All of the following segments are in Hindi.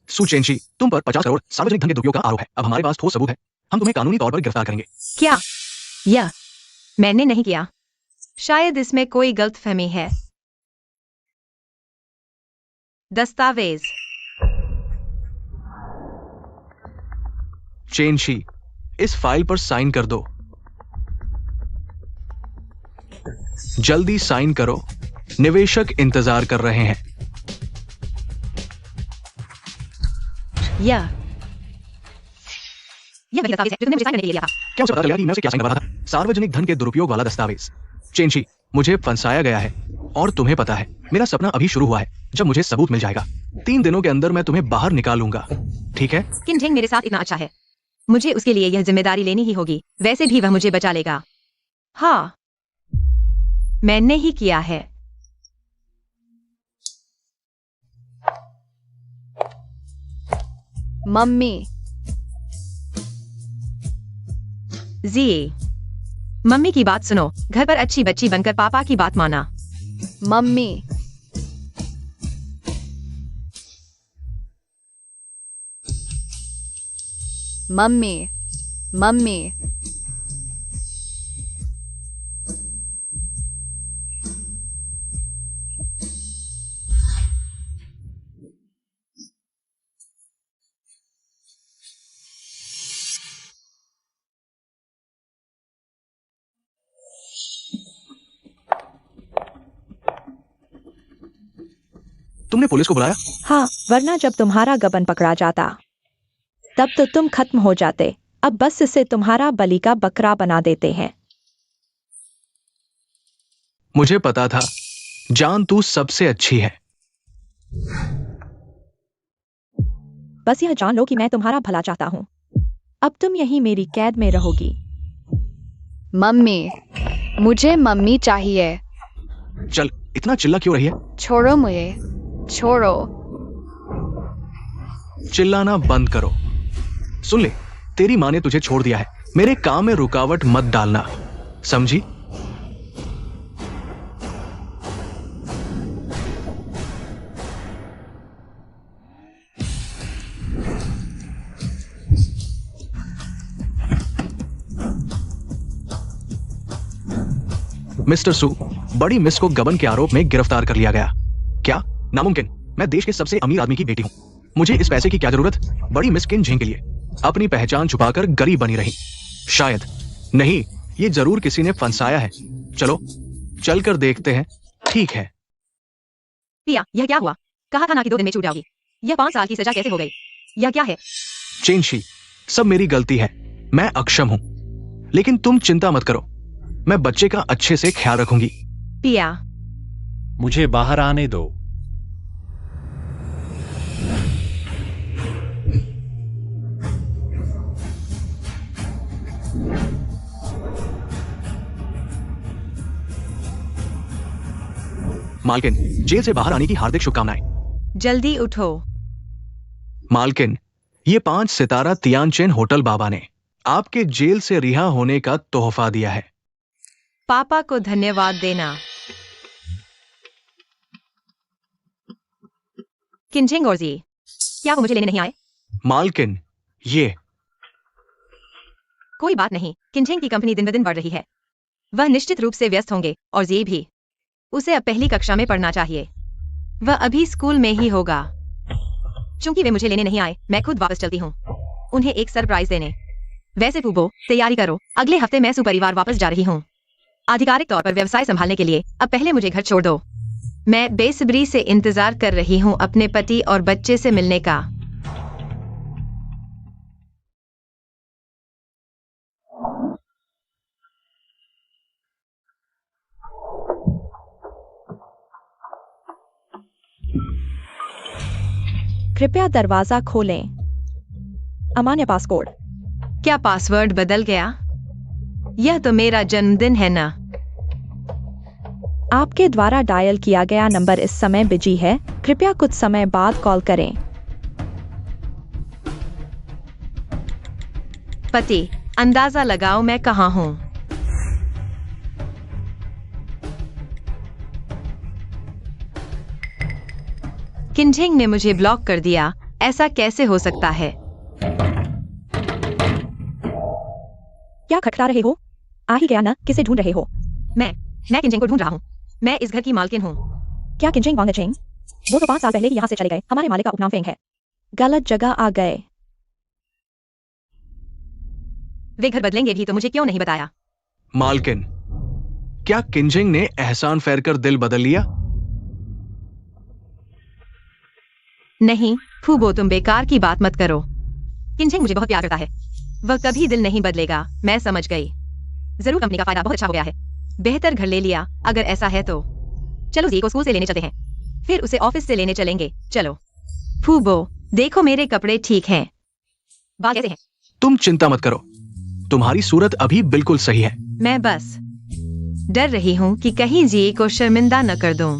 सु चेनशी, तुम पर 50 करोड़ सार्वजनिक धन के दुरुपयोग का आरोप है। अब हमारे पास ठोस सबूत है। हम तुम्हें कानूनी तौर पर गिरफ्तार करेंगे। क्या? यह मैंने नहीं किया। शायद इसमें कोई गलतफहमी है। दस्तावेज। चेनशी, इस फाइल पर साइन कर दो। जल्दी साइन करो। निवेशक इंतजार कर रहे हैं। यह वही दस्तावेज है जो तुमने मुझे साइन करने के लिए दिया था। क्या उसे पता चल गया कि मैं उसे क्या साइन करवा रहा था? सार्वजनिक धन के दुरुपयोग वाला दस्तावेज। चेनशी, मुझे फंसाया गया है और तुम्हें पता है मेरा सपना अभी शुरू हुआ है। जब मुझे सबूत मिल जाएगा 3 दिनों के अंदर मैं तुम्हें बाहर निकालूंगा, ठीक है? किनझेंग मेरे साथ इतना अच्छा है, मुझे उसके लिए यह जिम्मेदारी लेनी ही होगी। वैसे भी वह मुझे बचा लेगा। हाँ, मैंने ही किया है। मम्मी। जी, मम्मी की बात सुनो। घर पर अच्छी बच्ची बनकर पापा की बात माना। मम्मी। मम्मी। मम्मी। तुमने पुलिस को बुलाया? हाँ, वरना जब तुम्हारा गबन पकड़ा जाता तब तो तुम खत्म हो जाते। अब बस इसे तुम्हारा बलि का बकरा बना देते हैं। मुझे पता था, जान तू सबसे अच्छी है। बस यह जान लो कि मैं तुम्हारा भला चाहता हूँ। अब तुम यहीं मेरी कैद में रहोगी। मम्मी, मुझे मम्मी चाहिए। चल, इतना चिल्ला क्यों रही है? छोड़ो मुझे, छोड़ो। चिल्लाना बंद करो। सुन ले, तेरी माँ ने तुझे छोड़ दिया है। मेरे काम में रुकावट मत डालना, समझी? मिस्टर सु, बड़ी मिस को गबन के आरोप में गिरफ्तार कर लिया गया। क्या? नामुमकिन। मैं देश के सबसे अमीर आदमी की बेटी हूं। मुझे इस पैसे की क्या जरूरत? बड़ी मिस किनझेंग के लिए अपनी पहचान छुपाकर गरीब बनी रही। शायद नहीं, ये जरूर किसी ने फंसाया है। चलो चलकर देखते हैं। ठीक है। पिया, यह क्या हुआ? कहा था ना कि 2 दिन में छूट जाओगी। यह 5 साल की सजा कैसे हो गई? यह क्या है? चेनशी, सब मेरी गलती है। मैं अक्षम हूं, लेकिन तुम चिंता मत करो। मैं बच्चे का अच्छे से ख्याल रखूंगी। पिया, मुझे बाहर आने दो। मालकिन, जेल से बाहर आने की हार्दिक शुभकामनाएं। जल्दी उठो। मालकिन, ये 5 सितारा तियानचेन होटल बाबा ने आपके जेल से रिहा होने का तोहफा दिया है। पापा को धन्यवाद देना। किनझेंग और जी, क्या वो मुझे लेने नहीं आए? मालकिन, ये कोई बात नहीं, किनझेंग की कंपनी दिन ब दिन बढ़ रही है। वह निश्चित रूप से व्यस्त होंगे और जी भी। उसे अब पहली कक्षा में पढ़ना चाहिए। वह अभी स्कूल में ही होगा। चूंकि वे मुझे लेने नहीं आए, मैं खुद वापस चलती हूँ उन्हें एक सरप्राइज देने। वैसे फूबो, तैयारी करो, अगले हफ्ते मैं सुपरिवार वापस जा रही हूँ आधिकारिक तौर पर व्यवसाय संभालने के लिए। अब पहले मुझे घर छोड़ दो। मैं बेसब्री से इंतजार कर रही हूँ अपने पति और बच्चे से मिलने का। कृपया दरवाजा खोलें। अमान्य पासकोड। क्या पासवर्ड बदल गया? यह तो मेरा जन्मदिन है ना। आपके द्वारा डायल किया गया नंबर इस समय बिजी है। कृपया कुछ समय बाद कॉल करें। पति, अंदाजा लगाओ मैं कहाँ हूँ। किनझेंग ने मुझे ब्लॉक कर दिया ऐसा कैसे हो सकता है? क्या खटखटा रहे हो? आ ही गया ना, किसे ढूंढ रहे हो? मैं किंजिंग को ढूंढ रहा हूँ। मैं इस घर की मालकिन हूँ। क्या किंजिंग वांगचिंग? वो तो 5 साल पहले ही यहाँ से चले गए। हमारे मालिक का उपनाम फेंग है। गलत जगह आ गए। वे घर बदलेंगे भी तो मुझे क्यों नहीं बताया? मालकिन, क्या किंजिंग ने एहसान फेर कर दिल बदल लिया? नहीं फूबो, तुम बेकार की बात मत करो। किंजिंग मुझे बहुत प्यार करता है। वह कभी दिल नहीं बदलेगा। मैं समझ गई। जरूर कंपनी का फायदा बहुत अच्छा हो गया है। बेहतर घर ले लिया। अगर ऐसा है तो चलो जी को स्कूल से लेने चलते हैं, फिर उसे ऑफिस से लेने चलेंगे। चलो। फूबो, देखो मेरे कपड़े ठीक हैं। बाल कैसे हैं? तुम चिंता मत करो, तुम्हारी सूरत अभी बिल्कुल सही है। मैं बस डर रही हूँ कि कहीं जी को शर्मिंदा न कर दूं।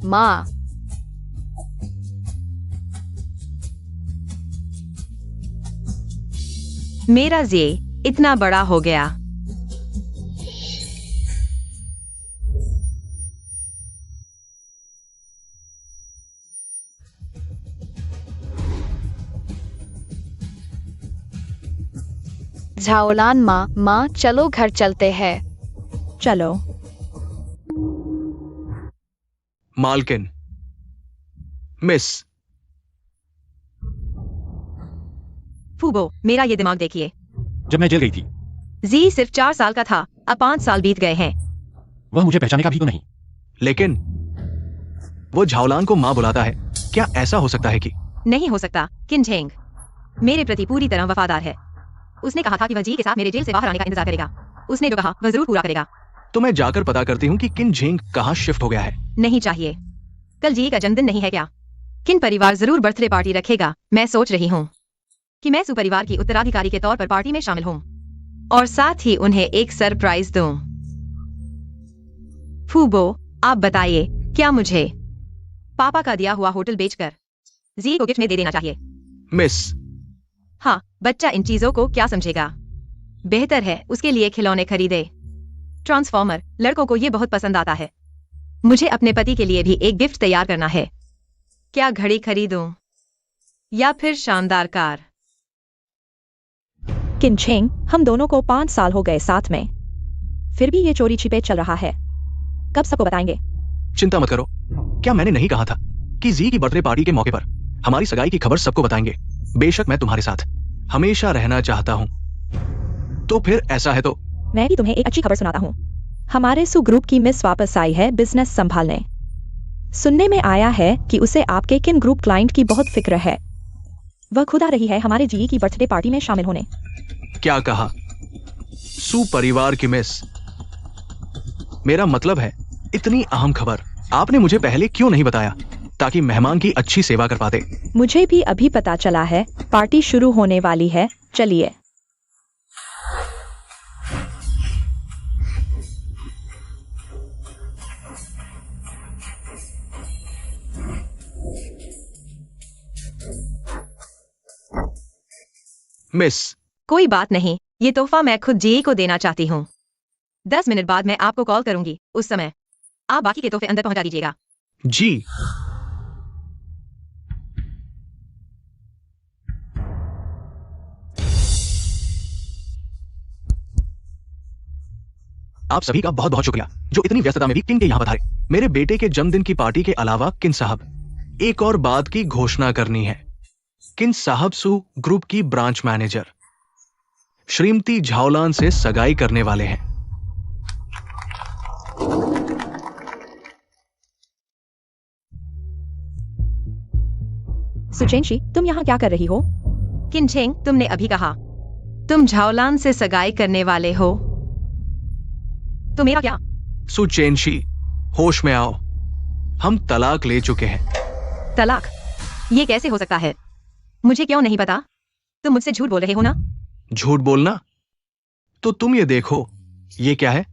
माँ, मेरा जे इतना बड़ा हो गया। झाओलान माँ चलो घर चलते हैं। चलो। मालकिन, मिस, फूबो, मेरा ये दिमाग देखिए। जब मैं जेल गई थी, जी सिर्फ 4 साल का था, अब 5 साल बीत गए हैं। वह मुझे पहचानेगा भी तो नहीं। लेकिन वो झाओलान को मां बुलाता है। क्या ऐसा हो सकता है कि? नहीं हो सकता। किंजिंग मेरे प्रति पूरी तरह वफादार है। उसने कहा था कि वह जी के साथ मेरे जेल से बाहर आने का इंतजार करेगा। उसने जो कहा वह जरूर पूरा करेगा। तो मैं जाकर पता करती हूँ कि किंजिंग कहाँ शिफ्ट हो गया है। नहीं चाहिए। कल जी का जन्मदिन नहीं है क्या? किन परिवार जरूर बर्थडे पार्टी रखेगा। मैं सोच रही हूँ कि मैं सुपरिवार की उत्तराधिकारी के तौर पर पार्टी में शामिल हूँ और साथ ही उन्हें एक सरप्राइज दूं। फूबो, आप बताइए, क्या मुझे पापा का दिया हुआ होटल बेचकर जी को गिफ्ट में दे देना चाहिए? मिस, हाँ, बच्चा इन चीजों को क्या समझेगा? बेहतर है उसके लिए खिलौने खरीदे। ट्रांसफॉर्मर, लड़कों को ये बहुत पसंद आता है। मुझे अपने पति के लिए भी एक गिफ्ट तैयार करना है। क्या घड़ी खरीदूं या फिर शानदार कार? किंजिंग, हम दोनों को 5 साल हो गए साथ में, फिर भी ये चोरी छिपे चल रहा है। कब सबको बताएंगे? चिंता मत करो। क्या मैंने नहीं कहा था कि जी की बर्थडे पार्टी के मौके पर हमारी सगाई की खबर सबको बताएंगे? बेशक मैं तुम्हारे साथ हमेशा रहना चाहता हूँ। तो फिर ऐसा है तो मैं भी तुम्हें एक अच्छी खबर सुनाता हूँ। हमारे सु ग्रुप की मिस वापस आई है बिजनेस संभालने। सुनने में आया है कि उसे आपके किन ग्रुप क्लाइंट की बहुत फिक्र है। वह खुद आ रही है हमारे जी की बर्थडे पार्टी में शामिल होने। क्या कहा? सुपरिवार की मिस? मेरा मतलब है, इतनी अहम खबर आपने मुझे पहले क्यों नहीं बताया ताकि मेहमान की अच्छी सेवा कर पाते? मुझे भी अभी पता चला है। पार्टी शुरू होने वाली है, चलिए। मिस, कोई बात नहीं, ये तोहफा मैं खुद जी को देना चाहती हूँ। 10 मिनट बाद मैं आपको कॉल करूंगी। उस समय आप बाकी के तोहफे अंदर पहुंचा दीजिएगा। जी। आप सभी का बहुत बहुत शुक्रिया जो इतनी व्यस्तता में भी किन के यहाँ पधारे। मेरे बेटे के जन्मदिन की पार्टी के अलावा किन साहब, एक और बात की घोषणा करनी है। किन साहब सु ग्रुप की ब्रांच मैनेजर श्रीमती झाओलान से सगाई करने वाले हैं। सुचेंशी, तुम यहाँ क्या कर रही हो? किंजिंग, तुमने अभी कहा तुम झाओलान से सगाई करने वाले हो, तो मेरा क्या? सुचेंशी, होश में आओ। हम तलाक ले चुके हैं। तलाक? ये कैसे हो सकता है? मुझे क्यों नहीं पता? तुम मुझसे झूठ बोल रहे हो ना? झूठ बोलना? तो तुम ये देखो, ये क्या है?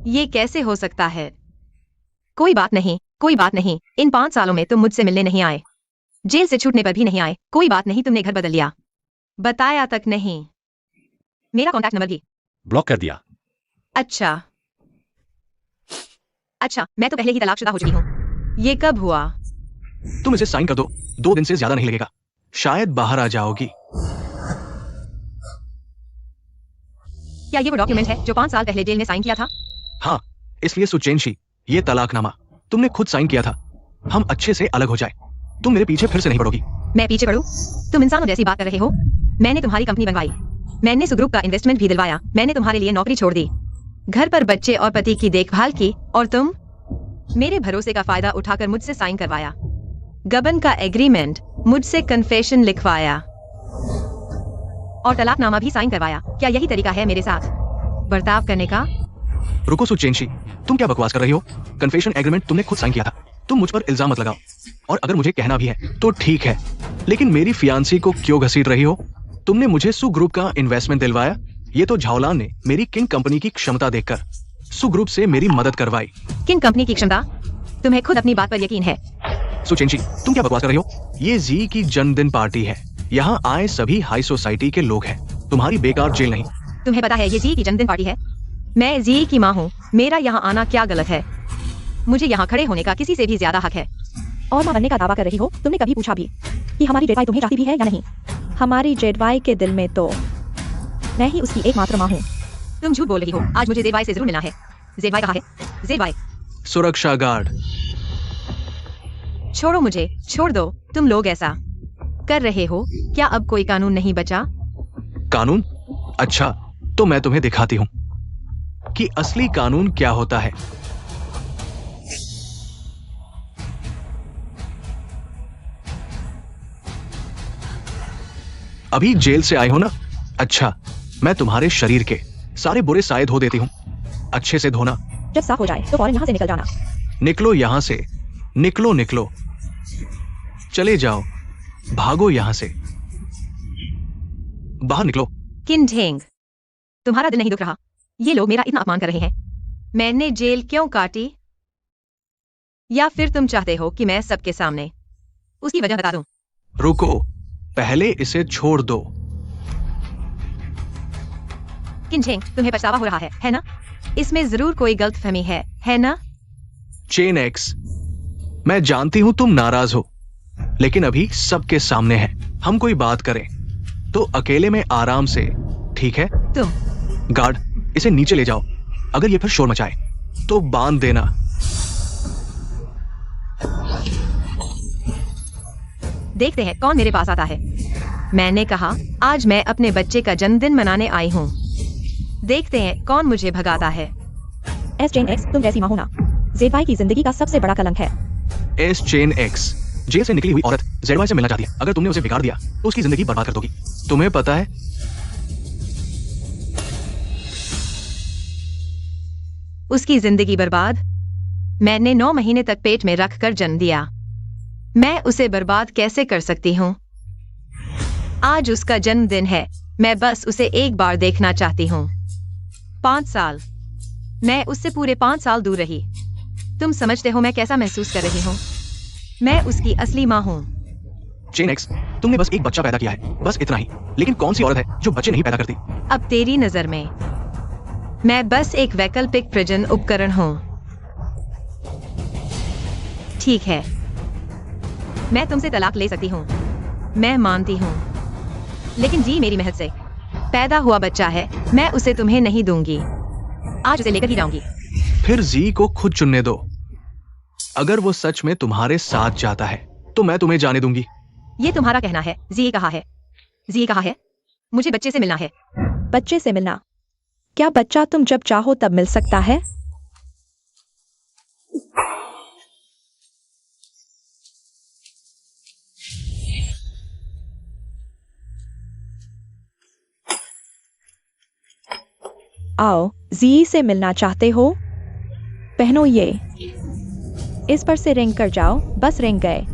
ये कैसे हो सकता है? कोई बात नहीं, कोई बात नहीं। इन 5 सालों में तुम मुझसे मिलने नहीं आए, जेल से छूटने पर भी नहीं आए। कोई बात नहीं, तुमने घर बदल लिया। बताया तक नहीं। मेरा कॉन्टैक्ट नंबर भी। ब्लॉक कर दिया। अच्छा, मैं तो पहले ही तलाकशुदा हो चुकी हूँ। ये कब हुआ? तुम इसे साइन कर दो, 2 दिन से ज्यादा नहीं लगेगा, शायद बाहर आ जाओगी। क्या ये वो डॉक्यूमेंट है जो 5 साल पहले जेल में साइन किया था? हाँ, इसलिए सुचेंशी, ये तलाकनामा तुमने खुद साइन किया था। हम अच्छे से अलग हो जाए, तुम मेरे पीछे फिर से नहीं पड़ोगी। मैं पीछे पड़ूं? तुम इंसानों जैसी बात कर रहे हो। मैंने तुम्हारी कंपनी बनवाई, मैंने सुग्रुप का इन्वेस्टमेंट भी दिलवाया, मैंने तुम्हारे लिए नौकरी छोड़ दी, घर पर बच्चे और पति की देखभाल की, और तुम मेरे भरोसे का फायदा उठाकर मुझसे साइन करवाया, गबन का एग्रीमेंट, मुझसे कन्फेशन लिखवाया और तलाकनामा भी साइन करवाया। क्या यही तरीका है मेरे साथ बर्ताव करने का? रुको सुचेंशी, तुम क्या बकवास कर रही हो? कन्फेशन एग्रीमेंट तुमने खुद साइन किया था। तुम मुझ पर इल्जाम मत लगाओ, और अगर मुझे कहना भी है तो ठीक है, लेकिन मेरी फियांसी को क्यों घसीट रही हो? तुमने मुझे सु ग्रुप का इन्वेस्टमेंट दिलवाया, ये तो झावलान ने मेरी किन कंपनी की क्षमता देखकर सु ग्रुप से मेरी मदद करवाई। किन कंपनी की क्षमता? तुम्हें खुद अपनी बात पर यकीन है? सुचेंशी, तुम क्या बकवास कर रही हो? ये जी की जन्मदिन पार्टी है, यहाँ आए सभी हाई सोसाइटी के लोग हैं, तुम्हारी बेकार जेल नहीं। तुम्हें पता है ये जी की जन्मदिन पार्टी है? मैं जी की माँ हूँ, मेरा यहाँ आना क्या गलत है? मुझे यहाँ खड़े होने का किसी से भी ज्यादा हक है। और माँ बनने का दावा कर रही हो? तुमने कभी पूछा भी कि हमारी जेठवाई तुम्हें चाहती भी है या नहीं? हमारी जेठवाई के दिल में तो मैं ही उसकी एकमात्र माँ हूँ। तुम झूठ बोल रही हो। आज मुझे जेठवाई से जरूर मिलना है। जेठवाई कहाँ है? जेठवाई। सुरक्षा गार्ड। छोड़ो मुझे, छोड़ दो। तुम लोग ऐसा कर रहे हो, क्या अब कोई कानून नहीं बचा? कानून? अच्छा, तो मैं तुम्हें दिखाती हूँ कि असली कानून क्या होता है। अभी जेल से आए हो ना? अच्छा, मैं तुम्हारे शरीर के सारे बुरे साए धो देती हूँ। अच्छे से धोना। जब साफ हो जाए तो फौरन यहाँ से निकल जाना। निकलो यहाँ से, निकलो निकलो, चले जाओ, भागो यहाँ से, बाहर निकलो। किन ढेंग, तुम्हारा दिल नहीं दुख रहा? ये लोग मेरा इतना अपमान कर रहे हैं। मैंने जेल क्यों काटी? या फिर तुम चाहते हो कि मैं सबके सामने उसकी वजह बता दूं? रुको, पहले इसे छोड़ दो। किन ढेंग, तुम्हें पछतावा हो रहा है ना? इसमें जरूर कोई गलतफहमी है ना? चेन एक्स, मैं जानती हूं तुम नाराज हो, लेकिन अभी सबके सामने है। हम कोई बात करें तो अकेले में आराम से, ठीक है? तुम गार्ड, इसे नीचे ले जाओ। अगर ये फिर शोर मचाए तो बांध देना। देखते हैं कौन मेरे पास आता है। मैंने कहा आज मैं अपने बच्चे का जन्मदिन मनाने आई हूँ। देखते हैं कौन मुझे भगाता है। एस चेन एक्स, तुम जैसी माँ होना जेठवाई की जिंदगी का सबसे बड़ा कलंक है। एस चेन एक्स, जेल से निकली हुई औरत जेडवाई से मिलना चाहती है। अगर तुमने उसे बिगाड़ दिया तो उसकी जिंदगी बर्बाद कर दोगी। तुम्हें पता है? उसकी जिंदगी बर्बाद? मैंने 9 महीने तक पेट में रखकर जन्म दिया, मैं उसे बर्बाद कैसे कर सकती हूँ? आज उसका जन्मदिन है, मैं बस उसे एक बार देखना चाहती हूँ। 5 साल, मैं उससे पूरे 5 साल दूर रही। तुम समझते हो मैं कैसा महसूस कर रही हूँ? मैं उसकी असली माँ हूँ। चेन एक्स, तुमने बस एक बच्चा पैदा किया है, बस इतना ही। लेकिन कौन सी औरत है जो बच्चे नहीं पैदा करती? अब तेरी नजर में मैं बस एक वैकल्पिक प्रजनन उपकरण हूँ। ठीक है, मैं तुमसे तलाक ले सकती हूँ, मैं मानती हूँ, लेकिन जी मेरी महज से पैदा हुआ बच्चा है, मैं उसे तुम्हें नहीं दूंगी। आज उसे लेकर ही जाऊंगी। फिर जी को खुद चुनने दो। अगर वो सच में तुम्हारे साथ जाता है तो मैं तुम्हें जाने दूंगी। ये तुम्हारा कहना है। जी कहाँ है? जी कहाँ है? मुझे बच्चे से मिलना है। बच्चे से मिलना? क्या बच्चा तुम जब चाहो तब मिल सकता है? आओ, जी से मिलना चाहते हो? पहनो ये, इस पर से रिंग कर जाओ। बस रिंग गए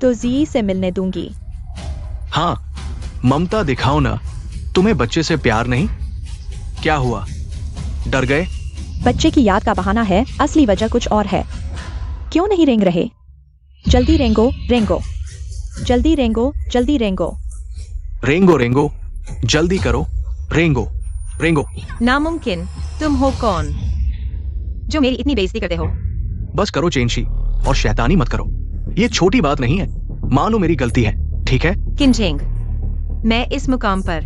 तो जी से मिलने दूंगी। हाँ, ममता दिखाओ ना। तुम्हें बच्चे से प्यार नहीं? क्या हुआ, डर गए? बच्चे की याद का बहाना है, असली वजह कुछ और है। क्यों नहीं रेंग रहे? जल्दी रेंगो, रेंगो, जल्दी रेंगो, जल्दी रेंगो। रेंगो रेंगो, जल्दी करो, रेंगो रेंगो। नामुमकिन। तुम हो कौन जो मेरी इतनी बेइज्जती करते हो? बस करो चेंशी, और शैतानी मत करो। ये छोटी बात नहीं है, मान लो मेरी गलती है, ठीक है? किनजेंग, मैं इस मुकाम पर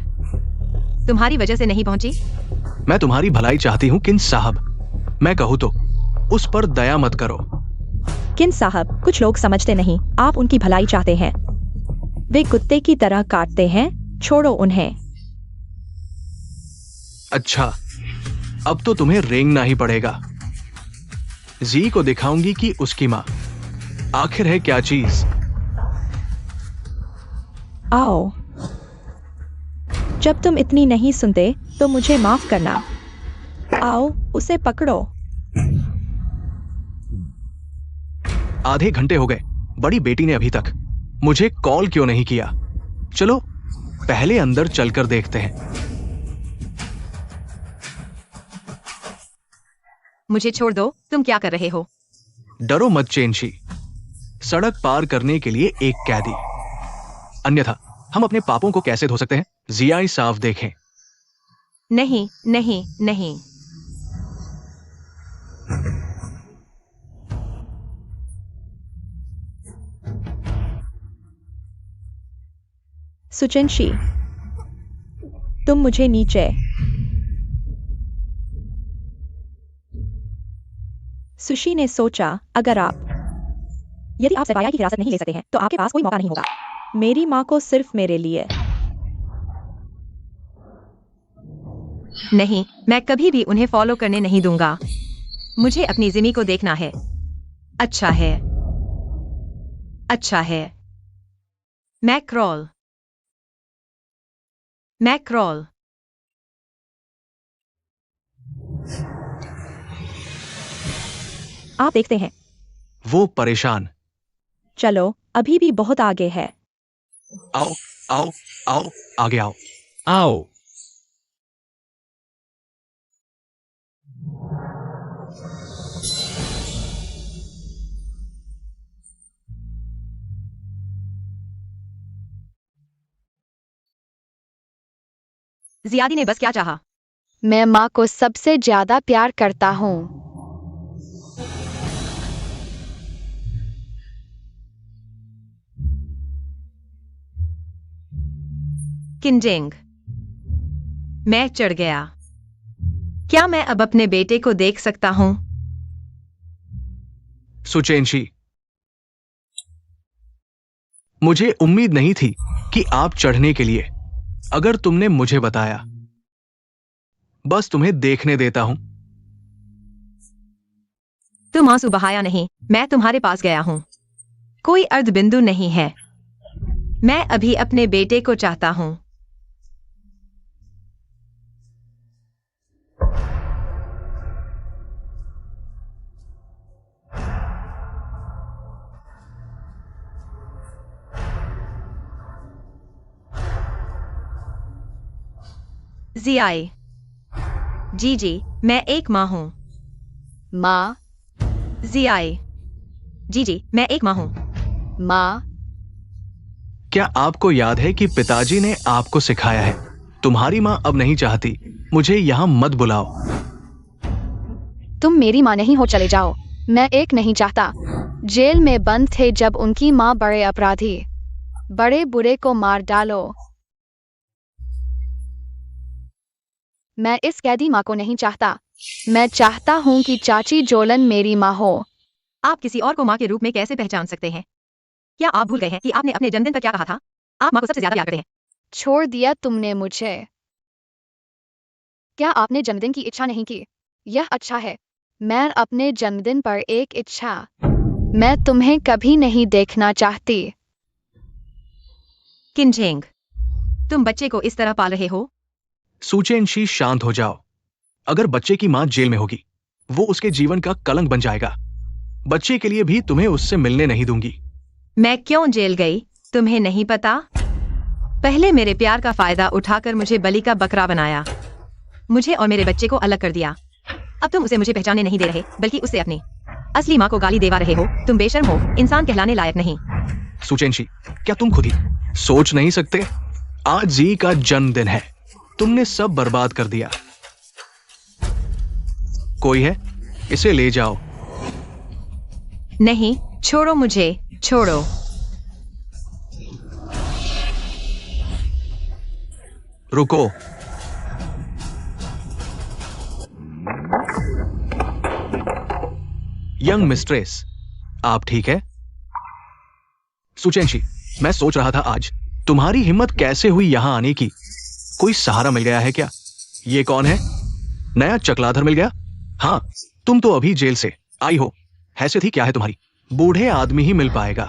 तुम्हारी वजह से नहीं पहुंची। मैं तुम्हारी भलाई चाहती हूँ किन साहब। मैं कहूँ तो उस पर दया मत करो। किन साहब, कुछ लोग समझते नहीं, आप उनकी भलाई चाहते हैं। वे कुत्ते की तरह काटते हैं, छोड़ो उन्हें। अच्छा, अब तो तुम्हें रेंगना ही पड़ेगा। जी को दिखाऊंगी कि उसकी माँ आखिर है क्या चीज। आओ, जब तुम इतनी नहीं सुनते तो मुझे माफ करना। आओ, उसे पकड़ो। आधे घंटे हो गए, बड़ी बेटी ने अभी तक मुझे कॉल क्यों नहीं किया? चलो पहले अंदर चलकर देखते हैं। मुझे छोड़ दो, तुम क्या कर रहे हो? डरो मत चेंशी, सड़क पार करने के लिए एक कैदी। अन्यथा हम अपने पापों को कैसे धो सकते हैं? जियाई साफ देखें। नहीं नहीं नहीं। सुचेंशी, तुम मुझे नीचे। सुशी ने सोचा, यदि आप सफाया की हिरासत नहीं ले सकते हैं तो आपके पास कोई मौका नहीं होगा। मेरी माँ को सिर्फ मेरे लिए। नहीं, मैं कभी भी उन्हें फॉलो करने नहीं दूंगा। मुझे अपनी जिमी को देखना है। अच्छा है, अच्छा है। मैक्रॉल, मैक्रॉल। आप देखते हैं, वो परेशान। चलो, अभी भी बहुत आगे है। आओ आओ आओ, आगे आओ। आओ। जियादी ने बस क्या चाहा? मैं माँ को सबसे ज्यादा प्यार करता हूँ। किनजेंग, मैं चढ़ गया। क्या मैं अब अपने बेटे को देख सकता हूं? सुचेंशी, मुझे उम्मीद नहीं थी कि आप चढ़ने के लिए। अगर तुमने मुझे बताया। बस तुम्हें देखने देता हूं। तुम आंसू बहाया नहीं, मैं तुम्हारे पास गया हूं। कोई अर्ध बिंदु नहीं है। मैं अभी अपने बेटे को चाहता हूं। जियाई, जी, मैं एक माँ हूं। माँ, जियाई, जी, मैं एक माँ हूं। माँ, क्या आपको याद है कि पिताजी ने आपको सिखाया है, तुम्हारी माँ अब नहीं चाहती, मुझे यहां मत बुलाओ। तुम मेरी माँ नहीं हो, चले जाओ। मैं एक नहीं चाहता। जेल में बंद थे जब उनकी माँ बड़े अपराधी, बड़े बुरे को मार डालो। मैं इस कैदी माँ को नहीं चाहता। मैं चाहता हूँ कि चाची जोलन मेरी माँ हो। आप किसी और को माँ के रूप में कैसे पहचान सकते हैं? क्या आप भूल गए हैं कि आपने अपने जन्मदिन पर क्या कहा था? आप माँ को सबसे ज्यादा प्यार करते हैं। छोड़ दिया तुमने मुझे। क्या आपने जन्मदिन की इच्छा नहीं की? यह अच्छा है। मैं अपने जन्मदिन पर एक इच्छा। मैं तुम्हें कभी नहीं देखना चाहती। किनजेंग, तुम बच्चे को इस तरह पाल रहे हो? सुचेंशी, शांत हो जाओ। अगर बच्चे की मां जेल में होगी, वो उसके जीवन का कलंक बन जाएगा। बच्चे के लिए भी तुम्हें उससे मिलने नहीं दूंगी। मैं क्यों जेल गई, तुम्हें नहीं पता? पहले मेरे प्यार का फायदा उठाकर मुझे बलि का बकरा बनाया। मुझे और मेरे बच्चे को अलग कर दिया। अब तुम उसे मुझे पहचानने नहीं दे रहे, बल्कि उससे अपनी असली माँ को गाली देवा रहे हो। तुम बेशर्म हो, इंसान कहलाने लायक नहीं। सुचेंशी, क्या तुम खुद ही सोच नहीं सकते? आज जी का जन्मदिन है, तुमने सब बर्बाद कर दिया। कोई है? इसे ले जाओ। नहीं, छोड़ो मुझे, छोड़ो। रुको। यंग मिस्ट्रेस, आप ठीक है? सुचेंशी, मैं सोच रहा था आज तुम्हारी हिम्मत कैसे हुई यहां आने की। कोई सहारा मिल गया है क्या? ये कौन है? नया चकलाधर मिल गया? हाँ, तुम तो अभी जेल से आई हो। हैसियत ही क्या है तुम्हारी? बूढ़े आदमी ही मिल पाएगा।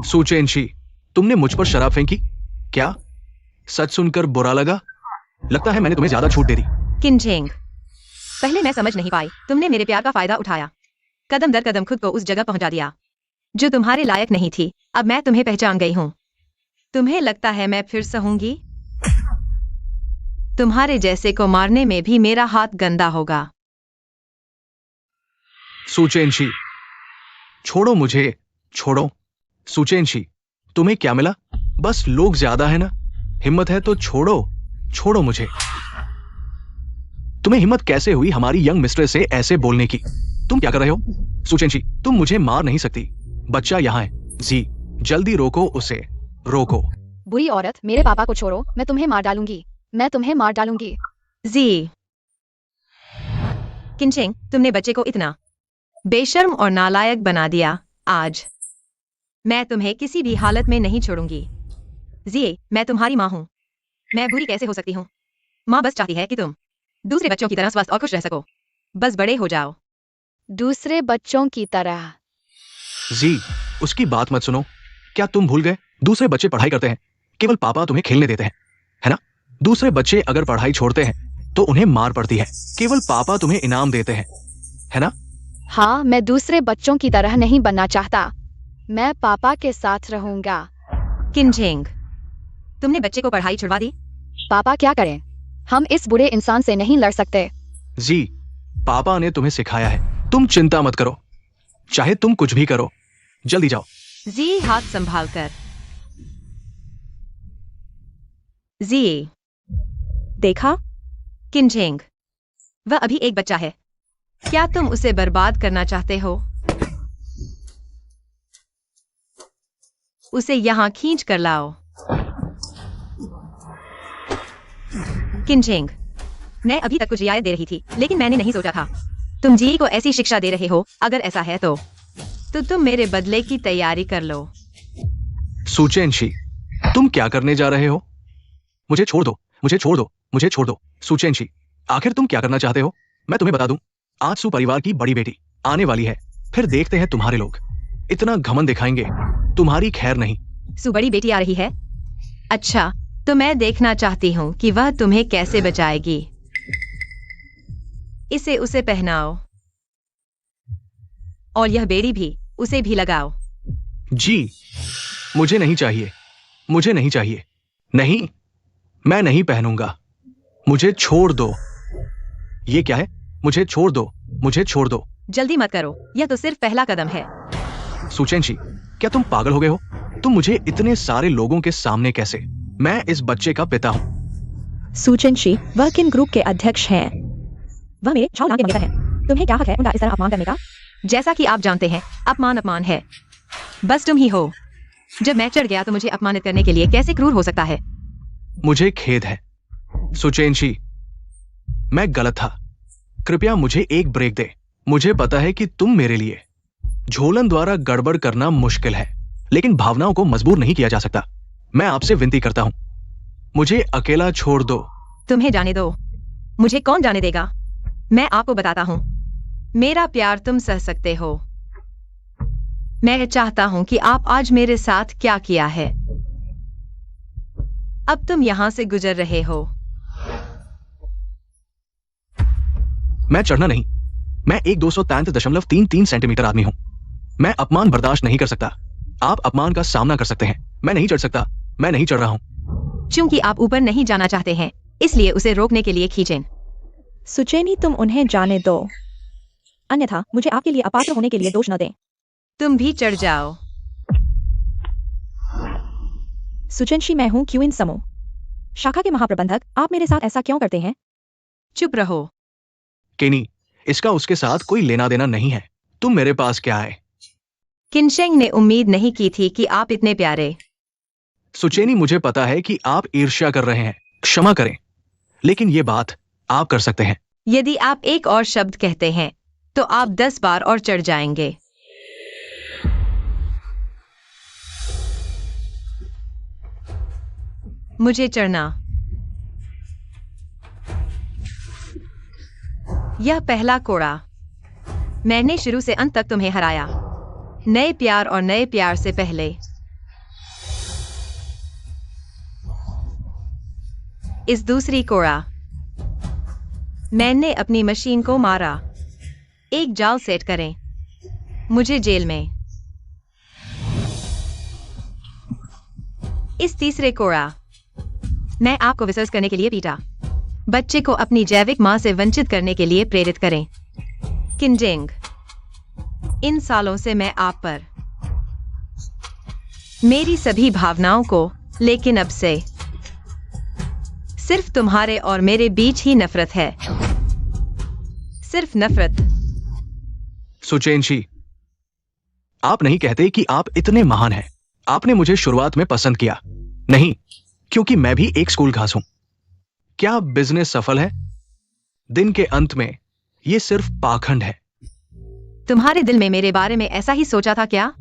सुचेंशी, तुमने मुझ पर शराब फेंकी क्या? सच सुनकर बुरा लगा? लगता है मैंने तुम्हें ज्यादा छूट दे दी। किनझेंग, पहले मैं समझ नहीं पाई। तुमने मेरे प्यार का फायदा उठाया, कदम दर कदम खुद को उस जगह पहुंचा दिया जो तुम्हारे लायक नहीं थी। अब मैं तुम्हें पहचान गई हूं। तुम्हें लगता है मैं फिर सहूंगी? तुम्हारे जैसे को मारने में भी मेरा हाथ गंदा होगा। सुचेंशी, छोड़ो मुझे, छोड़ो। सुचेंशी, तुम्हें क्या मिला? बस लोग ज्यादा है ना? हिम्मत है तो छोड़ो, छोड़ो मुझे। तुम्हें हिम्मत कैसे हुई हमारी यंग मिस्ट्रेस से ऐसे बोलने की? तुम क्या कर रहे हो? सुचेंशी, तुम मुझे मार नहीं सकती। बच्चा यहाँ है। जी, जल्दी रोको उसे, रोको। बुरी औरत, मेरे पापा को छोड़ो, मैं तुम्हें मार डालूंगी। मैं तुम्हें मार डालूंगी। जी। किनचेंग, तुमने बच्चे को इतना बेशर्म और नालायक बना दिया। आज मैं तुम्हें किसी भी हालत में नहीं छोड़ूंगी। जी, मैं तुम्हारी माँ हूँ। मैं बुरी कैसे हो सकती हूँ? माँ बस चाहती है कि तुम दूसरे बच्चों की तरह स्वस्थ और खुश रह सको। बस बड़े हो जाओ। दूसरे बच्चों की तरह? जी, उसकी बात मत सुनो। क्या तुम भूल गए? दूसरे बच्चे पढ़ाई करते हैं, केवल पापा तुम्हें खेलने देते हैं, है ना? दूसरे बच्चे अगर पढ़ाई छोड़ते हैं तो उन्हें मार पड़ती है, केवल पापा तुम्हें इनाम देते हैं, है ना? हाँ, मैं दूसरे बच्चों की तरह नहीं बनना चाहता। मैं पापा के साथ रहूंगा। किनचेंग, तुमने बच्चे को पढ़ाई छुड़वा दी? पापा क्या करें? हम इस बुरे इंसान से नहीं लड़ सकते। जी, पापा ने तुम्हें सिखाया है। तुम चिंता मत करो, चाहे तुम कुछ भी करो। जल्दी जाओ। जी, हाथ संभाल कर। जी। देखा? किनचेंग, वह अभी एक बच्चा है। क्या तुम उसे बर्बाद करना चाहते हो? उसे यहां खींच कर लाओ। किनचेंग, मैं अभी तक कुछ रियायत दे रही थी, लेकिन मैंने नहीं सोचा था तुम जी को ऐसी शिक्षा दे रहे हो। अगर ऐसा है तो तुम मेरे बदले की तैयारी कर लो। सुचेंशी, तुम क्या करने जा रहे हो? मुझे छोड़ दो, मुझे छोड़ दो, मुझे छोड़ दो। सुचेंशी, आखिर तुम क्या करना चाहते हो? मैं तुम्हें बता दूं, आज सुपरिवार की बड़ी बेटी आने वाली है। फिर देखते हैं तुम्हारे लोग इतना घमंड दिखाएंगे, तुम्हारी खैर नहीं। बड़ी बेटी आ रही है? अच्छा, तो मैं देखना चाहती हूँ कि वह तुम्हें कैसे बचाएगी। इसे उसे पहनाओ, और यह बेड़ी भी उसे भी लगाओ। जी, मुझे नहीं चाहिए, मुझे नहीं चाहिए। नहीं, मैं नहीं पहनूंगा। मुझे छोड़ दो। ये क्या है? मुझे छोड़ दो, मुझे छोड़ दो। जल्दी मत करो, यह तो सिर्फ पहला कदम है। सुचेंशी, क्या तुम पागल हो गए हो? तुम मुझे इतने सारे लोगों के सामने कैसे? मैं इस बच्चे का पिता हूँ। सुचेंशी, वह किन ग्रुप के अध्यक्ष हैं? वह मेरे छाव के मंगेतर हैं। तुम्हें क्या हक है उनका इस तरह अपमान करने का? जैसा कि आप जानते हैं, अपमान अपमान है। बस तुम ही हो। जब मैं चढ़ गया तो मुझे अपमानित करने के लिए कैसे क्रूर हो सकता है? मुझे खेद है सुचेंशी, मैं गलत था। कृपया मुझे एक ब्रेक दे। मुझे पता है कि तुम मेरे लिए झोलन द्वारा गड़बड़ करना मुश्किल है, लेकिन भावनाओं को मजबूर नहीं किया जा सकता। मैं आपसे विनती करता हूं, मुझे अकेला छोड़ दो। तुम्हें जाने दो। मुझे कौन जाने देगा? मैं आपको बताता हूं, मेरा प्यार तुम सह सकते हो। मैं चाहता हूं कि आप आज मेरे साथ क्या किया है। अब तुम यहां से गुजर रहे हो। मैं चढ़ना नहीं। मैं एक 233.33 सेंटीमीटर आदमी हूं। मैं अपमान बर्दाश्त नहीं कर सकता। आप अपमान का सामना कर सकते हैं, मैं नहीं चढ़ सकता। मैं नहीं चढ़ रहा हूं। चूंकि आप ऊपर नहीं जाना चाहते हैं, इसलिए उसे रोकने के लिए खींचें। सुचेनी, तुम उन्हें जाने दो। अन्यथा मुझे आपके लिए अपात्र होने के लिए दोष न दें। तुम भी चढ़ जाओ। सुचेंशी, मैं हूँ क्यूइन समूह शाखा के महाप्रबंधक। आप मेरे साथ ऐसा क्यों करते हैं? चुप रहो। केनी, इसका उसके साथ कोई लेना देना नहीं है। तुम मेरे पास क्या आए? किनशेंग ने उम्मीद नहीं की थी कि आप इतने प्यारे। सुचेनी, मुझे पता है कि आप ईर्ष्या कर रहे हैं, क्षमा करें, लेकिन ये बात आप कर सकते हैं। यदि आप एक और शब्द कहते हैं तो आप 10 बार और चढ़ जाएंगे। मुझे चढ़ना। यह पहला कोड़ा। मैंने शुरू से अंत तक तुम्हें हराया, नए प्यार और नए प्यार से पहले। इस दूसरी कोड़ा। मैंने अपनी मशीन को मारा। एक जाल सेट करें, मुझे जेल में। इस तीसरे कोड़ा। मैं आपको विश्वास करने के लिए पीटा। बच्चे को अपनी जैविक मां से वंचित करने के लिए प्रेरित करें। किनजेंग, इन सालों से मैं आप पर, मेरी सभी भावनाओं को, लेकिन अब से सिर्फ तुम्हारे और मेरे बीच ही नफरत है। सिर्फ नफरत। सुचेंशी, आप नहीं कहते कि आप इतने महान हैं। आपने मुझे शुरुआत में पसंद किया नहीं, क्योंकि मैं भी एक स्कूल घास हूं। क्या बिजनेस सफल है? दिन के अंत में यह सिर्फ पाखंड है। तुम्हारे दिल में मेरे बारे में ऐसा ही सोचा था क्या?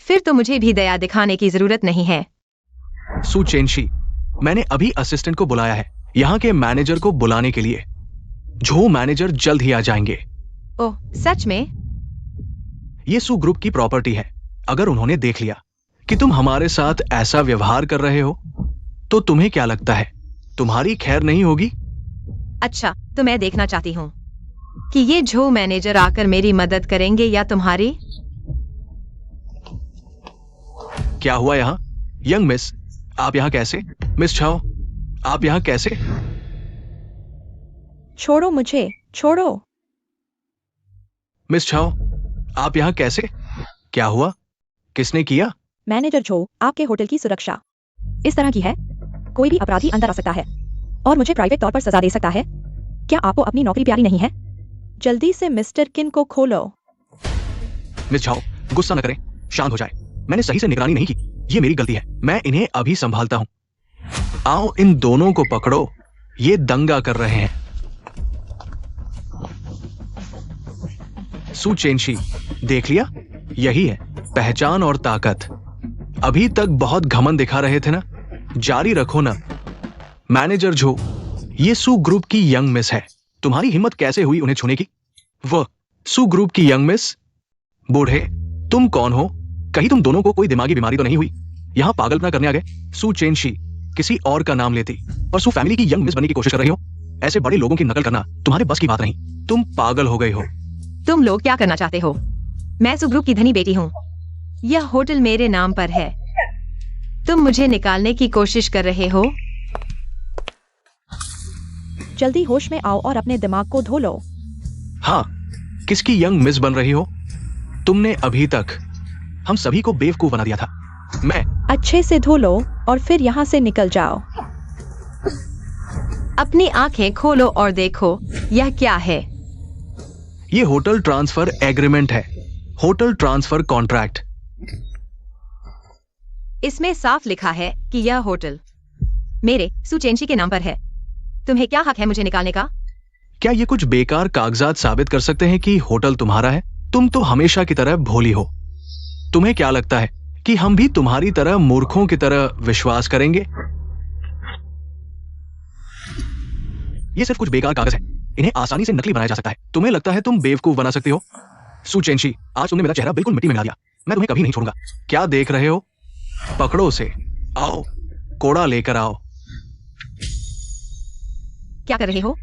फिर तो मुझे भी दया दिखाने की जरूरत नहीं है। सुचेंशी, मैंने अभी असिस्टेंट को बुलाया है, यहां के मैनेजर को बुलाने के लिए। जो मैनेजर जल्द ही आ जाएंगे। ओह, सच में? यह सू ग्रुप की प्रॉपर्टी है। अगर उन्होंने देख लिया कि तुम हमारे साथ ऐसा व्यवहार कर रहे हो, तो तुम्हें क्या लगता है तुम्हारी खैर नहीं होगी? अच्छा, तो मैं देखना चाहती हूँ कि ये झो मैनेजर आकर मेरी मदद करेंगे या तुम्हारी। क्या हुआ यहां? यंग मिस, आप यहां कैसे? मिस छाओ, आप यहां कैसे? छोड़ो मुझे, छोड़ो। मिस छाओ, आप यहां कैसे? क्या हुआ? किसने किया? मैनेजर झो, आपके होटल की सुरक्षा इस तरह की है, कोई भी अपराधी अंदर आ सकता है और मुझे प्राइवेट तौर पर सजा दे सकता है। क्या आपको अपनी नौकरी प्यारी नहीं है? जल्दी से मिस्टर किन को खोलो। मिस छाओ, गुस्सा न करें, शांत हो जाए। मैंने सही से निगरानी नहीं की, ये मेरी गलती है। मैं इन्हें अभी संभालता हूं। आओ, इन दोनों को पकड़ो, ये दंगा कर रहे हैं। सुचेंशी, देख लिया? यही है पहचान और ताकत। अभी तक बहुत घमंड दिखा रहे थे ना, जारी रखो ना। मैनेजर झो, ये सू ग्रुप की यंग मिस है। तुम्हारी हिम्मत कैसे हुई उन्हें छूने की? वह सू ग्रुप की यंग मिस। बूढ़े, तुम कौन हो? कहीं तुम दोनों को कोई दिमागी बीमारी तो नहीं हुई? यहां पागलपना करने आ गए? सुचेंशी किसी और का नाम लेती और सू फैमिली की यंग मिस बनने की कोशिश कर रही हो। ऐसे बड़े लोगों की नकल करना तुम्हारे बस की बात नहीं। तुम पागल हो गई हो। तुम लोग क्या करना चाहते हो? मैं सू ग्रुप की धनी बेटी हूँ। यह होटल मेरे नाम पर है। तुम मुझे निकालने की कोशिश कर रहे हो? जल्दी होश में आओ और अपने दिमाग को धो लो। हाँ, किसकी यंग मिस बन रही हो? तुमने अभी तक हम सभी को बेवकूफ बना दिया था। मैं अच्छे से धो लो और फिर यहाँ से निकल जाओ। अपनी आंखें खोलो और देखो, यह क्या है? ये होटल ट्रांसफर एग्रीमेंट है, होटल ट्रांसफर कॉन्ट्रैक्ट। इसमें साफ लिखा है कि यह होटल मेरे सुचेंशी के नाम पर है। तुम्हें क्या हक है मुझे निकालने का? क्या ये कुछ बेकार कागजात साबित कर सकते हैं कि होटल तुम्हारा है? तुम तो हमेशा की तरह भोली हो। तुम्हें क्या लगता है कि हम भी तुम्हारी तरह मूर्खों की तरह विश्वास करेंगे? ये सिर्फ कुछ बेकार कागज है, इन्हें आसानी से नकली बनाया जा सकता है। तुम्हें लगता है तुम बेवकूफ बना सकती हो? सुचेंशी, आज तुमने मेरा चेहरा बिल्कुल मिट्टी में मिला दिया। मैं तुम्हें कभी नहीं छोड़ूंगा। क्या देख रहे हो? पकड़ो उसे। आओ, कोड़ा लेकर आओ। क्या कर रहे हो?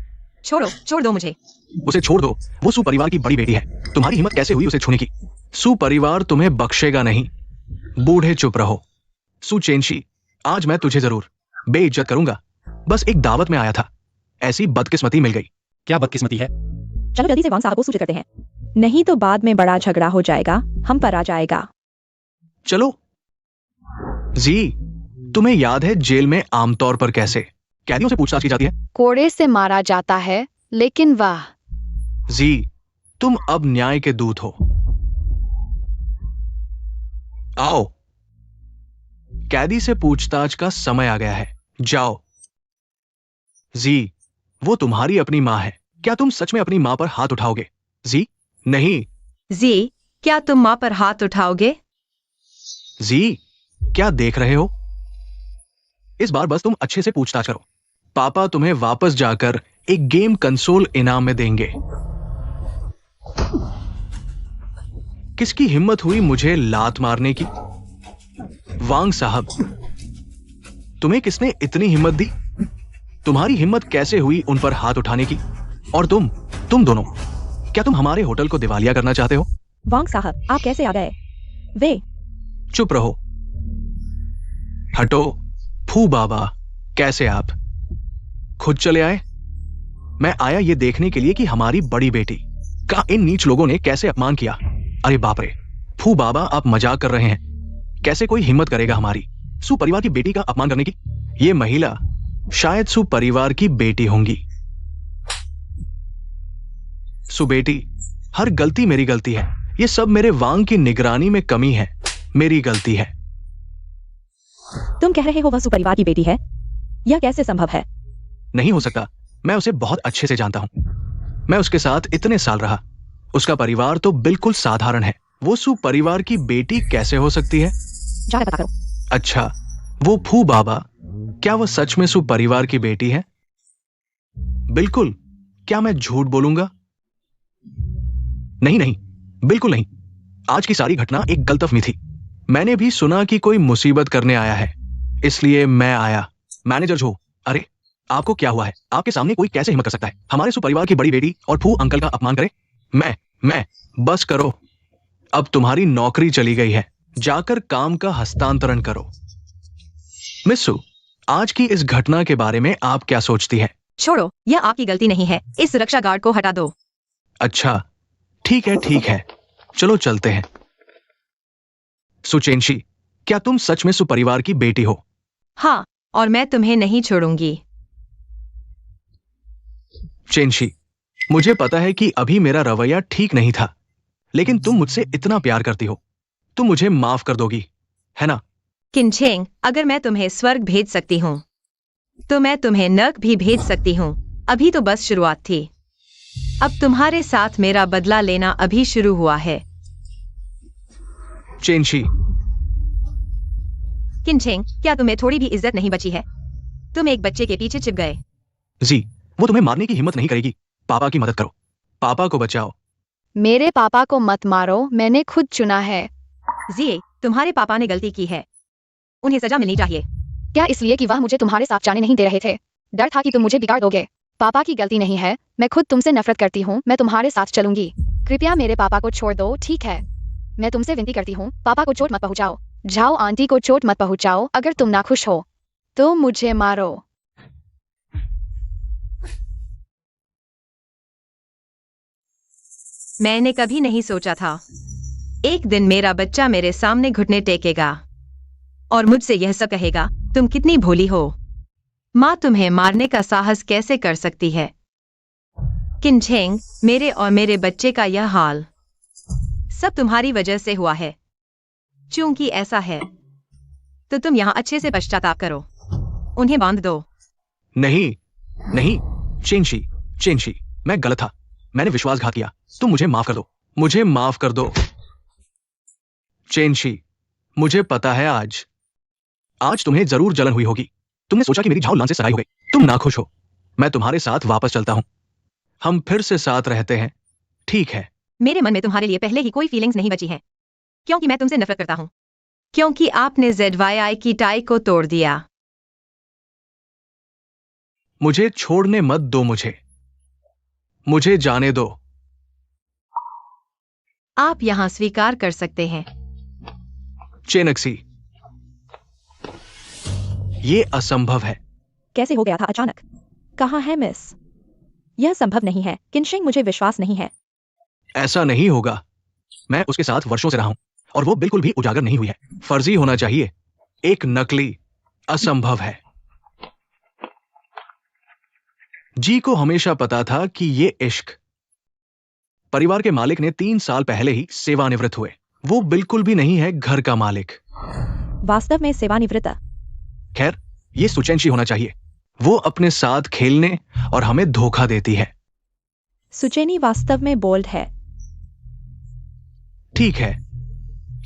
छोड़ो, छोड़ दो मुझे। उसे छोड़ दो, वो सू परिवार की बड़ी बेटी है। तुम्हारी हिम्मत कैसे हुई उसे छूने की? सू परिवार तुम्हें बख्शेगा नहीं। बूढ़े चुप रहो। सुचेंशी, आज मैं तुझे जरूर बेइज्जत करूंगा। बस एक दावत में आया था, ऐसी बदकिस्मती मिल गई। क्या बदकिस्मती है? चलो जल्दी से वांग साहब को सूचित करते हैं। नहीं तो बाद में बड़ा झगड़ा हो जाएगा, हम पर आ जाएगा। चलो। जी, तुम्हें याद है जेल में आमतौर पर कैसे कैदियों से पूछताछ की जाती है? कोड़े से मारा जाता है, लेकिन वाह, जी, तुम अब न्याय के दूत हो। आओ, कैदी से पूछताछ का समय आ गया है, जाओ। जी, वो तुम्हारी अपनी मां है, क्या तुम सच में अपनी मां पर हाथ उठाओगे? जी, नहीं। जी, क्या तुम माँ पर हाथ उठाओगे? जी, क्या देख रहे हो? इस बार बस तुम अच्छे से पूछताछ करो। पापा तुम्हें वापस जाकर एक गेम कंसोल इनाम में देंगे। किसकी हिम्मत हुई मुझे लात मारने की? वांग साहब, तुम्हें किसने इतनी हिम्मत दी? तुम्हारी हिम्मत कैसे हुई उन पर हाथ उठाने की? और तुम दोनों, क्या तुम हमारे होटल को दिवालिया करना चाहते हो? वांग साहब, आप कैसे आ गए? वे चुप रहो। हटो। फू बाबा, कैसे आप? खुद चले आए? मैं आया ये देखने के लिए कि हमारी बड़ी बेटी का इन नीच लोगों ने कैसे अपमान किया। अरे बाप रे, फू बाबा आप मजाक कर रहे हैं। कैसे कोई हिम्मत करेगा हमारी सुपरिवार की बेटी का अपमान करने की? ये महिला शायद सुपरिवार की बेटी होंगी। सुबेटी, हर गलती मेरी गलती है। ये सब मेरे वांग की निगरानी में कमी है, मेरी गलती है। तुम कह रहे हो वह सुपरिवार की बेटी है? यह कैसे संभव है? नहीं हो सकता, मैं उसे बहुत अच्छे से जानता हूं। मैं उसके साथ इतने साल रहा। उसका परिवार तो बिल्कुल साधारण है। वो सुपरिवार की बेटी कैसे हो सकती है? जाकर पता करो। अच्छा, वो फू बाबा, क्या वो सच में सुपरिवार की बेटी है? बिल्कुल। क्या मैं झूठ बोलूंगा? नहीं नहीं, बिल्कुल नहीं। आज की सारी घटना एक गलतफहमी थी। मैंने भी सुना कि कोई मुसीबत करने आया है, इसलिए मैं आया। मैनेजर जो, अरे आपको क्या हुआ है? आपके सामने कोई कैसे हिम्मत कर सकता है हमारे सुपरिवार की बड़ी बेटी और फू अंकल का अपमान करे? मैं बस करो। अब तुम्हारी नौकरी चली गई है, जाकर काम का हस्तांतरण करो। मिस्सू, आज की इस घटना के बारे में आप क्या सोचती हैं? छोड़ो, यह आपकी गलती नहीं है। इस सुरक्षा गार्ड को हटा दो। अच्छा, ठीक है, चलो चलते हैं। सुचेंशी, क्या तुम सच में सुपरिवार की बेटी हो? हाँ, और मैं तुम्हें नहीं छोड़ूंगी। चेंशी, मुझे पता है कि अभी मेरा रवैया ठीक नहीं था, लेकिन तुम मुझसे इतना प्यार करती हो, तुम मुझे माफ कर दोगी, है ना? किनचेंग, अगर मैं तुम्हें स्वर्ग भेज सकती हूँ तो मैं तुम्हें नर्क भी भेज सकती हूँ। अभी तो बस शुरुआत थी। अब तुम्हारे साथ मेरा बदला लेना अभी शुरू हुआ है। चेंशी, किनचेंग, क्या तुम्हें थोड़ी भी इज्जत नहीं बची है? तुम एक बच्चे के पीछे छिप गए। जी, वो तुम्हें मारने की हिम्मत नहीं करेगी। पापा की मदद करो, पापा को बचाओ। मेरे पापा को मत मारो, मैंने खुद चुना है। जी, तुम्हारे पापा ने गलती की है, उन्हें सजा मिलनी चाहिए। क्या इसलिए कि वह मुझे तुम्हारे साथ जाने नहीं दे रहे थे? डर था कि तुम मुझे बिगाड़ दोगे। पापा की गलती नहीं है, मैं खुद तुमसे नफरत करती हूँ। मैं तुम्हारे साथ चलूंगी। कृपया मेरे पापा को छोड़ दो, ठीक है? मैं तुमसे विनती करती हूँ, पापा को चोट मत पहुँचाओ। जाओ, आंटी को चोट मत पहुँचाओ। अगर तुम नाखुश हो तो मुझे मारो। मैंने कभी नहीं सोचा था एक दिन मेरा बच्चा मेरे सामने घुटने टेकेगा और मुझसे यह सब कहेगा, तुम कितनी भोली हो। माँ तुम्हें मारने का साहस कैसे कर सकती है? किनचेंग, मेरे और मेरे बच्चे का यह हाल सब तुम्हारी वजह से हुआ है। चूंकि ऐसा है तो तुम यहाँ अच्छे से पश्चाताप करो। उन्हें बांध दो। नहीं, चेंशी, मैं गलत था। मैंने विश्वासघात किया। तुम मुझे माफ कर दो, मुझे माफ कर दो। चेंशी, मुझे पता है आज तुम्हें जरूर जलन हुई होगी। तुमने सोचा कि मेरी झाऊ लान से सगाई हो गई। तुम नाखुश हो। मैं तुम्हारे साथ वापस चलता हूं। हम फिर से साथ रहते हैं, ठीक है? मेरे मन में तुम्हारे लिए पहले ही कोई फीलिंग्स नहीं बची हैं, क्योंकि मैं तुमसे नफरत करता हूं, क्योंकि आपने ZYI की टाई को तोड़ दिया। मुझे छोड़ने मत दो, मुझे जाने दो। आप यहां स्वीकार कर सकते हैं। चेनक्सी, ये असंभव है। कैसे हो गया था अचानक? कहाँ है मिस? यह संभव नहीं है। किनशेंग, मुझे विश्वास नहीं है। ऐसा नहीं होगा। मैं उसके साथ वर्षों से रहा हूं और वो बिल्कुल भी उजागर नहीं हुई है। फर्जी होना चाहिए, एक नकली, असंभव है। जी को हमेशा पता था कि ये इश्क। परिवार के मालिक ने 3 साल पहले ही सेवानिवृत्त हुए। वो बिल्कुल भी नहीं है घर का मालिक। वास्तव में सेवानिवृत्त? खैर, ये सुचेंशी होना चाहिए। वो अपने साथ खेलने और हमें धोखा देती है। सुचेनी वास्तव में बोल्ड है। ठीक है,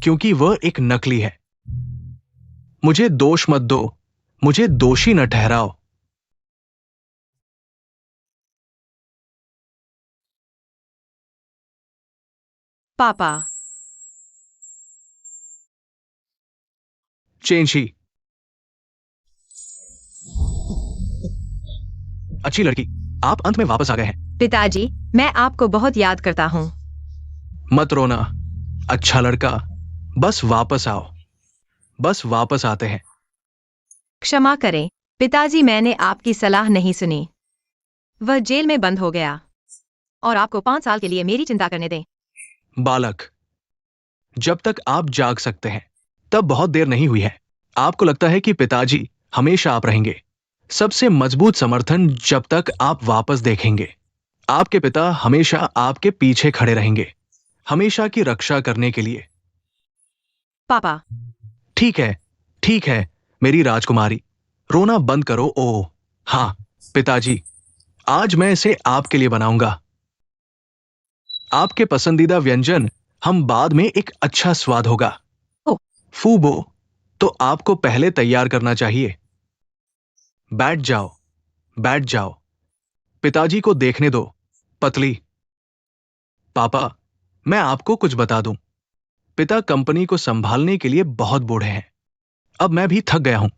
क्योंकि वह एक नकली है। मुझे दोष मत दो, मुझे दोषी न ठहराओ। पापा, चेंशी, अच्छी लड़की, आप अंत में वापस आ गए हैं। पिताजी, मैं आपको बहुत याद करता हूँ। मत रोना, अच्छा लड़का, बस वापस आओ। बस वापस आते हैं। क्षमा करें पिताजी, मैंने आपकी सलाह नहीं सुनी। वह जेल में बंद हो गया और आपको 5 साल के लिए मेरी चिंता करने दें। बालक, जब तक आप जाग सकते हैं तब बहुत देर नहीं हुई है। आपको लगता है कि पिताजी हमेशा आप रहेंगे। सबसे मजबूत समर्थन जब तक आप वापस देखेंगे। आपके पिता हमेशा आपके पीछे खड़े रहेंगे, हमेशा की रक्षा करने के लिए। पापा, ठीक है, मेरी राजकुमारी, रोना बंद करो। ओह हाँ पिताजी, आज मैं इसे आपके लिए बनाऊंगा। आपके पसंदीदा व्यंजन हम बाद में एक अच्छा स्वाद होगा। ओह। फूबो, तो आपको पहले तैयार करना चाहिए। बैठ जाओ, बैठ जाओ। पिताजी को देखने दो, पतली। पापा, मैं आपको कुछ बता दूं। पिता कंपनी को संभालने के लिए बहुत बूढ़े हैं। अब मैं भी थक गया हूं।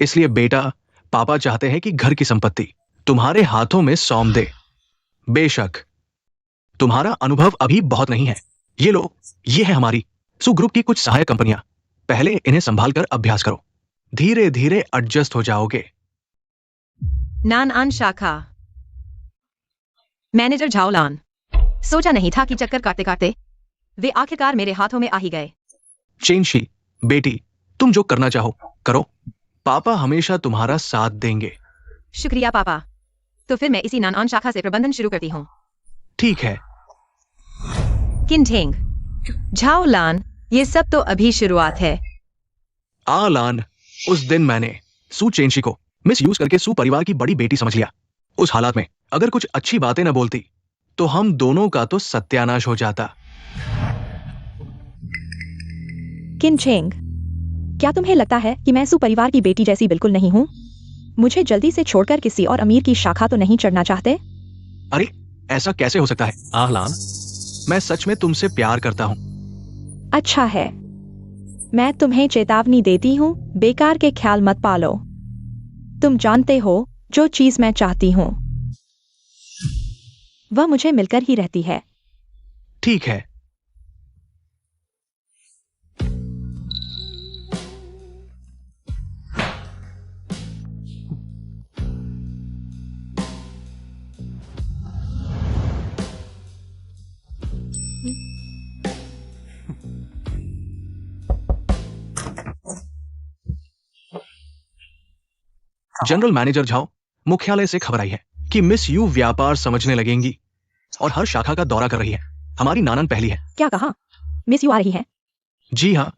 इसलिए बेटा, पापा चाहते हैं कि घर की संपत्ति तुम्हारे हाथों में सौंप दे। बेशक, तुम्हारा अनुभव अभी बहुत नहीं है। ये लो, ये है हमारी सु ग्रुप की कुछ सहायक कंपनियां। पहले इन्हें संभाल कर अभ्यास करो। धीरे धीरे एडजस्ट हो जाओगे। नानआन शाखा। मैनेजर झाओलान। सोचा नहीं था कि चक्कर काटते काटते वे आखिरकार मेरे हाथों में आ ही गए। चेंशी, बेटी, तुम जो करना चाहो करो। पापा हमेशा तुम्हारा साथ देंगे। शुक्रिया पापा। तो फिर मैं इसी नानआन शाखा से प्रबंधन शुरू करती हूँ। ठीक है। किनठेंग, झाओलान, ये सब तो अभी शुरुआत है। आलान, उस दिन मैंने सु चेंशी को मिस यूज करके सु परिवार की बड़ी बेटी समझ लिया। उस हालात में अगर कुछ अच्छी बातें न बोलती तो हम दोनों का तो सत्यानाश हो जाता। किनचेंग, क्या तुम्हें लगता है कि मैं सुपरिवार की बेटी जैसी बिल्कुल नहीं हूँ? मुझे जल्दी से छोड़कर किसी और अमीर की शाखा तो नहीं चढ़ना चाहते? अरे, ऐसा कैसे हो सकता है? आहलान, मैं सच में तुमसे प्यार करता हूँ। अच्छा है, मैं तुम्हें चेतावनी देती हूँ, बेकार के ख्याल मत पालो। तुम जानते हो जो चीज मैं चाहती हूँ वह मुझे मिलकर ही रहती है। ठीक है। जनरल मैनेजर झाओ, मुख्यालय से खबर आई है कि मिस यू व्यापार समझने लगेंगी और हर शाखा का दौरा कर रही है। हमारी नानन पहली है। क्या कहा? मिस यू आ रही है? जी हाँ,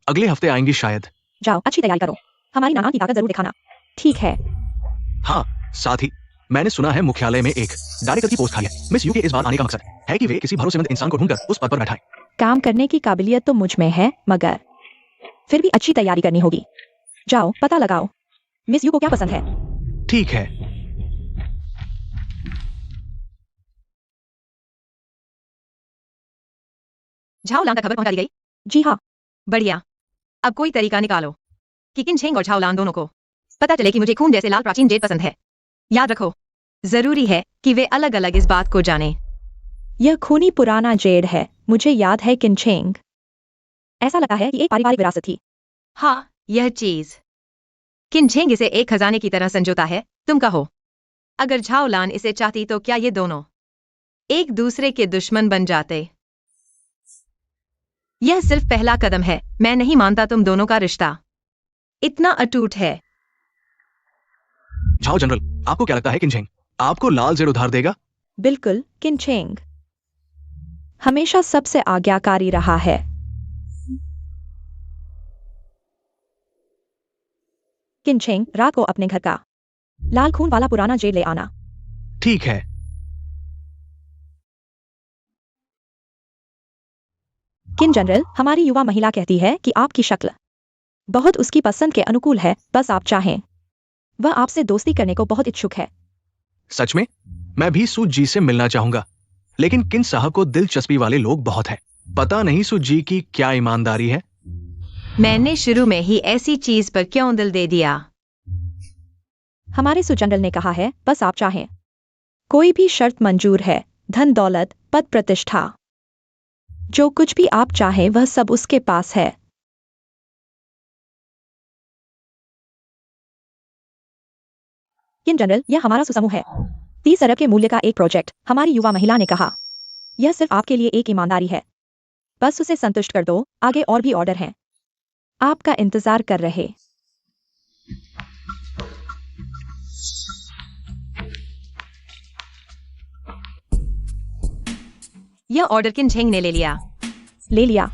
अगले हफ्ते आएंगी शायद। जाओ, अच्छी तैयारी करो, हमारी नाना की ताकत जरूर दिखाना। ठीक है। हाँ, साथ ही मैंने सुना है मुख्यालय में एक डायरेक्टर की पोस्ट खाली है। मिस यू के इस बार आने का मकसद है कि वे किसी भरोसेमंद इंसान को ढूंढकर उस पद पर बैठाएं। काम करने की काबिलियत तो मुझ में है, मगर फिर भी अच्छी तैयारी करनी होगी। जाओ, पता लगाओ मिस यू को क्या पसंद है। ठीक है। झाओलान तक खबर पहुंचा दी गई? जी हाँ। बढ़िया। अब कोई तरीका निकालो कि किनछेंग और झाओलान दोनों को पता चले कि मुझे खून जैसे लाल प्राचीन जेड पसंद है। याद रखो, जरूरी है कि वे अलग अलग इस बात को जाने। यह खूनी पुराना जेड है, मुझे याद है किनचेंग। ऐसा लगता है कि एक पारिवारिक विरासत थी। हाँ, यह चीज किनछेंग इसे एक खजाने की तरह संजोता है। तुम कहो, अगर झाओलान इसे चाहती तो क्या ये दोनों एक दूसरे के दुश्मन बन जाते। यह सिर्फ पहला कदम है। मैं नहीं मानता तुम दोनों का रिश्ता इतना अटूट है। झाओ जनरल, आपको क्या लगता है किनझेंग आपको लाल जेड उधार देगा? बिल्कुल, किनचेंग हमेशा सबसे आज्ञाकारी रहा है। किनचेंग, रात को अपने घर का लाल खून वाला पुराना जेड ले आना। ठीक है। किन जनरल, हमारी युवा महिला कहती है कि आपकी शक्ल बहुत उसकी पसंद के अनुकूल है, बस आप चाहें। वह आपसे दोस्ती करने को बहुत इच्छुक है। सच में? मैं भी सू जी से मिलना चाहूंगा, लेकिन किन साहब को दिलचस्पी वाले लोग बहुत हैं। पता नहीं सू जी की क्या ईमानदारी है। मैंने शुरू में ही ऐसी चीज पर क्यों दिल दे दिया? हमारे सू जनरल ने कहा है, बस आप चाहें। कोई भी शर्त मंजूर है, धन दौलत, पद प्रतिष्ठा, जो कुछ भी आप चाहें वह सब उसके पास है। किन जनरल, यह हमारा सुसमूह है। 30 अरब के मूल्य का एक प्रोजेक्ट। हमारी युवा महिला ने कहा, यह सिर्फ आपके लिए एक ईमानदारी है, बस उसे संतुष्ट कर दो। आगे और भी ऑर्डर हैं, आपका इंतजार कर रहे। यह ऑर्डर किनझेंग ने ले लिया। ले लिया।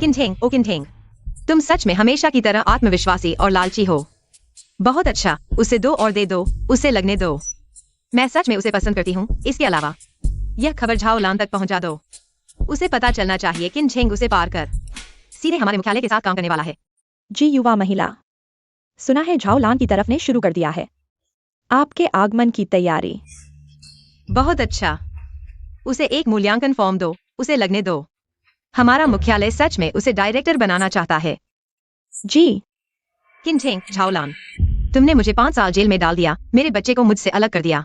किनझेंग, ओ किनझेंग, तुम सच में हमेशा की तरह आत्मविश्वासी और लालची हो। बहुत अच्छा, उसे दो और दे दो, उसे लगने दो। मैं सच में उसे पसंद करती हूँ। इसके अलावा यह खबर झाओ लान तक पहुंचा दो। उसे पता चलना चाहिए किनझेंग उसे पार कर सीधे हमारे मुख्यालय के साथ काम करने वाला है। जी युवा महिला, सुना है झाओ लान की तरफ ने शुरू कर दिया है आपके आगमन की तैयारी। बहुत अच्छा, उसे एक मूल्यांकन फॉर्म दो, उसे लगने दो। हमारा मुख्यालय सच में उसे डायरेक्टर बनाना चाहता है। जी किनझेंग, झाओलान, तुमने मुझे 5 साल जेल में डाल दिया, मेरे बच्चे को मुझसे अलग कर दिया।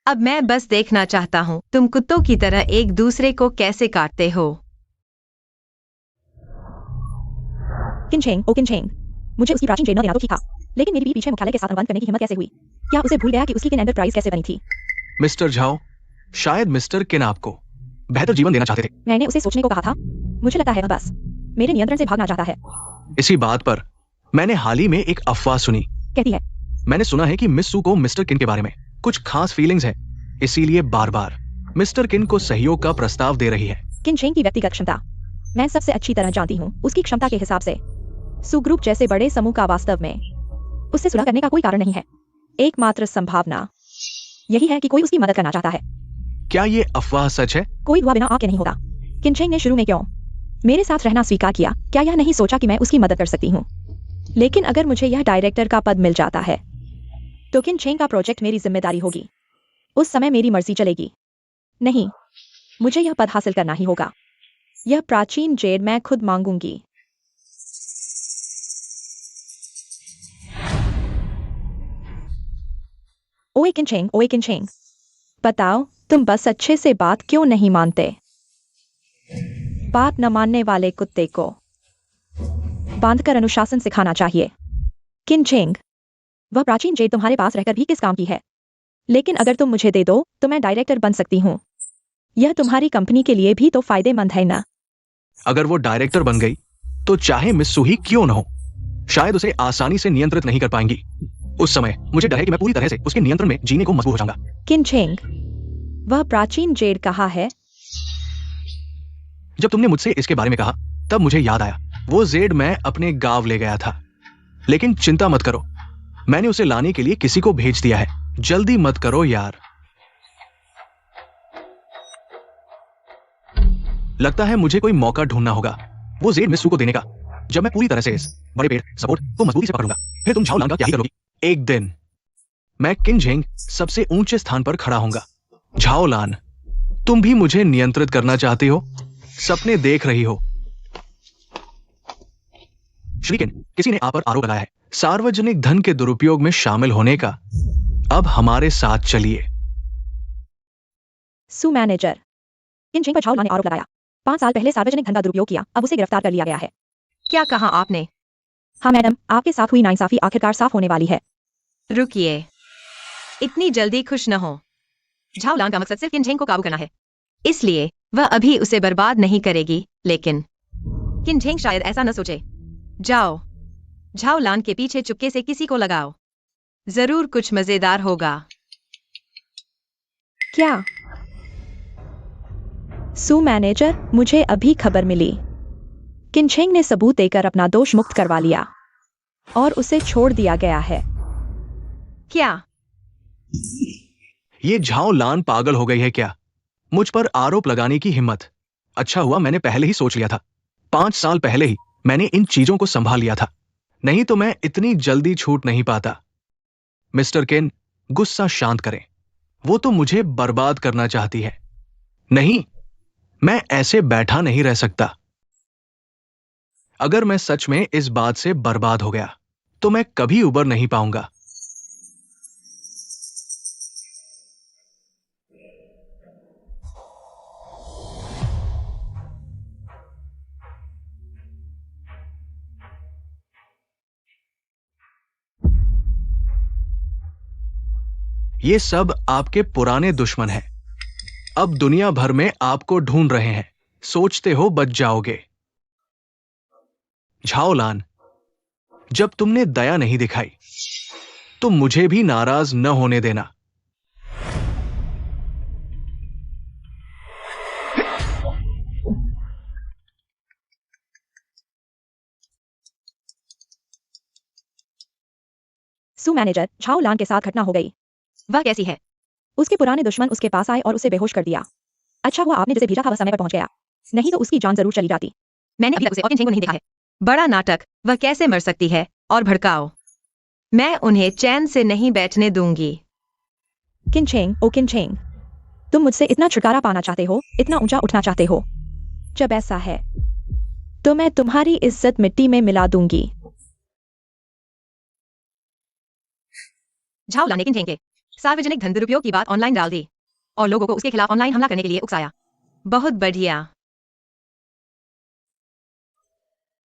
अब मैं बस देखना चाहता हूँ तुम कुत्तों की तरह एक दूसरे को कैसे काटते हो। किनचेंग, ओ किनचेंग, मुझे उसकी प्राचीन जेल न देना तो ठीक था, लेकिन मेरी बीवी पीछे मुख्यालय के साथ अनुबंध करने की हिम्मत कैसे हुई? क्या उसे भूल गया कि उसकी किन एंटरप्राइज कैसे बनी थी? मिस्टर झाओ, शायद मिस्टर किन आपको बेहतर जीवन देना चाहते थे। मैंने उसे सोचने को कहा था। मुझे लगता है वह बस मेरे नियंत्रण से भागना चाहता है। इसी बात पर मैंने हाल ही में एक अफवाह सुनी। कहती है, मैंने सुना है कि मिस सू को मिस्टर किन के बारे में कुछ खास फीलिंग्स है, इसीलिए बार बार मिस्टर किन को सहयोग का प्रस्ताव दे रही है। किनचेंग की व्यक्तिगत क्षमता मैं सबसे अच्छी तरह जानती हूँ। उसकी क्षमता के हिसाब से सू ग्रुप जैसे बड़े समूह का वास्तव में उससे सुलह करने का कोई कारण नहीं है। एकमात्र संभावना यही है कि कोई उसकी मदद करना चाहता है। क्या ये अफवाह सच है? कोई हुआ बिना आके नहीं होता। किनचेंग ने शुरू में क्यों मेरे साथ रहना स्वीकार किया? क्या यह नहीं सोचा कि मैं उसकी मदद कर सकती हूँ? लेकिन अगर मुझे यह डायरेक्टर का पद मिल जाता है तो किनचेंग का प्रोजेक्ट मेरी जिम्मेदारी होगी। उस समय मेरी मर्जी चलेगी। नहीं, मुझे यह पद हासिल करना ही होगा। यह प्राचीन जेड मैं खुद मांगूंगी। ओए किनचेंग, बताओ तुम बस अच्छे से बात क्यों नहीं मानते? बात न मानने वाले कुत्ते को बांधकर अनुशासन सिखाना चाहिए। किनचेंग, वह प्राचीन जेड तुम्हारे पास रहकर भी किस काम की है? लेकिन अगर तुम मुझे दे दो तो मैं डायरेक्टर बन सकती हूँ। यह तुम्हारी कंपनी के लिए भी तो फायदेमंद है ना? अगर वो डायरेक्टर बन गई तो चाहे मिस सू ही क्यों न हो, शायद उसे आसानी से नियंत्रित नहीं कर पाएंगी। उस समय मुझे डर है कि मैं पूरी तरह से उसके नियंत्रण में जीने को मजबूर हो जाऊंगा। किनचेंग, वह प्राचीन जेड कहाँ है? जब तुमने मुझसे इसके बारे में कहा तब मुझे याद आया, वो जेड मैं अपने गांव ले गया था। लेकिन चिंता मत करो, मैंने उसे लाने के लिए किसी को भेज दिया है। जल्दी मत करो यार। लगता है मुझे कोई मौका ढूंढना होगा वो जेड मिस सू को देने का। जब मैं पूरी तरह से इस बड़े पेड़ सपोर्ट को मजबूती से पकड़ूंगा, फिर तुम झाओ लान का क्या ही करोगी? एक दिन मैं किनझेंग सबसे ऊंचे स्थान पर खड़ा होऊंगा। झाओ लान, तुम भी मुझे नियंत्रित करना चाहती हो? सपने देख रही हो? श्री किन, किसी ने आप पर आरोप लगाया है सार्वजनिक धन के दुरुपयोग में शामिल होने का। अब हमारे साथ चलिए। सू मैनेजर, किनचेंग पर झाओ लान ने आरोप लगाया। 5 साल पहले सार्वजनिक धन का दुरुपयोग किया, अब उसे गिरफ्तार कर लिया गया है। क्या कहा आपने? हाँ मैडम, आपके साथ हुई नाइंसाफी आखिरकार साफ होने वाली है। रुकिए, इतनी जल्दी खुश न हो। झाओ लान का मकसद सिर्फ किनझेंग को काबू करना है। इसलिए वह अभी उसे बर्बाद नहीं करेगी, लेकिन किन झेंग शायद ऐसा न सोचे। जाओ, झाओ लान के पीछे चुपके से किसी को लगाओ। जरूर कुछ मजेदार होगा। क्या? सू मैनेजर, मुझे अभी खबर मिली। किनछेंग ने सबूत देकर अपना दोष मुक्त करवा लिया और उसे छोड़ दिया गया है। क्या? ये झाओ लान पागल हो गई है क्या? मुझ पर आरोप लगाने की हिम्मत। अच्छा हुआ मैंने पहले ही सोच लिया था। 5 साल पहले ही मैंने इन चीजों को संभाल लिया था, नहीं तो मैं इतनी जल्दी छूट नहीं पाता। मिस्टर केन, गुस्सा शांत करें। वो तो मुझे बर्बाद करना चाहती है। नहीं, मैं ऐसे बैठा नहीं रह सकता। अगर मैं सच में इस बात से बर्बाद हो गया तो मैं कभी उबर नहीं पाऊंगा। ये सब आपके पुराने दुश्मन हैं। अब दुनिया भर में आपको ढूंढ रहे हैं। सोचते हो बच जाओगे। झाओलान, जब तुमने दया नहीं दिखाई तो मुझे भी नाराज न होने देना। सू मैनेजर, झाओ लान के साथ घटना हो गई। वह कैसी है? उसके पुराने दुश्मन उसके पास आए और उसे बेहोश कर दिया। अच्छा हुआ आपने जिसे भेजा था वह समय पर पहुंच गया, नहीं तो उसकी जान जरूर चली जाती। मैंने अभी तक उसे और किनछेंग को नहीं देखा है। बड़ा नाटक। वह कैसे मर सकती है? और भड़काओ। मैं उन्हें चैन से नहीं बैठने दूंगी। किनछेंग, ओ किनछेंग, तुम मुझसे इतना छुटकारा पाना चाहते हो, इतना ऊंचा उठना चाहते हो। जब ऐसा है तो मैं तुम्हारी इज्जत मिट्टी में मिला दूंगी। झाओ लान ने किनछेंग के सार्वजनिक धन दुरुपयोग की बात ऑनलाइन डाल दी और लोगों को उसके खिलाफ ऑनलाइन हमला करने के लिए उकसाया। बहुत बढ़िया।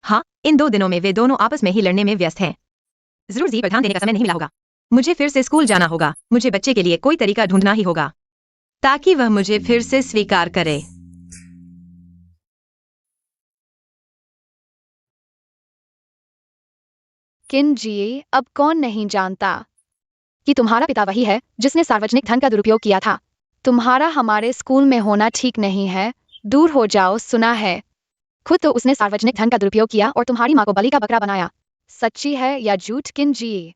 हाँ, इन 2 दिनों में वे दोनों आपस में ही लड़ने में व्यस्त हैं। जरूर जी पर ध्यान देने का समय नहीं मिला होगा। मुझे फिर से स्कूल जाना होगा। मुझे बच्चे के लिए कोई तरीका ढूंढना ही होगा ताकि वह मुझे फिर से स्वीकार करे। किन जी, अब कौन नहीं जानता कि तुम्हारा पिता वही है जिसने सार्वजनिक धन का दुरुपयोग किया था। तुम्हारा हमारे स्कूल में होना ठीक नहीं है। दूर हो जाओ, सुना है? खुद तो उसने सार्वजनिक धन का दुरुपयोग किया और तुम्हारी माँ को बलि का बकरा बनाया। सच्ची है या झूठ किन जी?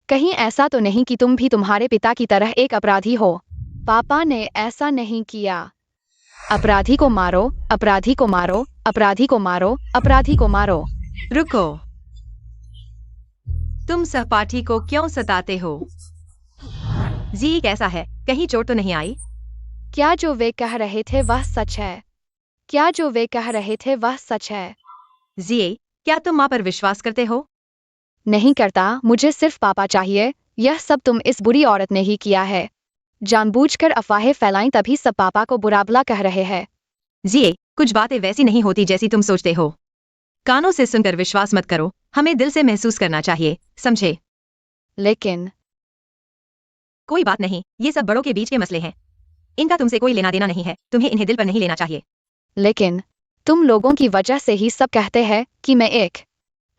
कहीं ऐसा तो नहीं कि तुम भी तुम्हारे पिता की तरह एक अपराधी हो? पापा ने ऐसा नहीं किया। अपराधी को मारो, अपराधी को मारो, अपराधी को मारो, अपराधी को मारो। रुको, तुम सहपाठी को क्यों सताते हो? जी कैसा है? कहीं चोट तो नहीं आई? क्या जो वे कह रहे थे वह सच है? क्या जो वे कह रहे थे वह सच है? जी, क्या तुम माँ पर विश्वास करते हो? नहीं करता। मुझे सिर्फ पापा चाहिए। यह सब तुम इस बुरी औरत ने ही किया है। जानबूझकर अफवाहें फैलाई तभी सब पापा को बुरा भला कह रहे हैं। जी, कुछ बातें वैसी नहीं होती जैसी तुम सोचते हो। कानों से सुनकर विश्वास मत करो। हमें दिल से महसूस करना चाहिए, समझे? लेकिन कोई बात नहीं, ये सब बड़ों के बीच के मसले हैं। इनका तुमसे कोई लेना देना नहीं है। तुम्हें इन्हें दिल पर नहीं लेना चाहिए। लेकिन तुम लोगों की वजह से ही सब कहते हैं कि मैं एक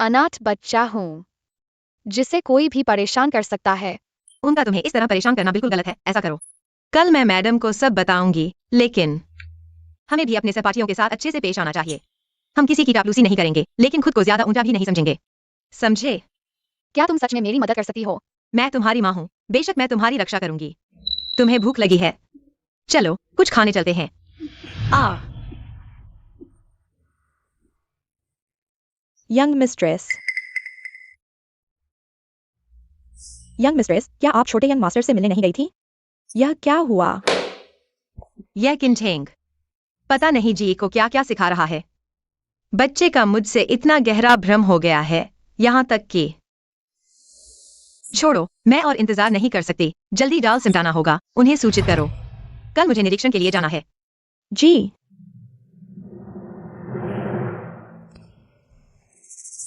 अनाथ बच्चा हूँ जिसे कोई भी परेशान कर सकता है। उनका तुम्हें इस तरह परेशान करना बिल्कुल गलत है। ऐसा करो। कल मैं मैडम को सब बताऊंगी, लेकिन हमें भी अपने सहपाठियों के साथ अच्छे से पेश आना चाहिए। हम किसी की चापलूसी नहीं करेंगे, लेकिन खुद को ज्यादा ऊंचा भी नहीं समझेंगे, समझे? क्या तुम सच में मेरी मदद कर सकती हो? मैं तुम्हारी माँ हूँ। बेशक मैं तुम्हारी रक्षा करूंगी। तुम्हें भूख लगी है? चलो कुछ खाने चलते हैं। यंग मिस्ट्रेस, क्या आप छोटे यंग मास्टर से मिलने नहीं गई थी? यह क्या हुआ? यह किनछेंग पता नहीं जी को क्या क्या सिखा रहा है। बच्चे का मुझसे इतना गहरा भ्रम हो गया है, यहाँ तक कि छोड़ो, मैं और इंतजार नहीं कर सकती। जल्दी डाल सिमटाना होगा। उन्हें सूचित करो। कल मुझे निरीक्षण के लिए जाना है। जी।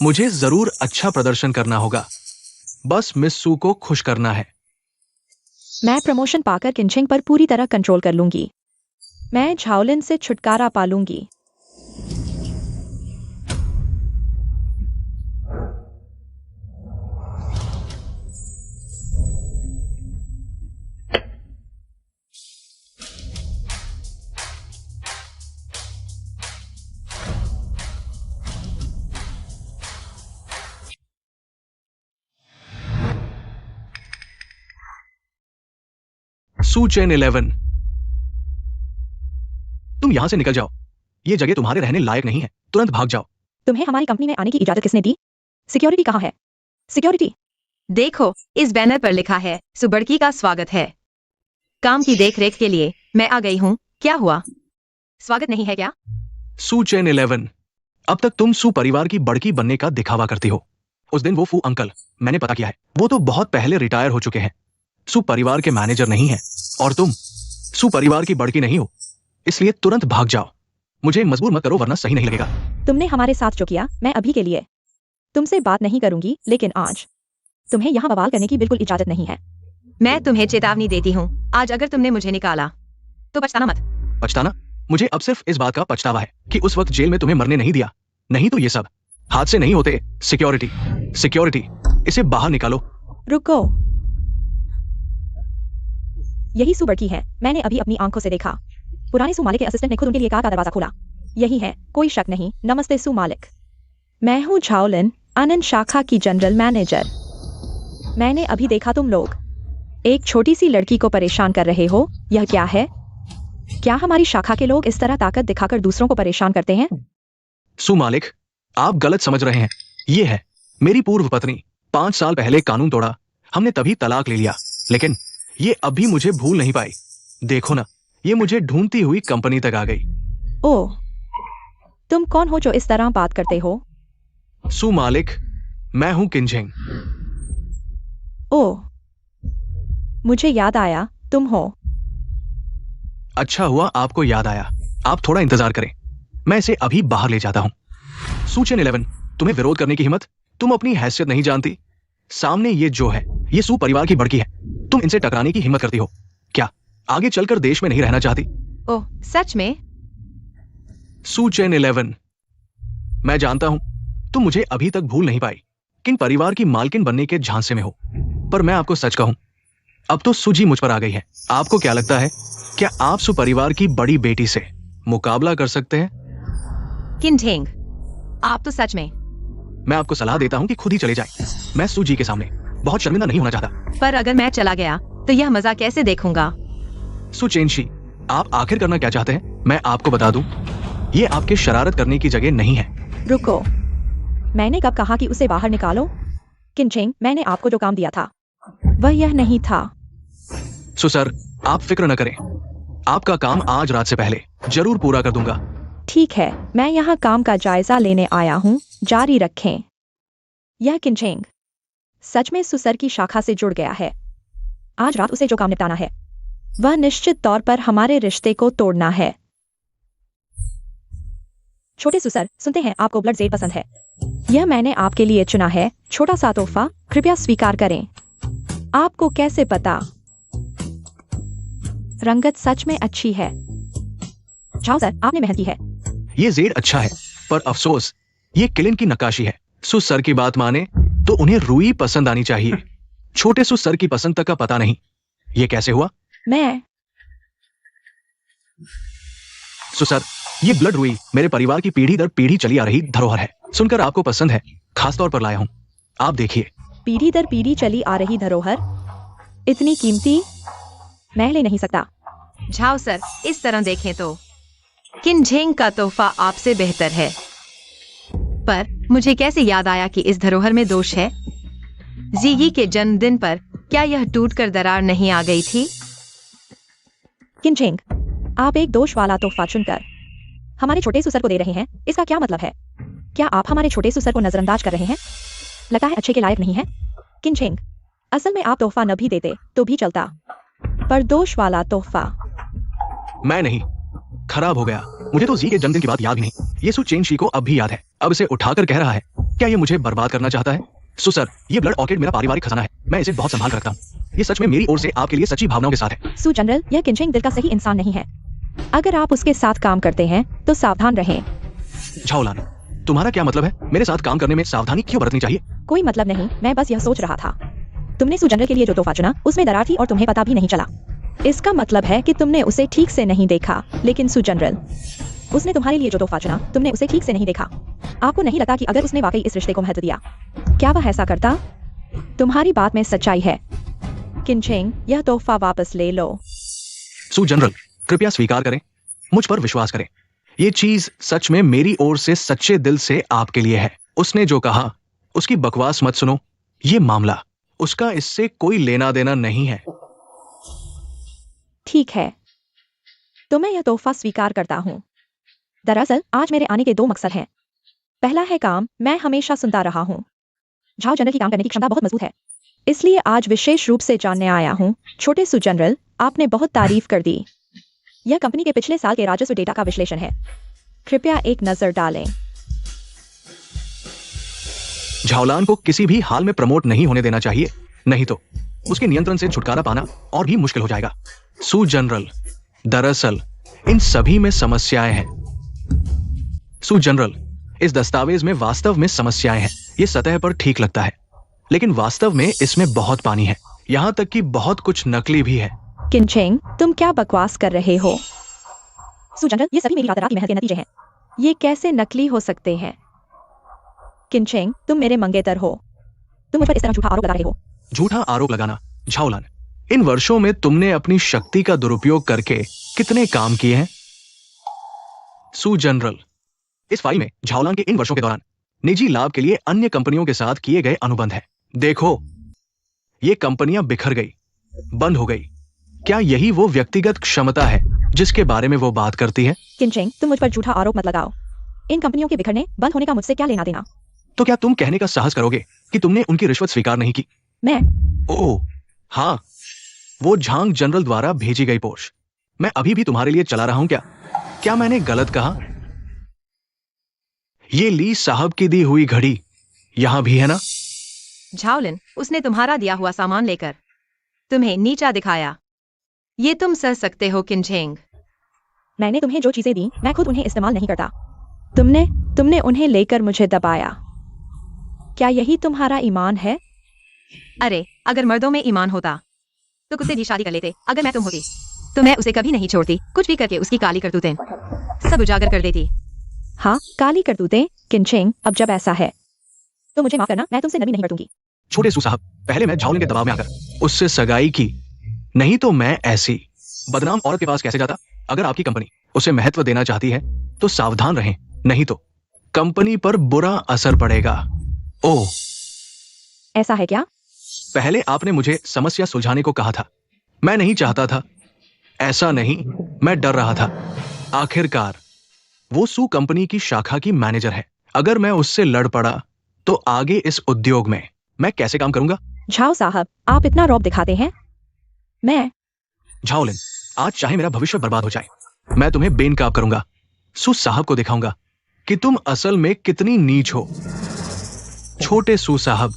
मुझे जरूर अच्छा प्रदर्शन करना होगा। बस मिस सू को खुश करना है। मैं प्रमोशन पाकर किनछेंग पर पूरी तरह कंट्रोल कर लूंगी। मैं झाओलिन से छुटकारा पालूंगी। सू चेन 11, तुम यहां से निकल जाओ। ये जगह तुम्हारे रहने लायक नहीं है। तुरंत भाग जाओ। तुम्हें हमारी कंपनी में आने की इजाजत किसने दी? सिक्योरिटी कहाँ है? सिक्योरिटी। देखो, इस बैनर पर लिखा है सुबड़की का स्वागत है। काम की देखरेख के लिए मैं आ गई हूँ। क्या हुआ? स्वागत नहीं है क्या? सू चेन 11, अब तक तुम सू परिवार की बड़की बनने का दिखावा करती हो। उस दिन वो फू अंकल, मैंने पता किया है, वो तो बहुत पहले रिटायर हो चुके हैं। सू परिवार के मैनेजर नहीं है और तुम सू परिवार की बड़की नहीं हो। इसलिए तुरंत भाग जाओ। मुझे मजबूर मत करो वरना सही नहीं लगेगा। तुमने हमारे साथ जो किया, मैं अभी के लिए तुमसे बात नहीं करूंगी, लेकिन आज तुम्हें यहाँ बवाल करने की बिल्कुल इजाजत नहीं है। मैं तुम्हें चेतावनी देती हूँ, आज अगर तुमने मुझे निकाला तो पछताना मत। पछताना? मुझे अब सिर्फ इस बात का पछतावा है कि उस वक्त जेल में तुम्हें मरने नहीं दिया। नहीं तो ये सब हादसे नहीं होते। सिक्योरिटी, सिक्योरिटी, इसे बाहर निकालो। रुको, यही सू बड़की है। मैंने अभी अपनी आंखों से देखा। पुराने सू मालिक के असिस्टेंट ने खुद उनके लिए कार का दरवाजा खोला। यही है, कोई शक नहीं। नमस्ते सू मालिक, मैं हूँ झाओलिन, आनंद शाखा की जनरल मैनेजर। मैंने अभी देखा तुम लोग एक छोटी सी लड़की को परेशान कर रहे हो। यह क्या है? क्या हमारी शाखा के लोग इस तरह ताकत दिखाकर दूसरों को परेशान करते हैं? सू मालिक, आप गलत समझ रहे हैं। ये है मेरी पूर्व पत्नी। 5 साल पहले कानून तोड़ा, हमने तभी तलाक ले लिया, लेकिन ये अभी मुझे भूल नहीं पाई। देखो ना, ये मुझे ढूंढती हुई कंपनी तक आ गई। ओह, तुम कौन हो जो इस तरह बात करते हो? सू मालिक, मैं हूं किनझेंग। ओह, मुझे याद आया, तुम हो। अच्छा हुआ आपको याद आया। आप थोड़ा इंतजार करें, मैं इसे अभी बाहर ले जाता हूं। सू चेन 11, तुम्हें विरोध करने की हिम्मत? तुम अपनी हैसियत नहीं जानती। सामने ये जो है, ये सू परिवार की बड़की है। तुम इनसे टकराने की हिम्मत करती हो? क्या आगे चलकर देश में नहीं रहना चाहती? ओह, सच में? सू चेन 11, मैं जानता हूं तुम मुझे अभी तक भूल नहीं पाई। किन परिवार की मालकिन बनने के झांसे में हो, पर मैं आपको सच कहूं, अब तो सूजी मुझ पर आ गई है। आपको क्या लगता है, क्या आप सू परिवार की बड़ी बेटी से मुकाबला कर सकते हैं? किनझेंग, आप तो सच में। मैं आपको सलाह देता हूं कि खुद ही चले जाएं। मैं सू जी के सामने बहुत शर्मिंदा नहीं होना चाहता। पर अगर मैं चला गया तो यह मजा कैसे देखूंगा? सू चेनशी, आप आखिर करना क्या चाहते हैं? मैं आपको बता दूं, ये आपके शरारत करने की जगह नहीं है। रुको, मैंने कब कहा कि उसे बाहर निकालो? किनझेंग, मैंने आपको जो काम दिया था वह यह नहीं था। सो सर, आप फिक्र न करें, आपका काम आज रात से पहले जरूर पूरा कर दूंगा। ठीक है, मैं यहाँ काम का जायजा लेने आया हूँ, जारी रखें। यह किनझेंग सच में सुसर की शाखा से जुड़ गया है। आज रात उसे जो काम निपटाना है वह निश्चित तौर पर हमारे रिश्ते को तोड़ना है। छोटे सुसर, सुनते हैं आपको ब्लड जेड पसंद है। यह मैंने आपके लिए चुना है, छोटा सा तोहफा, कृपया स्वीकार करें। आपको कैसे पता? रंगत सच में अच्छी है। जाओ सर, आपने मेहनत की है। ये जेड अच्छा है, पर अफसोस ये किलिन की नक्काशी है। सु सर की बात माने तो उन्हें रुई पसंद आनी चाहिए। छोटे सु सर की पसंद तक का पता नहीं। ये कैसे हुआ? मैं सु सर, ये ब्लड रुई मेरे परिवार की पीढ़ी दर पीढ़ी चली आ रही धरोहर है। सुनकर आपको पसंद है, खास तौर पर लाया हूं। आप देखिए। पीढ़ी दर पीढ़ी चली आ रही धरोहर, इतनी कीमती, मैं ले नहीं सकता। झाओ सर, इस तरह देखें तो किनझेंग का तोहफा आपसे बेहतर है, पर मुझे कैसे याद आया कि इस धरोहर में दोष है? जीगी के जन्मदिन पर क्या यह टूटकर दरार नहीं आ गई थी? किनझेंग, आप एक दोष वाला तोहफा चुनकर हमारे छोटे सुसर को दे रहे हैं, इसका क्या मतलब है? क्या आप हमारे छोटे सुसर को नजरअंदाज कर रहे हैं? लगता है अच्छे के लायक नहीं है। किनझेंग, असल में आप तोहफा न भी देते तो भी चलता, पर दोष वाला तोहफा। मैं नहीं, खराब हो गया। मुझे तो जी के जन्मदिन की बात याद नहीं। ये सु चेन शी को अब भी याद है। अब इसे उठाकर कह रहा है, क्या ये मुझे बर्बाद करना चाहता है? सु सर, ये ब्लड ऑर्किड मेरा पारिवारिक खजाना है। मैं इसे बहुत संभाल कर रखता हूँ। ये सच में मेरी ओर से आपके लिए सच्ची भावनाओं के साथ है। सु जनरल, यह किनझेंग दिल का सही इंसान नहीं है। अगर आप उसके साथ काम करते हैं तो सावधान रहें। झाओलान, तुम्हारा क्या मतलब है? मेरे साथ काम करने में सावधानी क्यों बरतनी चाहिए? कोई मतलब नहीं, मैं बस यह सोच रहा था। तुमने सू जनरल के लिए जो तोहफा चुना उसमें दरार थी और तुम्हें पता भी नहीं चला। इसका मतलब है कि तुमने उसे ठीक से नहीं देखा। लेकिन सू जनरल, उसने तुम्हारे लिए जो तोहफा चुना तुमने उसे ठीक से नहीं देखा। आपको नहीं लगता कि अगर उसने वाकई इस रिश्ते को महत्व दिया, क्या वह ऐसा करता? तुम्हारी बात में सच्चाई है। किनचेंग, यह तोहफा वापस ले लो। सू जनरल, कृपया स्वीकार करें, मुझ पर विश्वास करें। ये चीज सच में मेरी ओर से सच्चे दिल से आपके लिए है। उसने जो कहा उसकी बकवास मत सुनो। ये मामला उसका इससे कोई लेना देना नहीं है। ठीक है, तो मैं यह तोहफा स्वीकार करता हूँ। दरअसल आज मेरे आने के 2 मकसद हैं। पहला है काम। मैं हमेशा सुनता रहा हूँ झाओ जनरल की काम करने की क्षमता बहुत मजबूत है, इसलिए आज विशेष रूप से जानने आया हूँ। छोटे सू जनरल, आपने बहुत तारीफ कर दी। यह कंपनी के पिछले साल के राजस्व डेटा का विश्लेषण है, कृपया एक नजर डालें। झाओलान को किसी भी हाल में प्रमोट नहीं होने देना चाहिए, नहीं तो उसके नियंत्रण से छुटकारा पाना और भी मुश्किल हो जाएगा। सू जनरल, दरअसल इन सभी में समस्याएं हैं। सू जनरल, इस दस्तावेज में वास्तव में समस्याएं हैं। ये सतह पर ठीक लगता है, लेकिन वास्तव में इसमें बहुत पानी है, यहाँ तक कि बहुत कुछ नकली भी है। किनचेंग, तुम क्या बकवास कर रहे हो? सू जनरल, ये सभी मेरी रात-रात की मेहनत के नतीजे हैं। ये कैसे नकली हो सकते हैं? किनचेंग, तुम मेरे मंगेतर हो, तुम मुझ पर इस तरह झूठा आरोप लगा रहे हो। झूठा आरोप लगाना? झाओलान, इन वर्षों में तुमने अपनी शक्ति का दुरुपयोग करके कितने काम किए हैं? सू जनरल, इस फाइल में झाओलान के इन वर्षों के दौरान निजी लाभ के लिए अन्य कंपनियों के साथ किए गए अनुबंध हैं। देखो, ये कंपनियां बिखर गई, बंद हो गई। क्या यही वो व्यक्तिगत क्षमता है जिसके बारे में वो बात करती है? किनचेंग, तुम मुझ पर झूठा आरोप मत लगाओ। इन कंपनियों के बिखरने, बंद होने का मुझसे क्या लेना देना? तो क्या तुम कहने का साहस करोगे कि तुमने उनकी रिश्वत स्वीकार नहीं की? मैं? ओह हाँ, वो झांग जनरल द्वारा भेजी गई पोस्ट मैं अभी भी तुम्हारे लिए चला रहा हूं क्या? क्या मैंने गलत कहा? ये ली साहब की दी हुई घड़ी यहां भी है ना? झाओलिन, उसने तुम्हारा दिया हुआ सामान लेकर तुम्हें नीचा दिखाया। ये तुम सह सकते हो किनचेंग। मैंने तुम्हें जो चीजें दी मैं खुद उन्हें इस्तेमाल नहीं करता। तुमने उन्हें लेकर मुझे दबाया। क्या यही तुम्हारा ईमान है? अरे, अगर मर्दों में ईमान होता तो कुत्ते भी शादी कर लेते। अगर मैं तुम होती तो मैं उसे कभी नहीं छोड़ती। कुछ भी करके उसकी काली करतूतें सब उजागर कर देती। हाँ, काली करतूतें। किनचेंग, अब जब ऐसा है तो मुझे माफ करना, मैं तुमसे नरमी नहीं बरतूंगी। छोटे सू साहब, पहले मैं झाओलिन के दबाव में आकर उससे सगाई की, नहीं तो मैं ऐसी बदनाम औरत के पास कैसे जाता? अगर आपकी कंपनी उसे महत्व देना चाहती है तो सावधान रहें, नहीं तो कंपनी पर बुरा असर पड़ेगा। ओह, ऐसा है क्या? पहले आपने मुझे समस्या सुलझाने को कहा था। मैं नहीं चाहता था, ऐसा नहीं, मैं डर रहा था। आखिरकार वो सू कंपनी की शाखा की मैनेजर है। अगर मैं उससे लड़ पड़ा तो आगे इस उद्योग में मैं कैसे काम करूंगा? झाओ साहब, आप इतना रौब दिखाते हैं। मैं झाओलिन, आज चाहे मेरा भविष्य बर्बाद हो जाए, मैं तुम्हें बेनकाब करूंगा। सू साहब को दिखाऊंगा कि तुम असल में कितनी नीच हो। छोटे सू साहब,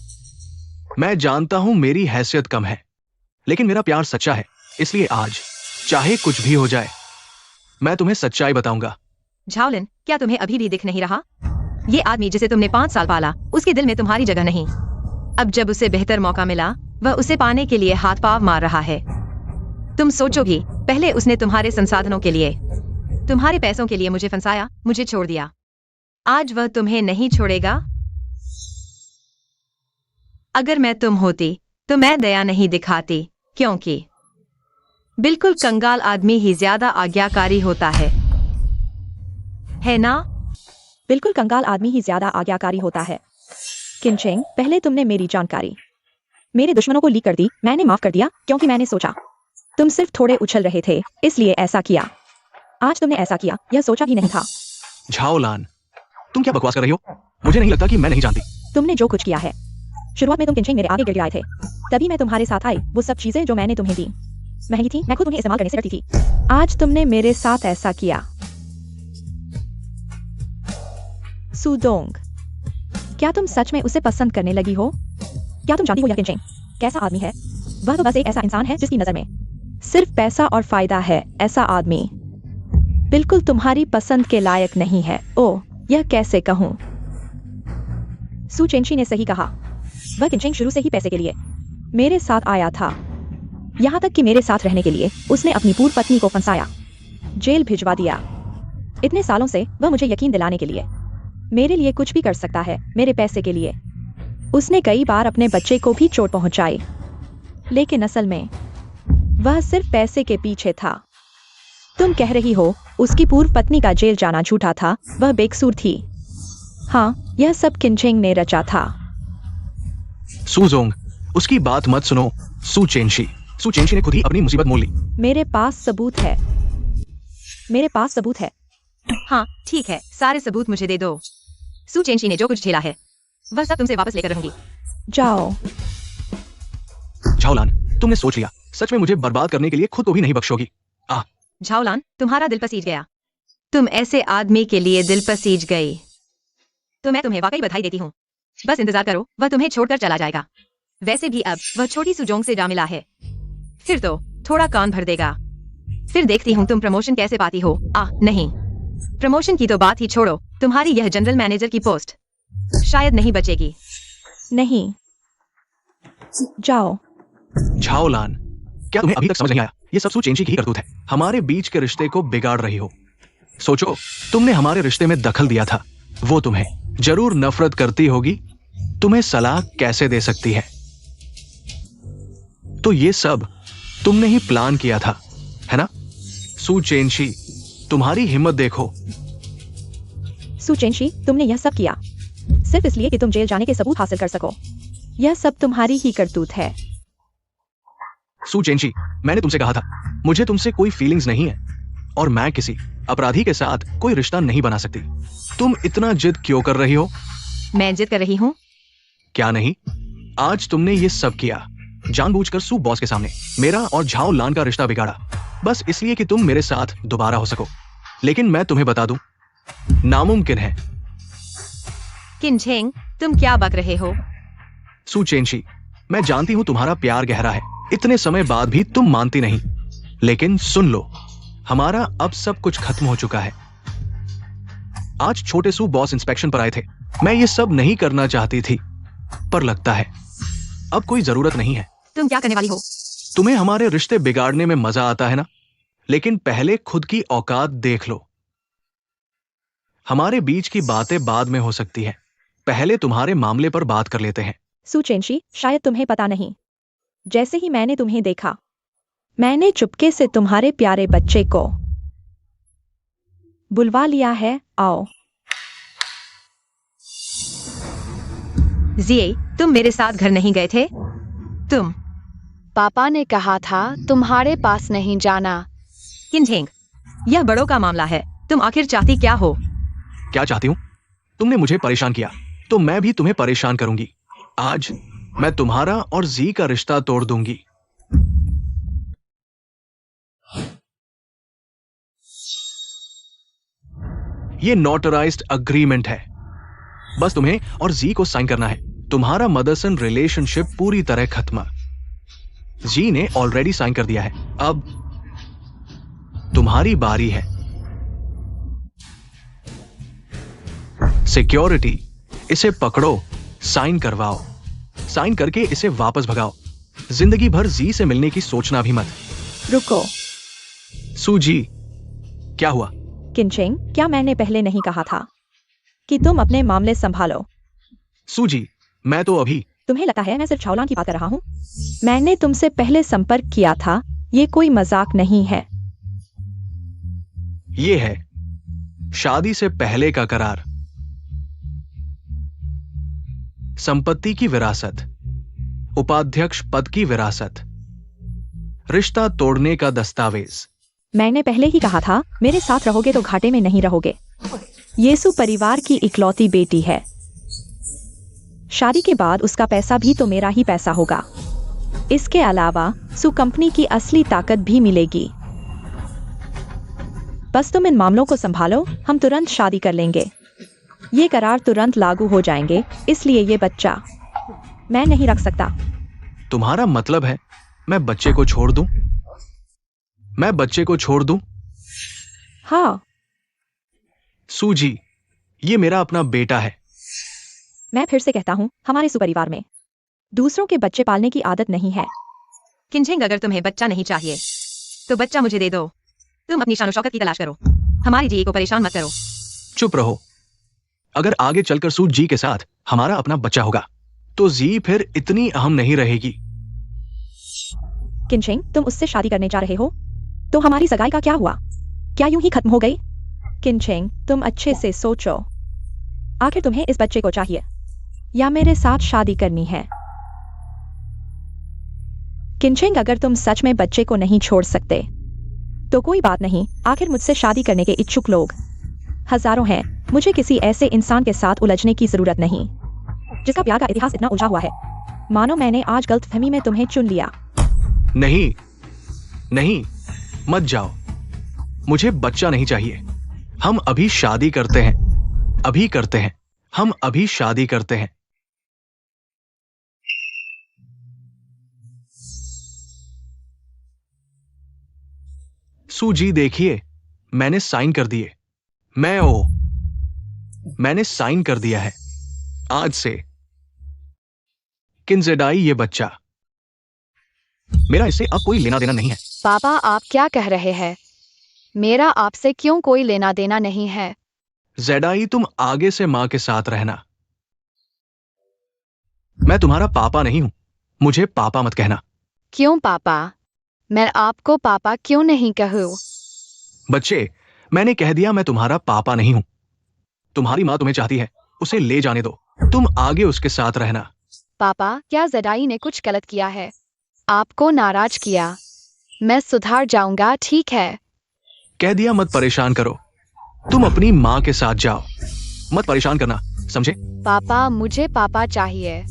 मैं जानता हूं मेरी हैसियत कम है, लेकिन मेरा प्यार सच्चा है, इसलिए आज चाहे कुछ भी हो जाए मैं तुम्हें सच्चाई बताऊंगा। झाओलिन, क्या तुम्हें अभी भी दिख नहीं रहा? ये आदमी जिसे तुमने 5 साल पाला, उसके दिल में तुम्हारी जगह नहीं। अब जब उसे बेहतर मौका मिला, वह उसे पाने के लिए हाथ पांव मार रहा है। तुम सोचो भी, पहले उसने तुम्हारे संसाधनों के लिए, तुम्हारे पैसों के लिए मुझे फंसाया, मुझे छोड़ दिया। आज वह तुम्हें नहीं छोड़ेगा। अगर मैं तुम होती तो मैं दया नहीं दिखाती, क्योंकि बिल्कुल कंगाल आदमी ही ज्यादा आज्ञाकारी होता है ना? बिल्कुल कंगाल आदमी ही ज्यादा आज्ञाकारी होता है। किनचेंग, पहले तुमने मेरी जानकारी मेरे दुश्मनों को लीक कर दी। मैंने माफ कर दिया क्योंकि मैंने सोचा तुम सिर्फ थोड़े उछल रहे थे, इसलिए ऐसा किया। आज तुमने ऐसा किया, यह सोचा भी नहीं था। झाओलान, तुम क्या बकवास कर रही हो? मुझे नहीं लगता कि मैं नहीं जानती। तुमने जो कुछ किया है, शुरुआत में तुम किनचेंग मेरे आगे गिड़ आए थे, तभी मैं तुम्हारे साथ आई। वो सब चीजें जो मैंने तुम्हें दी महंगी थी, मैं खुद उन्हें इस्तेमाल करने से डरती थी। आज तुमने मेरे साथ ऐसा किया। सुडोंग, क्या तुम सच में उसे पसंद करने लगी हो? क्या तुम जानती हो यह किनचेंग कैसा आदमी है? वह तो बस एक ऐसा इंसान है जिसकी नजर में सिर्फ पैसा और फायदा है। ऐसा आदमी बिल्कुल तुम्हारी पसंद के लायक नहीं है। ओह, यह कैसे कहूँ? सू चेंशी ने सही कहा। वह किनचेंग शुरू से ही पैसे के लिए मेरे साथ आया था, यहाँ तक कि मेरे साथ रहने के लिए उसने अपनी पूर्व पत्नी को फंसाया, जेल भिजवा दिया। इतने सालों से वह मुझे यकीन दिलाने के लिए मेरे लिए कुछ भी कर सकता है, मेरे पैसे के लिए। उसने कई बार अपने बच्चे को भी चोट पहुंचाई, लेकिन असल में वह सिर्फ पैसे के पीछे था। तुम कह रही हो उसकी पूर्व पत्नी का जेल जाना झूठा था, वह बेकसूर थी। हाँ, यह सब किनचेंग ने रचा था। सूजोंग, उसकी बात मत सुनो। सू चेंशी ने खुद ही अपनी मुसीबत मोल ली। मेरे पास सबूत है, मेरे पास सबूत है। हाँ ठीक है, सारे सबूत मुझे दे दो। सू चेंशी ने जो कुछ झेला है वह सब तुमसे वापस लेकर रहूंगी। जाओ। झाओलान, तुमने सोच लिया, सच में मुझे बर्बाद करने के लिए खुद को भी नहीं बख्शोगी। झाओलान, तुम्हारा दिल पसीज गया। तुम ऐसे आदमी के लिए दिल पसीज गई तो मैं तुम्हें वाकई बधाई देती हूँ। बस इंतजार करो, वह तुम्हें छोड़कर चला जाएगा। वैसे भी अब वह छोटी सुजोंग से जा मिला है, फिर तो थोड़ा कान भर देगा। फिर देखती हूँ तुम प्रमोशन कैसे पाती हो। नहीं, प्रमोशन की तो बात ही छोड़ो, तुम्हारी यह जनरल मैनेजर की पोस्ट शायद नहीं बचेगी। नहीं, जाओ। झाओलान, क्या तुम्हें अभी तक समझ नहीं आया? ये सब सू चेंशी की ही करतूत है। हमारे बीच के रिश्ते को बिगाड़ रही हो। सोचो, तुमने हमारे रिश्ते में दखल दिया था। वो तुम्हें जरूर नफरत करती होगी, तुम्हें सलाह कैसे दे सकती है? तो ये सब तुमने ही प्लान किया था, है ना? सू चेंशी, तुम्हारी हिम्मत देखो। सू चेंशी, तुमने यह सब किया सिर्फ इसलिए कि तुम जेल जाने के सबूत हासिल कर सको। यह सब तुम्हारी ही करतूत है। सू चेंशी, मैंने तुमसे कहा था मुझे तुमसे कोई फीलिंग्स नहीं है, और मैं किसी अपराधी के साथ कोई रिश्ता नहीं बना सकती। तुम इतना जिद क्यों कर रही हो? मैं जिद कर रही हूँ? क्या नहीं, आज तुमने ये सब किया जानबूझकर सू बॉस के सामने मेरा और झाओ लान का रिश्ता बिगाड़ा, बस इसलिए कि तुम मेरे साथ दोबारा हो सको। लेकिन मैं तुम्हें बता दूं, नामुमकिन है। किनचेंग, तुम क्या बक रहे हो? सू चेंशी, मैं जानती हूं तुम्हारा प्यार गहरा है, इतने समय बाद भी तुम मानती नहीं। लेकिन सुन लो, हमारा अब सब कुछ खत्म हो चुका है। आज छोटे सू बॉस इंस्पेक्शन पर आए थे। मैं ये सब नहीं करना चाहती थी, पर लगता है अब कोई जरूरत नहीं है। तुम क्या करने वाली हो? तुम्हें हमारे रिश्ते बिगाड़ने में मजा आता है ना? लेकिन पहले खुद की औकात देख लो। हमारे बीच की बातें बाद में हो सकती है, पहले तुम्हारे मामले पर बात कर लेते हैं। सू चेंशी, शायद तुम्हें पता नहीं, जैसे ही मैंने तुम्हें देखा, मैंने चुपके से तुम्हारे प्यारे बच्चे को बुलवा लिया है। आओ। जिए, तुम मेरे साथ घर नहीं गए थे? तुम? पापा ने कहा था तुम्हारे पास नहीं जाना। किनचेंग, यह बड़ों का मामला है, तुम आखिर चाहती क्या हो? क्या चाहती हूं? तुमने मुझे परेशान किया तो मैं भी तुम्हें परेशान करूंगी। आज मैं तुम्हारा और जी का रिश्ता तोड़ दूंगी। ये नोटराइज्ड अग्रीमेंट है, बस तुम्हें और जी को साइन करना है। तुम्हारा मदरसन रिलेशनशिप पूरी तरह खत्म। जी ने ऑलरेडी साइन कर दिया है, अब तुम्हारी बारी है। सिक्योरिटी, इसे पकड़ो, साइन करवाओ। साइन करके इसे वापस भगाओ। जिंदगी भर जी से मिलने की सोचना भी मत। रुको। सूजी, क्या हुआ? किनचेंग, क्या मैंने पहले नहीं कहा था कि तुम अपने मामले संभालो? सूजी, मैं तो अभी। तुम्हें लगता है मैं सिर्फ झाओलान की बात कर रहा हूँ? मैंने तुमसे पहले संपर्क किया था, ये कोई मजाक नहीं है। ये है शादी से पहले का करार, संपत्ति की विरासत, उपाध्यक्ष पद की विरासत, रिश्ता तोड़ने का दस्तावेज। मैंने पहले ही कहा था, मेरे साथ रहोगे तो घाटे में नहीं रहोगे। येसु परिवार की इकलौती बेटी है। शादी के बाद उसका पैसा भी तो मेरा ही पैसा होगा। इसके अलावा सु कंपनी की असली ताकत भी मिलेगी। बस तुम इन मामलों को संभालो, हम तुरंत शादी कर लेंगे। ये करार तुरंत लागू हो जाएंगे, इसलिए ये बच्चा मैं नहीं रख सकता। तुम्हारा मतलब है मैं बच्चे को छोड़ दूं? मैं बच्चे को छोड़ दूं? हाँ, सूजी, ये मेरा अपना बेटा है। मैं फिर से कहता हूँ, हमारे सुपरिवार में दूसरों के बच्चे पालने की आदत नहीं है। किंचिंग, अगर तुम्हें बच्चा नहीं चाहिए तो बच्चा मुझे दे दो। तुम अपनी शान शौकत की तलाश करो, हमारी जी को परेशान मत करो। चुप रहो। अगर आगे चलकर सू जी के साथ हमारा अपना बच्चा होगा तो जी फिर इतनी अहम नहीं रहेगी। किंचिंग, तुम उससे शादी करने जा रहे हो? तो हमारी सगाई का क्या हुआ? क्या यूं ही खत्म हो गई? किंचिंग, तुम अच्छे से सोचो। आखिर तुम्हें इस बच्चे को चाहिए या मेरे साथ शादी करनी है? किंचिंग, अगर तुम सच में बच्चे को नहीं छोड़ सकते तो कोई बात नहीं। आखिर मुझसे शादी करने के इच्छुक लोग हजारों हैं। मुझे किसी ऐसे इंसान के साथ उलझने की जरूरत नहीं जिसका प्यार का इतिहास इतना उलझा हुआ है। मानो मैंने आज गलतफहमी में तुम्हें चुन लिया। नहीं, नहीं, मत जाओ। मुझे बच्चा नहीं चाहिए। हम अभी शादी करते हैं। अभी करते हैं। हम अभी शादी करते हैं। सूजी, देखिए, मैंने साइन कर दिए। मैंने साइन कर दिया है। आज से किंजेडाई ये बच्चा मेरा, इससे अब कोई लेना देना नहीं है। पापा, आप क्या कह रहे हैं? मेरा आपसे क्यों कोई लेना देना नहीं है? जेडाई, तुम आगे से मां के साथ रहना। मैं तुम्हारा पापा नहीं हूं। मुझे पापा मत कहना। क्यों पापा? मैं आपको पापा क्यों नहीं कहूँ? बच्चे, मैंने कह दिया, मैं तुम्हारा पापा नहीं हूं। तुम्हारी मां तुम्हें चाहती है, उसे ले जाने दो। तुम आगे उसके साथ रहना। पापा, क्या जेडाई ने कुछ गलत किया है? आपको नाराज किया? मैं सुधार जाऊंगा, ठीक है? कह दिया, मत परेशान करो। तुम अपनी मां के साथ जाओ। मत परेशान करना, समझे? पापा, मुझे पापा चाहिए।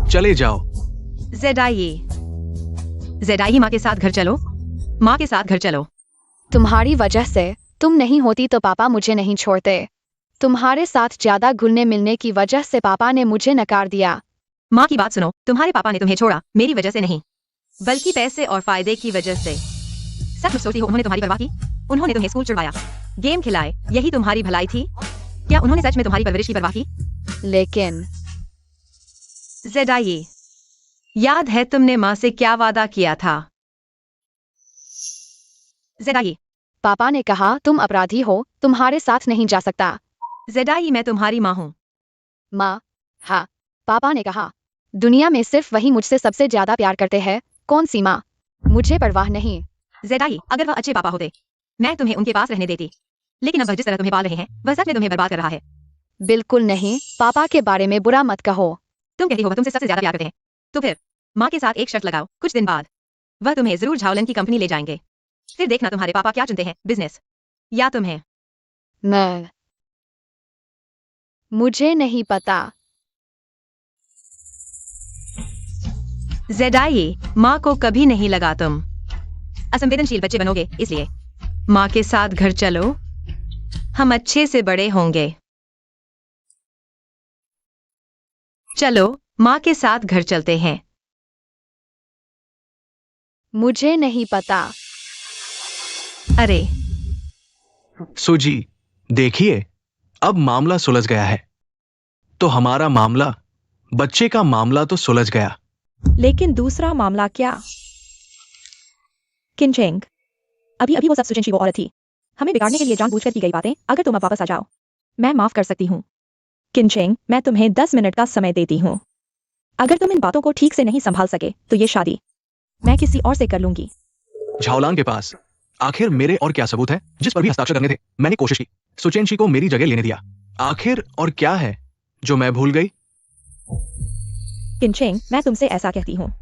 चले जाओ। जेडाई, माँ के साथ घर चलो। माँ के साथ घर चलो। तुम्हारी वजह से तुम नहीं होती तो पापा मुझे नहीं छोड़ते। तुम्हारे साथ ज्यादा घुलने मिलने की वजह से पापा ने मुझे नकार दिया। माँ की बात सुनो, तुम्हारे पापा ने तुम्हें छोड़ा मेरी वजह से नहीं, बल्कि पैसे और फायदे की वजह से। सच में सोचती हो उन्होंने तुम्हारी परवाह की? उन्होंने तुम्हें स्कूल छुड़वाया, गेम खिलाए, यही तुम्हारी भलाई थी? क्या उन्होंने सच में तुम्हारी परवरिश की परवाह की? लेकिन जेडाई, याद है तुमने माँ से क्या वादा किया था? जेडाई, पापा ने कहा तुम अपराधी हो, तुम्हारे साथ नहीं जा सकता। जेडाई, मैं तुम्हारी माँ हूँ। माँ? हाँ, पापा ने कहा। दुनिया में सिर्फ वही मुझसे सबसे ज्यादा प्यार करते हैं। कौन सी माँ? मुझे परवाह नहीं। जेडाई, अगर वह अच्छे पापा होते मैं तुम्हें उनके पास रहने देती, लेकिन अब वह जिस तरह तुम्हें पाल रहे हैं वह सच में तुम्हें बर्बाद कर रहा है। बिल्कुल नहीं, पापा के बारे में बुरा मत कहो। तुम कहती हो वह तुमसे सबसे ज्यादा प्यार करते हैं, तो फिर माँ के साथ एक शर्त लगाओ, कुछ दिन बाद वह तुम्हें जरूर झाओलन की कंपनी ले जाएंगे। फिर देखना तुम्हारे पापा क्या चुनते हैं, बिजनेस या तुम्हें। मुझे नहीं पता। जेडाई, माँ को कभी नहीं लगा तुम असंवेदनशील बच्चे बनोगे, इसलिए माँ के साथ घर चलो, हम अच्छे से बड़े होंगे। चलो, माँ के साथ घर चलते हैं। मुझे नहीं पता। अरे सूजी, देखिए, अब मामला सुलझ गया है। तो हमारा मामला, बच्चे का मामला तो सुलझ गया। लेकिन दूसरा मामला क्या? किंचिंग, अभी वो सब सुजनशी वो औरत थी। हमें बिगाड़ने के लिए जानबूझकर की गई बातें। अगर तुम अब वापस आ जाओ, मैं माफ कर सकती हूँ। किंचिंग, मैं तुम्हें 10 मिनट का समय देती हूँ। अगर तुम इन बातों को ठीक से नहीं संभाल सके तो ये शादी मैं किसी और से कर लूंगी। झाओलांग के पास आखिर मेरे और क्या सबूत है जिस पर भी हस्ताक्षर करने थे? मैंने कोशिश की सुचेनशी को मेरी जगह लेने दिया। आखिर और क्या है जो मैं भूल गई? किंचिंग, मैं तुमसे ऐसा कहती हूँ,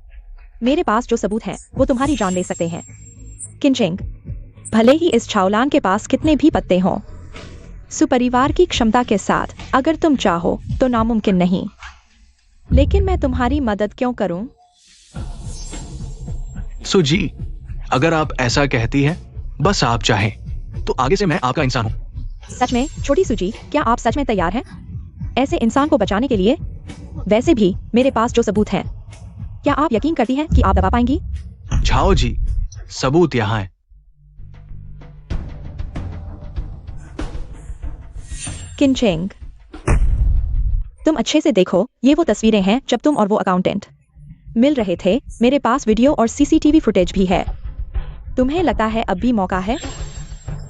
मेरे पास जो सबूत हैं वो तुम्हारी जान ले सकते हैं। किंचिंग, भले ही इस झाओलांग के पास कितने भी पत्ते हों, सुपरिवार की क्षमता के साथ अगर तुम चाहो तो नामुमकिन नहीं। लेकिन मैं तुम्हारी मदद क्यों करूं? सुजी, अगर आप ऐसा कहती हैं, बस आप चाहें, तो आगे से मैं आपका इंसान हूं। सच में? छोटी सूजी, क्या आप सच में तैयार हैं ऐसे इंसान को बचाने के लिए? वैसे भी मेरे पास जो सबूत हैं, क्या आप यकीन करती हैं कि आप दबा पाएंगी? झाओ जी, सबूत यहां है। किनचेंग, तुम अच्छे से देखो, ये वो तस्वीरें हैं जब तुम और वो अकाउंटेंट मिल रहे थे। मेरे पास वीडियो और सीसीटीवी फुटेज भी है। तुम्हें लगता है अब भी मौका है?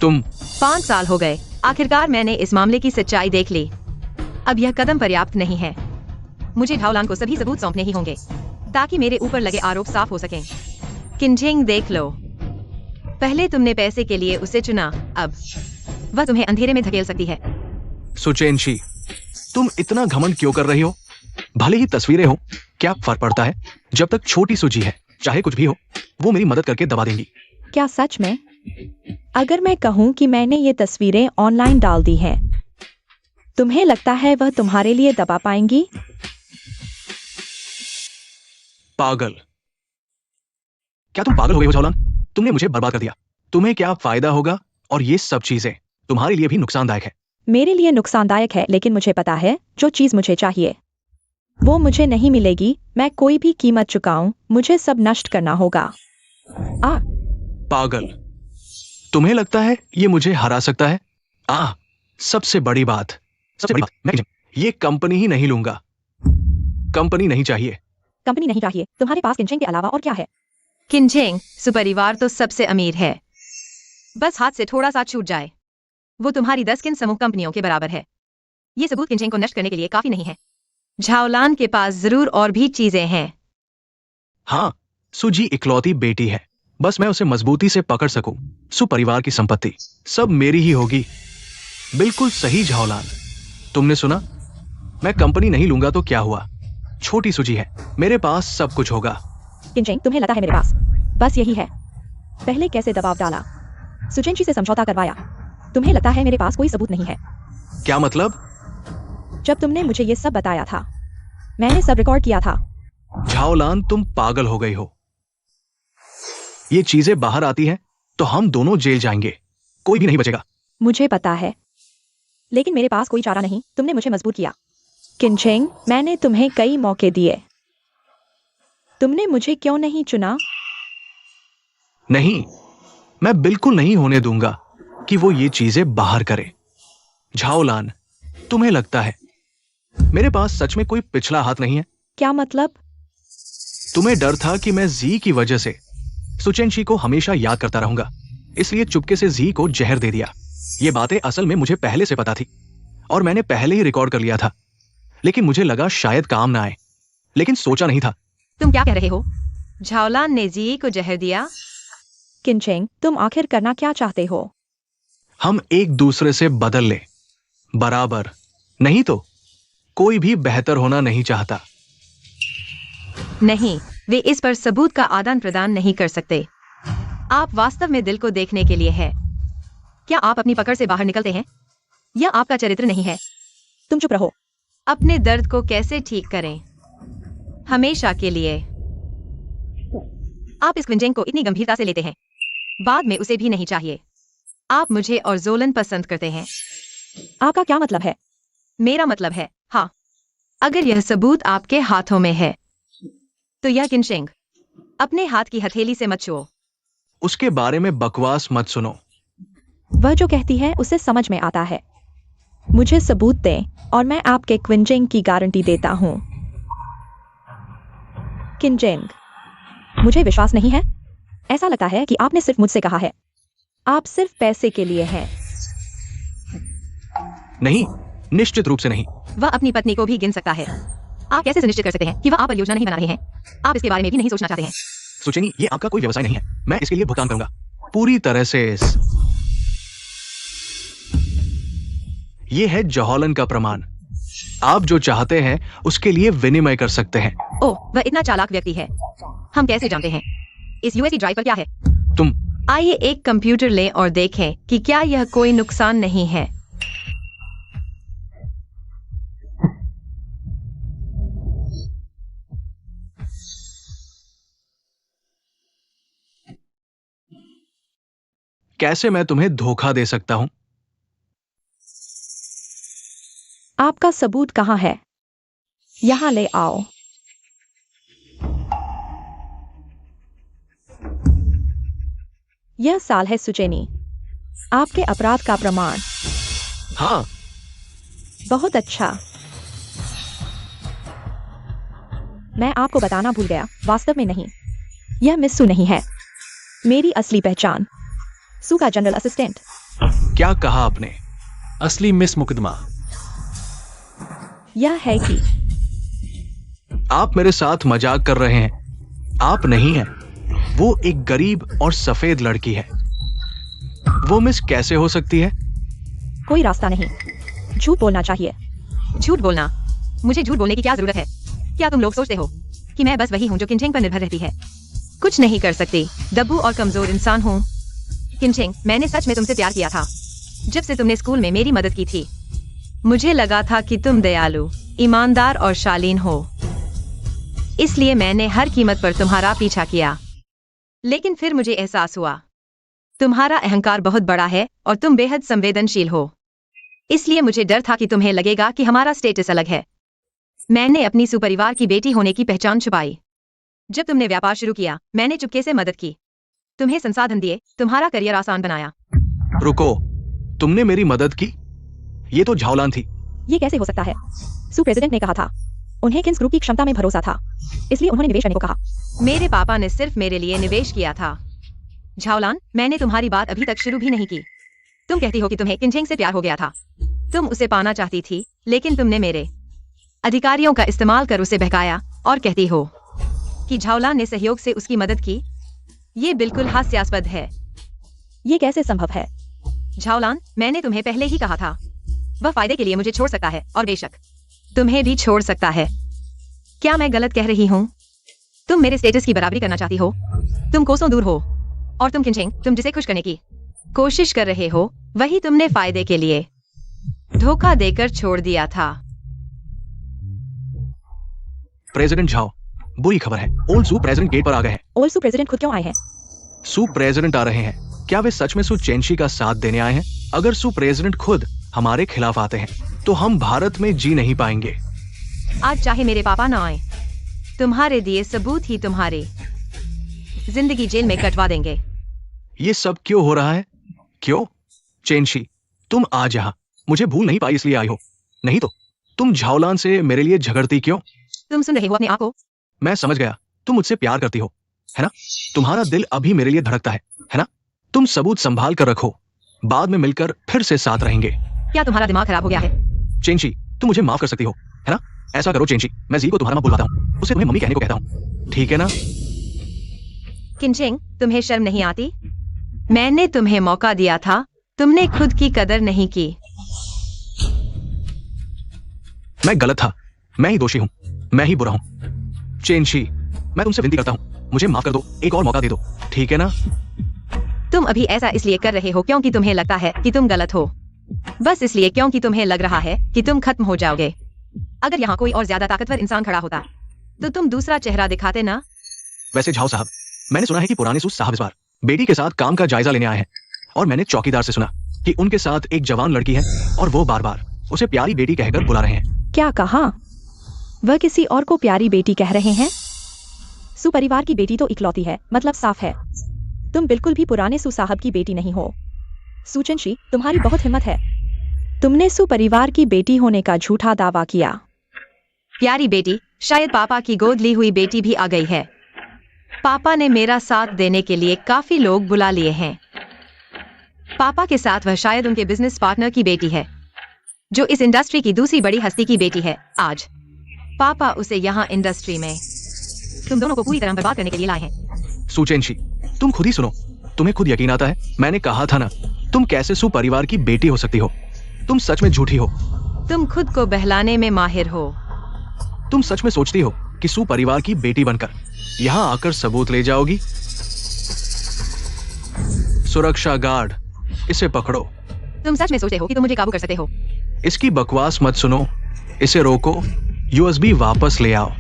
तुम 5 साल हो गए, आखिरकार मैंने इस मामले की सच्चाई देख ली। अब यह कदम पर्याप्त नहीं है। मुझे झाओलान को सभी सबूत सौंपने ही होंगे ताकि मेरे ऊपर लगे आरोप साफ हो सकें। किनचेंग, देख लो, पहले तुमने पैसे के लिए उसे चुना, अब वह तुम्हें अंधेरे में धकेल सकती है। सुचेनशी, तुम इतना घमंड क्यों कर रही हो? भले ही तस्वीरें हो, क्या फर्क पड़ता है? जब तक छोटी सूजी है, चाहे कुछ भी हो, वो मेरी मदद करके दबा देंगी। क्या सच में? अगर मैं कहूं कि मैंने ये तस्वीरें ऑनलाइन डाल दी हैं, तुम्हें लगता है वह तुम्हारे लिए दबा पाएंगी? पागल! क्या तुम पागल हो गई हो झाओलान? तुमने मुझे बर्बाद कर दिया। तुम्हें क्या फायदा होगा? और ये सब चीजें तुम्हारे लिए भी नुकसानदायक है। मेरे लिए नुकसानदायक है, लेकिन मुझे पता है जो चीज मुझे चाहिए वो मुझे नहीं मिलेगी। मैं कोई भी कीमत चुकाऊं, मुझे सब नष्ट करना होगा। पागल! तुम्हें लगता है ये मुझे हरा सकता है? सबसे बड़ी बात, मैं ये कंपनी ही नहीं लूंगा। कंपनी नहीं चाहिए। कंपनी नहीं चाहिए? तुम्हारे पास किनचेंग के अलावा और क्या है? किनचेंग, सुपरिवार तो सबसे अमीर है। बस हाथ से थोड़ा सा छूट जाए, वो तुम्हारी 10 किन समूह कंपनियों के बराबर है। ये सबूत किनचेंग को नष्ट करने के लिए काफी नहीं है। झाओलान के पास जरूर और भी चीजें हैं। हाँ, सुजी इकलौती बेटी है। बस मैं उसे मजबूती से पकड़ सकूं, सुपरिवार की संपत्ति सब मेरी ही होगी। बिल्कुल सही झाओलान, तुमने सुना? मैं कंपनी नहीं लूंगा तो क्या हुआ? छोटी सुजी है, मेरे पास सब कुछ होगा। किनचेंग, तुम्हें लगता है मेरे पास बस यही है? पहले कैसे दबाव डाला, सुचेनशी से समझौता करवाया। तुम्हें लगता है मेरे पास कोई सबूत नहीं है? क्या मतलब? जब तुमने मुझे ये सब बताया था, मैंने सब रिकॉर्ड किया था। झाओलान, तुम पागल हो गई हो। ये चीजें बाहर आती हैं तो हम दोनों जेल जाएंगे, कोई भी नहीं बचेगा। मुझे पता है, लेकिन मेरे पास कोई चारा नहीं। तुमने मुझे मजबूर किया। किनचेंग, मैंने तुम्हें कई मौके दिए, तुमने मुझे क्यों नहीं चुना? नहीं, मैं बिल्कुल नहीं होने दूंगा कि वो ये चीजें बाहर करे। झाओलान, तुम्हें लगता है मेरे पास सच में कोई पिछला हाथ नहीं है? क्या मतलब? तुम्हें डर था कि मैं जी की वजह से सुचेनशी को हमेशा याद करता रहूंगा, इसलिए चुपके से जी को जहर दे दिया। ये बातें असल में मुझे पहले से पता थी और मैंने पहले ही रिकॉर्ड कर लिया था, लेकिन मुझे लगा शायद काम ना आए, लेकिन सोचा नहीं था। तुम क्या कह रहे हो? झाओलान ने जी को जहर दिया? किनचेंग, तुम आखिर करना क्या चाहते हो? हम एक दूसरे से बदल ले, बराबर। नहीं तो कोई भी बेहतर होना नहीं चाहता। नहीं, वे इस पर सबूत का आदान प्रदान नहीं कर सकते। आप वास्तव में दिल को देखने के लिए है। क्या आप अपनी पकड़ से बाहर निकलते हैं या आपका चरित्र नहीं है? तुम चुप रहो। अपने दर्द को कैसे ठीक करें हमेशा के लिए? आप इस क्विंचेंग को इतनी गंभीरता से लेते हैं, बाद में उसे भी नहीं चाहिए। आप मुझे और जोलन पसंद करते हैं। आपका क्या मतलब है? मेरा मतलब है, हाँ, अगर यह सबूत आपके हाथों में है तो यह किनचेंग अपने हाथ की हथेली से मत छुओ। उसके बारे में बकवास मत सुनो। वह जो कहती है उसे समझ में आता है। मुझे सबूत दें और मैं आपके क्विंचेंग की गारंटी देता हूं। किनचेंग, मुझे विश्वास नहीं है। ऐसा लगता है कि आपने सिर्फ मुझसे कहा है। आप सिर्फ पैसे के लिए हैं। नहीं, निश्चित रूप से नहीं। वह अपनी पत्नी को भी गिन सकता है। आप कैसे सुनिश्चित कर सकते हैं कि वह आप पर योजना नहीं बना रहे हैं? आप इसके बारे में भी नहीं सोचना चाहते हैं। सुचेनी, ये आपका कोई व्यवसाय नहीं है। मैं इसके लिए भुगतान करूंगा पूरी तरह से। ये है जहौलन का प्रमाण। आप जो चाहते हैं उसके लिए विनिमय कर सकते हैं। ओह, वह इतना चालाक व्यक्ति है। हम कैसे जानते हैं? इस यूएसबी ड्राइव पर क्या है? तुम आइए एक कंप्यूटर लें और देखें कि क्या यह कोई नुकसान नहीं है। कैसे मैं तुम्हें धोखा दे सकता हूं? आपका सबूत कहाँ है? यहां ले आओ। यह साल है सुचेनी, आपके अपराध का प्रमाण। हाँ, बहुत अच्छा। मैं आपको बताना भूल गया, वास्तव में नहीं, यह मिस सू नहीं है। मेरी असली पहचान सू का जनरल असिस्टेंट। क्या कहा आपने? असली मिस मुकदमा। यह है कि आप मेरे साथ मजाक कर रहे हैं। आप नहीं हैं। वो एक गरीब और सफेद लड़की है। वो मिस कैसे हो सकती है? कोई रास्ता नहीं, झूठ बोलना चाहिए। झूठ बोलना? मुझे झूठ बोलने की क्या जरूरत है? क्या तुम लोग सोचते हो कि मैं बस वही हूँ जो किनचेंग पर निर्भर रहती है? कुछ नहीं कर सकती, दब्बू और कमजोर इंसान हूँ। किनचेंग, मैंने सच में तुमसे प्यार किया था जब से तुमने स्कूल में मेरी मदद की थी। मुझे लगा था कि तुम दयालु, ईमानदार और शालीन हो, इसलिए मैंने हर कीमत पर तुम्हारा पीछा किया। लेकिन फिर मुझे एहसास हुआ तुम्हारा अहंकार बहुत बड़ा है और तुम बेहद संवेदनशील हो, इसलिए मुझे डर था कि तुम्हें लगेगा कि हमारा स्टेटस अलग है। मैंने अपनी सुपरिवार की बेटी होने की पहचान छुपाई। जब तुमने व्यापार शुरू किया, मैंने चुपके से मदद की, तुम्हें संसाधन दिए, तुम्हारा करियर आसान बनाया। रुको, तुमने मेरी मदद की? ये तो झाओलान थी। ये कैसे हो सकता है? सू प्रेसिडेंट ने कहा था उन्हें किन्स ग्रुप की क्षमता में भरोसा था, इसलिए उन्होंने निवेश करने को कहा। मेरे पापा ने सिर्फ मेरे लिए निवेश किया था। झाओलान, मैंने तुम्हारी बात अभी तक शुरू भी नहीं की। तुम कहती हो कि तुम्हें किनचेंग से प्यार हो गया था। तुम उसे पाना चाहती थी, लेकिन तुमने मेरे अधिकारियों का इस्तेमाल कर उसे बहकाया और कहती हो कि झाओलान ने सहयोग से उसकी मदद की। ये बिल्कुल हास्यास्पद है। ये कैसे संभव है? झाओलान, मैंने तुम्हें पहले ही कहा था, वह फायदे के लिए मुझे छोड़ सकता है और बेशक तुम्हें भी छोड़ सकता है। क्या मैं गलत कह रही हूँ? तुम मेरे स्टेटस की बराबरी करना चाहती हो। तुम कोसों दूर हो और तुम किनचेंग, तुम जिसे खुश करने की कोशिश कर रहे हो, वही तुमने फायदे के लिए धोखा देकर छोड़ दिया था। प्रेसिडेंट झाओ, बुरी खबर है। ओल्ड सू प्रेसिडेंट गेट पर आ गए हैं। ओल्ड सू प्रेसिडेंट खुद क्यों आए हैं? सू प्रेसिडेंट आ रहे हैं। क्या वे सच में सू चेंशी का साथ देने आए हैं? अगर सू प्रेसिडेंट खुद हमारे खिलाफ आते हैं तो हम भारत में जी नहीं पाएंगे। आज चाहे मेरे पापा ना आए, तुम्हारे दिए सबूत ही तुम्हारी जिंदगी जेल में कटवा देंगे। ये सब क्यों हो रहा है? क्यों? चेंशी, तुम आज यहाँ मुझे भूल नहीं पाई इसलिए आई हो, नहीं तो तुम झाओलान से मेरे लिए झगड़ती क्यों? तुम सुन रहे हो अपने आप को? मैं समझ गया, तुम मुझसे प्यार करती हो, है ना? तुम्हारा दिल अभी मेरे लिए धड़कता है ना? तुम सबूत संभाल कर रखो, बाद में मिलकर फिर से साथ रहेंगे। क्या तुम्हारा दिमाग खराब हो गया है? चेंशी, तुम मुझे माफ कर सकती हो, है ना? ऐसा करो चेंशी, मैं जी को तुम्हारा मां बुलवाता हूँ, उसे तुम्हें मम्मी कहने को कहता हूँ, ठीक है ना? किनचेंग, तुम्हें शर्म नहीं आती? मैंने तुम्हें मौका दिया था, तुमने खुद की कदर नहीं की। मैं गलत था, मैं ही दोषी हूँ, मैं ही बुरा हूँ। चेंशी, मैं तुमसे विनती करता हूँ, मुझे माफ कर दो, एक और मौका दे दो, ठीक है ना? तुम अभी ऐसा इसलिए कर रहे हो क्योंकि तुम्हें लगता है कि तुम गलत हो, बस इसलिए क्योंकि तुम्हें लग रहा है कि तुम खत्म हो जाओगे। अगर यहाँ कोई और ज्यादा ताकतवर इंसान खड़ा होता तो तुम दूसरा चेहरा दिखाते ना। वैसे झाओ साहब, मैंने सुना है कि पुराने सूस साहब इस बार बेटी के साथ काम का जायजा लेने आए हैं, और मैंने चौकीदार से सुना कि उनके साथ एक जवान लड़की है और वो बार बार उसे प्यारी बेटी कहकर बुला रहे हैं। क्या कहा? वह किसी और को प्यारी बेटी कह रहे हैं? सू परिवार की बेटी तो इकलौती है, मतलब साफ है तुम बिल्कुल भी पुराने सू साहब की बेटी नहीं हो। सू चेंशी, तुम्हारी बहुत हिम्मत है, तुमने सू परिवार की बेटी होने का झूठा दावा किया। प्यारी बेटी? शायद पापा की गोद ली हुई बेटी भी आ गई है। पापा ने मेरा साथ देने के लिए काफी लोग बुला लिए हैं। पापा के साथ वह शायद उनके बिजनेस पार्टनर की बेटी है, जो इस इंडस्ट्री की दूसरी बड़ी हस्ती की बेटी है। आज पापा उसे यहाँ इंडस्ट्री में तुम दोनों को पूरी तरह बर्बाद करने के लिए लाए हैं। सू चेंशी, तुम खुद ही सुनो, तुम्हें खुद यकीन आता है? मैंने कहा था ना, तुम कैसे सू परिवार की बेटी हो सकती हो? तुम सच में झूठी हो। तुम खुद को बहलाने में माहिर हो। तुम सच में सोचती हो कि सू परिवार की बेटी बनकर यहाँ आकर सबूत ले जाओगी? सुरक्षा गार्ड, इसे पकड़ो। तुम सच में सोचते हो कि तुम मुझे काबू कर सकते हो? इसकी बकवास मत सुनो, इसे रोको, यूएसबी वापस ले आओ।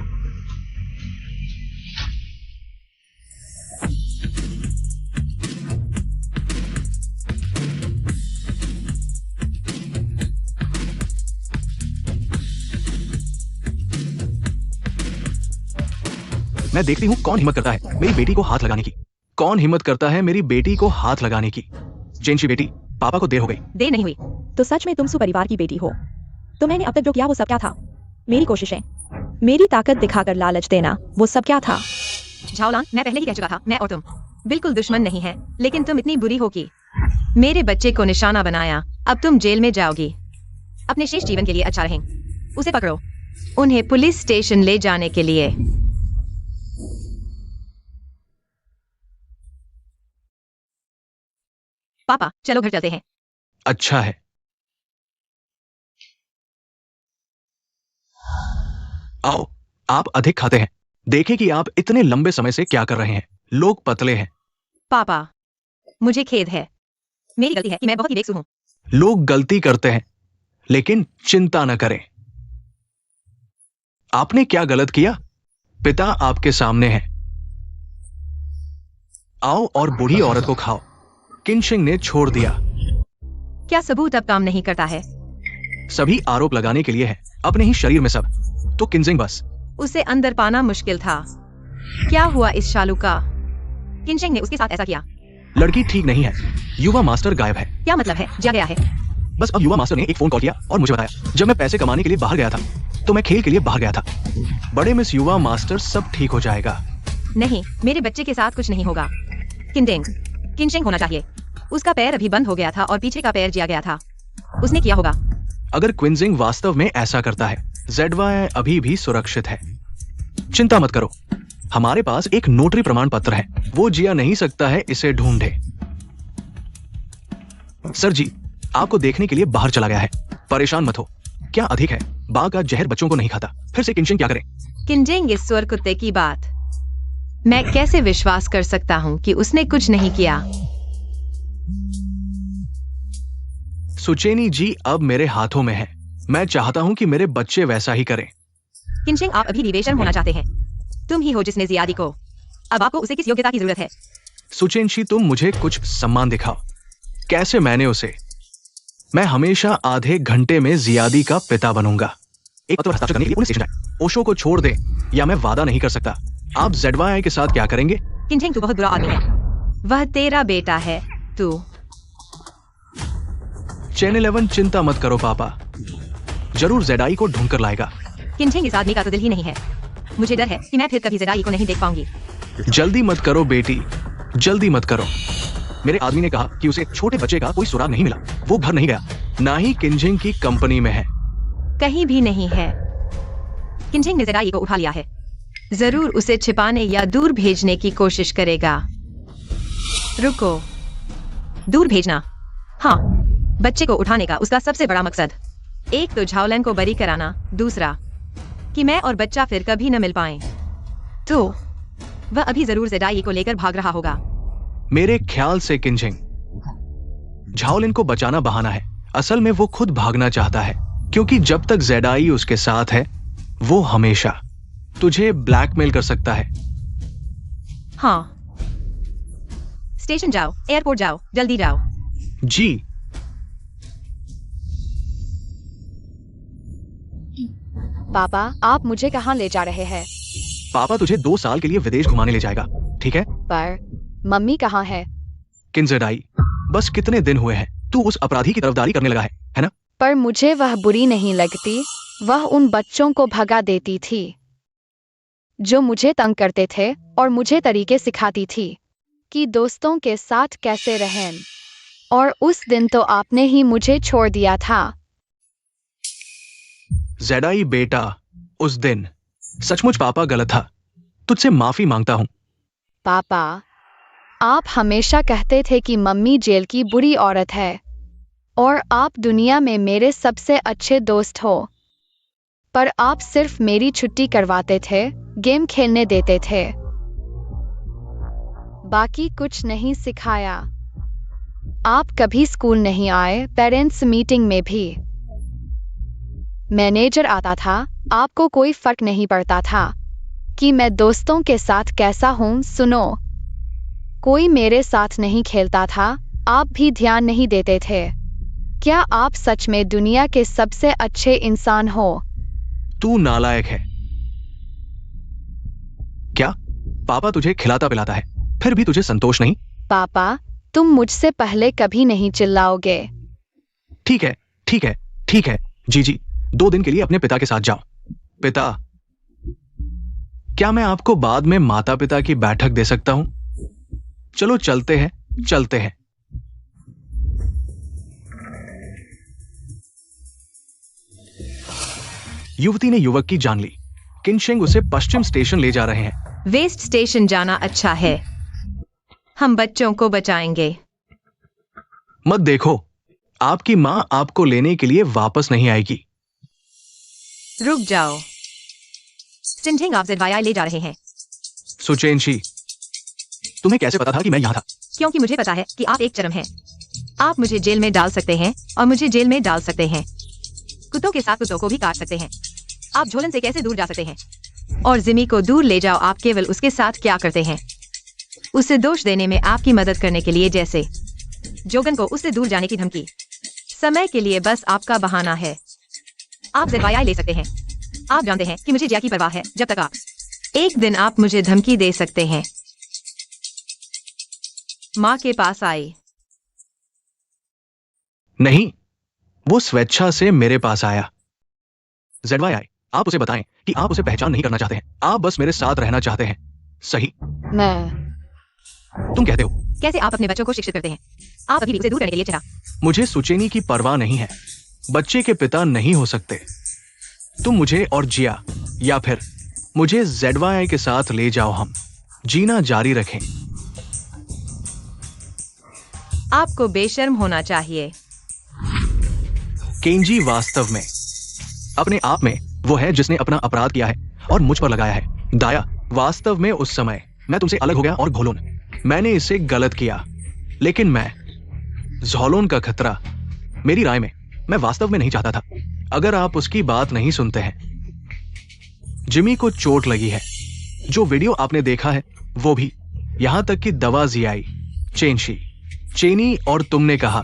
मैं देखती हूँ कौन हिम्मत करता है मेरी बेटी को हाथ लगाने की। कौन हिम्मत करता है मेरी बेटी को हाथ लगाने की? चेंशी बेटी, पापा को देर हो गई। देर नहीं हुई। तो सच में तुम सू परिवार की बेटी हो? तो मैंने अब तक जो किया वो सब क्या था? मेरी कोशिशें, मेरी ताकत दिखाकर लालच देना, वो सब क्या था? झाओलांग, मैं पहले ही कह चुका था, मैं और तुम बिल्कुल दुश्मन नहीं है, लेकिन तुम इतनी बुरी हो कि मेरे बच्चे को निशाना बनाया। अब तुम जेल में जाओगी। अपने शेष जीवन के लिए अच्छा रहें। उसे पकड़ो, उन्हें पुलिस स्टेशन ले जाने के लिए। पापा, चलो घर चलते हैं। अच्छा है। आओ, आप अधिक खाते हैं। देखें कि आप इतने लंबे समय से क्या कर रहे हैं। लोग पतले हैं। पापा, मुझे खेद है। मेरी गलती है कि मैं बहुत ही बेकसूर हूँ। लोग गलती करते हैं, लेकिन चिंता न करें। आपने क्या गलत किया? पिता आपके सामने है। आओ और बूढ़ी औरत को खाओ। किनशिंग ने छोड़ दिया। क्या सबूत अब काम नहीं करता है? सभी आरोप लगाने के लिए है, अपने ही शरीर में सब। तो किनशिंग बस। उसे अंदर पाना मुश्किल था। क्या हुआ इस शालू का? किनशिंग ने उसके साथ ऐसा किया। लड़की ठीक नहीं है। युवा मास्टर गायब है। क्या मतलब है? जा गया है। बस अब युवा मास्टर ने एक फोन कॉल किया और मुझे बताया। जब मैं पैसे कमाने के लिए बाहर गया था, तो मैं खेल के लिए बाहर गया था। बड़े मिस युवा मास्टर, सब ठीक हो जाएगा। नहीं, मेरे बच्चे के साथ कुछ नहीं होगा। किनशिंग होना चाहिए। उसका पैर अभी बंद हो गया था और पीछे का पैर जिया गया था। उसने किया होगा। अगर क्विंजिंग वास्तव में ऐसा करता है, ज़ेडवाई अभी भी सुरक्षित है। चिंता मत करो, हमारे पास एक नोटरी प्रमाण पत्र है। वो जिया नहीं सकता है, इसे ढूंढे। सर जी, आपको देखने के लिए बाहर चला गया है। परेशान मत हो। क्या अधिक है? बाघ का जहर बच्चों को नहीं खाता। फिर से किनशिंग क्या करे? किनशिंग, इस स्वर कुत्ते की बात मैं कैसे विश्वास कर सकता हूँ कि उसने कुछ नहीं किया? सुचेनी जी अब मेरे हाथों में है। मैं चाहता हूं कि मेरे बच्चे वैसा ही करें। किनशिंग, आप अभी भी बेशर्म होना चाहते हैं। तुम ही हो जिसने जियादी को। अब आपको उसे किस योग्यता की जरूरत है? सुचेनशी, तुम मुझे कुछ सम्मान दिखाओ। कैसे मैंने उसे? मैं हमेशा आधे घंटे में जियादी का पिता बनूंगा। एक पत्र हस्ताक्षर करने के लिए पुलिस स्टेशन जाए। ओशो को छोड़ दे, या मैं वादा नहीं कर सकता। आप ज़ेडवाई के साथ क्या करेंगे? किनशिंग, तू बहुत बुरा आदमी है। वह तेरा बेटा है। तू चैनल 11, चिंता मत करो पापा, जरूर ज़ेडाई को ढूंढ कर लाएगा। किनशिंग, इस आदमी का तो दिल ही नहीं है। मुझे डर है कि मैं फिर कभी ज़ेडाई को नहीं देख पाऊंगी। जल्दी मत करो बेटी, जल्दी मत करो। मेरे आदमी ने कहा कि उसे छोटे बच्चे का कोई सुराग नहीं मिला। वो घर नहीं गया, ना ही किनशिंग की कंपनी में है। कहीं भी नहीं है। किनशिंग ने ज़ेडाई को उठा लिया है। जरूर उसे छिपाने या दूर भेजने की कोशिश करेगा। रुको, दूर भेजना? हाँ, बच्चे को उठाने का उसका सबसे बड़ा मकसद, एक तो झाओलैंग को बरी कराना, दूसरा कि मैं और बच्चा फिर कभी न मिल पाएं। तो वह अभी जरूर ज़ेडाई को लेकर भाग रहा होगा। मेरे ख्याल से किनशिंग, झाओलिन को बचाना बहाना है। असल में वो खुद भागना चाहता है, क्योंकि जब तक ज़ेडाई उसके साथ है, वो हमेशा तुझे ब्लैकमेल कर सकता है। हाँ, स्टेशन जाओ, एयरपोर्ट जाओ, जल्दी जाओ। जी। पापा, आप मुझे कहाँ ले जा रहे हैं? पापा तुझे 2 साल के लिए विदेश घुमाने ले जाएगा, ठीक है? पर मम्मी कहाँ है? किन ज़ेडाई, बस कितने दिन हुए हैं तू उस अपराधी की तरफदारी करने लगा है ना? पर मुझे वह बुरी नहीं लगती। वह उन बच्चों को भगा देती थी जो मुझे तंग करते थे, और मुझे तरीके सिखाती थी कि दोस्तों के साथ कैसे रहें। और उस दिन तो आपने ही मुझे छोड़ दिया था। ज़ेडाई बेटा, उस दिन सचमुच पापा गलत था। तुझसे माफी मांगता हूं। पापा, आप हमेशा कहते थे कि मम्मी जेल की बुरी औरत है और आप दुनिया में मेरे सबसे अच्छे दोस्त हो। पर आप सिर्फ मेरी छुट्टी करवाते थे, गेम खेलने देते थे, बाकी कुछ नहीं सिखाया। आप कभी स्कूल नहीं आए, पेरेंट्स मीटिंग में भी मैनेजर आता था, आपको कोई फर्क नहीं पड़ता था कि मैं दोस्तों के साथ कैसा हूं। सुनो, कोई मेरे साथ नहीं खेलता था, आप भी ध्यान नहीं देते थे। क्या आप सच में दुनिया के सबसे अच्छे इंसान हो? तू नालायक है। क्या पापा तुझे खिलाता पिलाता है, फिर भी तुझे संतोष नहीं? पापा, तुम मुझसे पहले कभी नहीं चिल्लाओगे। ठीक है, ठीक है, ठीक है। जी, 2 दिन के लिए अपने पिता के साथ जाओ। पिता, क्या मैं आपको बाद में माता पिता की बैठक दे सकता हूं? चलो चलते हैं, चलते हैं। युवती ने युवक की जान ली। किनशेंग उसे पश्चिम स्टेशन ले जा रहे हैं। वेस्ट स्टेशन जाना अच्छा है, हम बच्चों को बचाएंगे। मत देखो, आपकी मां आपको लेने के लिए वापस नहीं आएगी। रुक जाओ, सिंधिंग आप ZYI ले जा रहे हैं। सुचेनशी, तुम्हें कैसे पता था कि मैं यहां था? क्योंकि मुझे पता है कि आप एक चरम हैं। आप मुझे जेल में डाल सकते हैं और मुझे जेल में डाल सकते हैं। कुत्तों के साथ कुत्तों को भी काट सकते हैं। आप झोलन से कैसे दूर जा सकते हैं? और जिमी को दूर ले जाओ। आप केवल उसके साथ क्या करते हैं? उसे दोष देने में आपकी मदद करने के लिए, जैसे जोगन को उससे दूर जाने की धमकी। समय के लिए बस आपका बहाना है। आप ZYI ले सकते हैं। आप जानते हैं कि मुझे जिया की परवाह है जब तक आप एक दिन आप मुझे धमकी दे सकते हैं। माँ के पास आई। नहीं, वो स्वेच्छा से मेरे पास आया। ZYI, आप उसे बताएं कि आप उसे पहचान नहीं करना चाहते हैं। आप बस मेरे साथ रहना चाहते हैं। सही? तुम कहते हो। कैसे आप अपने बच्चों को शिक्षित करते हैं? आप अभी भी उसे दूर करने के लिए चला। मुझे सुचेनी की परवाह नहीं है। बच्चे के पिता नहीं हो सकते। तुम मुझे और जिया, या फिर मुझे ZYI के साथ ले जाओ। हम जीना जारी रखें। आपको बेशर्म होना चाहिए। केंजी वास्तव में अपने आप में वो है जिसने अपना अपराध किया है और मुझ पर लगाया है। दाया, वास्तव में उस समय मैं तुमसे अलग हो गया और घोलोन, मैंने इसे गलत किया। लेकिन मैं झोलोन का खतरा, मेरी राय में मैं वास्तव में नहीं चाहता था। अगर आप उसकी बात नहीं सुनते हैं। जिमी को चोट लगी है। जो वीडियो आपने देखा है वो भी, यहां तक कि दवा जियाई, चेनी और तुमने कहा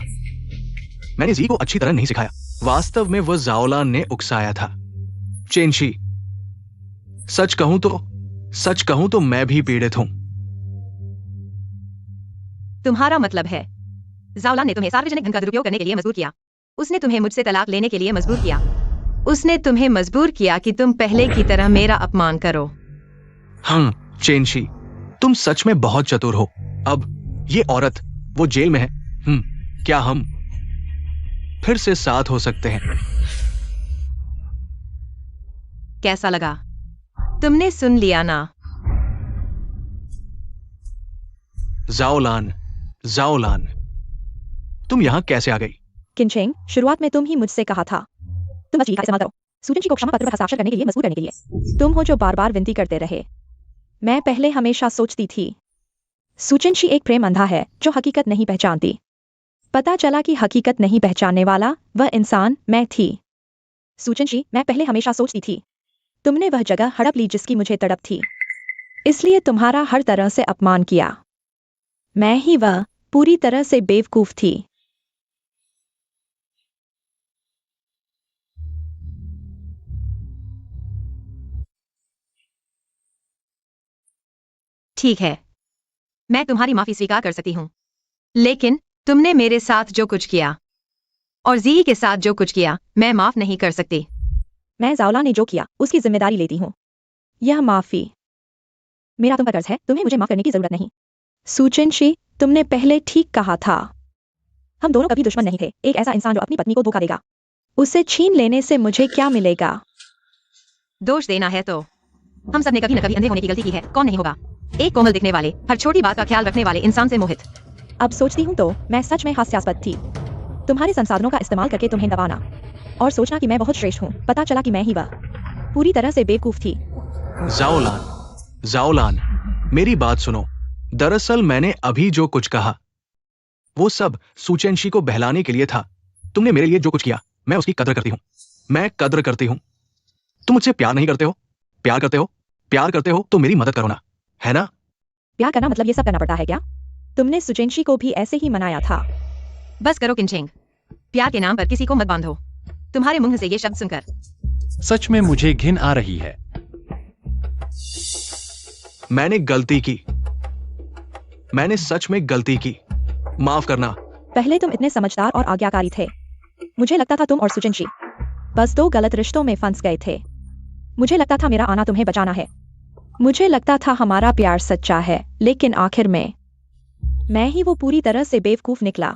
मैंने जी को अच्छी तरह नहीं सिखाया। वास्तव में वह जाओलान ने उकसाया था। चेनशी, सच कहूं तो मैं भी पीड़ित हूं। तुम्हारा मतलब है जाओलान ने तुम्हें सार्वजनिक धन का दुरुपयोग करने के लिए मजबूर किया। उसने तुम्हें मुझसे तलाक लेने के लिए मजबूर किया। उसने तुम्हें मजबूर किया कि तुम पहले की तरह मेरा अपमान करो। हाँ चेनशी, तुम सच में बहुत चतुर हो। अब ये औरत, वो जेल में है। क्या हम फिर से साथ हो सकते हैं? कैसा लगा? तुमने सुन लिया ना? जाओलान, तुम यहां कैसे आ गई? किनशेंग, शुरुआत में तुम ही मुझसे कहा था। तुम बस का इस्तेमाल करो, सुचेनशी को क्षमा पत्र पर हस्ताक्षर करने के लिए मजबूर करने के लिए। तुम हो जो बार बार विनती करते रहे। मैं पहले हमेशा सोचती थी सुचेनशी एक प्रेम अंधा है जो हकीकत नहीं पहचानती। पता चला कि हकीकत नहीं पहचानने वाला वह इंसान मैं थी। सुचेनशी, मैं पहले हमेशा सोचती थी तुमने वह जगह हड़प ली जिसकी मुझे तड़प थी, इसलिए तुम्हारा हर तरह से अपमान किया। मैं ही वह पूरी तरह से बेवकूफ थी। ठीक है, मैं तुम्हारी माफी स्वीकार कर सकती हूं, लेकिन तुमने मेरे साथ जो कुछ किया और जी के साथ जो कुछ किया, मैं माफ नहीं कर सकती। मैं जाओला ने जो किया उसकी जिम्मेदारी लेती हूँ। यह माफी मेरा तुम पर कर्ज है। तुम्हें मुझे माफ करने की जरूरत नहीं। सुचेनशी, तुमने पहले ठीक कहा था। हम दोनों कभी दुश्मन नहीं थे। एक ऐसा इंसान जो अपनी पत्नी को धोखा देगा, उसे छीन लेने से मुझे क्या मिलेगा? दोष देना है तो हम सब ने कभी न कभी अंधे होने की गलती की है। कौन नहीं होगा? एक कोमल दिखने वाले, हर छोटी बात का ख्याल रखने वाले इंसान से मोहित। अब सोचती हूँ तो मैं सच में हास्यास्पद थी। तुम्हारे संसाधनों का इस्तेमाल करके तुम्हें दबाना और सोचना कि मैं बहुत श्रेष्ठ हूँ। पता चला कि मैं ही वह पूरी तरह से बेवकूफ थी। जाओलान, मेरी बात सुनो। दरअसल मैंने अभी जो कुछ कहा वो सब सुचेनशी को बहलाने के लिए था। तुमने मेरे लिए जो कुछ किया, मैं उसकी कदर करती हूँ। मैं कदर करती हूँ। तुम मुझसे प्यार नहीं करते हो? प्यार करते हो तो मेरी मदद करो ना, है ना? प्यार करना मतलब ये सब करना पड़ता है क्या? तुमने सुचेनशी को भी ऐसे ही मनाया था। बस करो किनशेंग, प्यार के नाम पर किसी को मत बांधो। तुम्हारे मुंह से ये शब्द सुनकर सच में मुझे घिन आ रही है। मैंने गलती की। मैंने सच में गलती की। माफ करना। पहले तुम इतने समझदार और आज्ञाकारी थे। मुझे लगता था तुम और सुचेनशी बस 2 गलत रिश्तों में फंस गए थे। मुझे लगता था मेरा आना तुम्हें बचाना है। मुझे लगता था हमारा प्यार सच्चा है, लेकिन आखिर में मैं ही वो पूरी तरह से बेवकूफ निकला।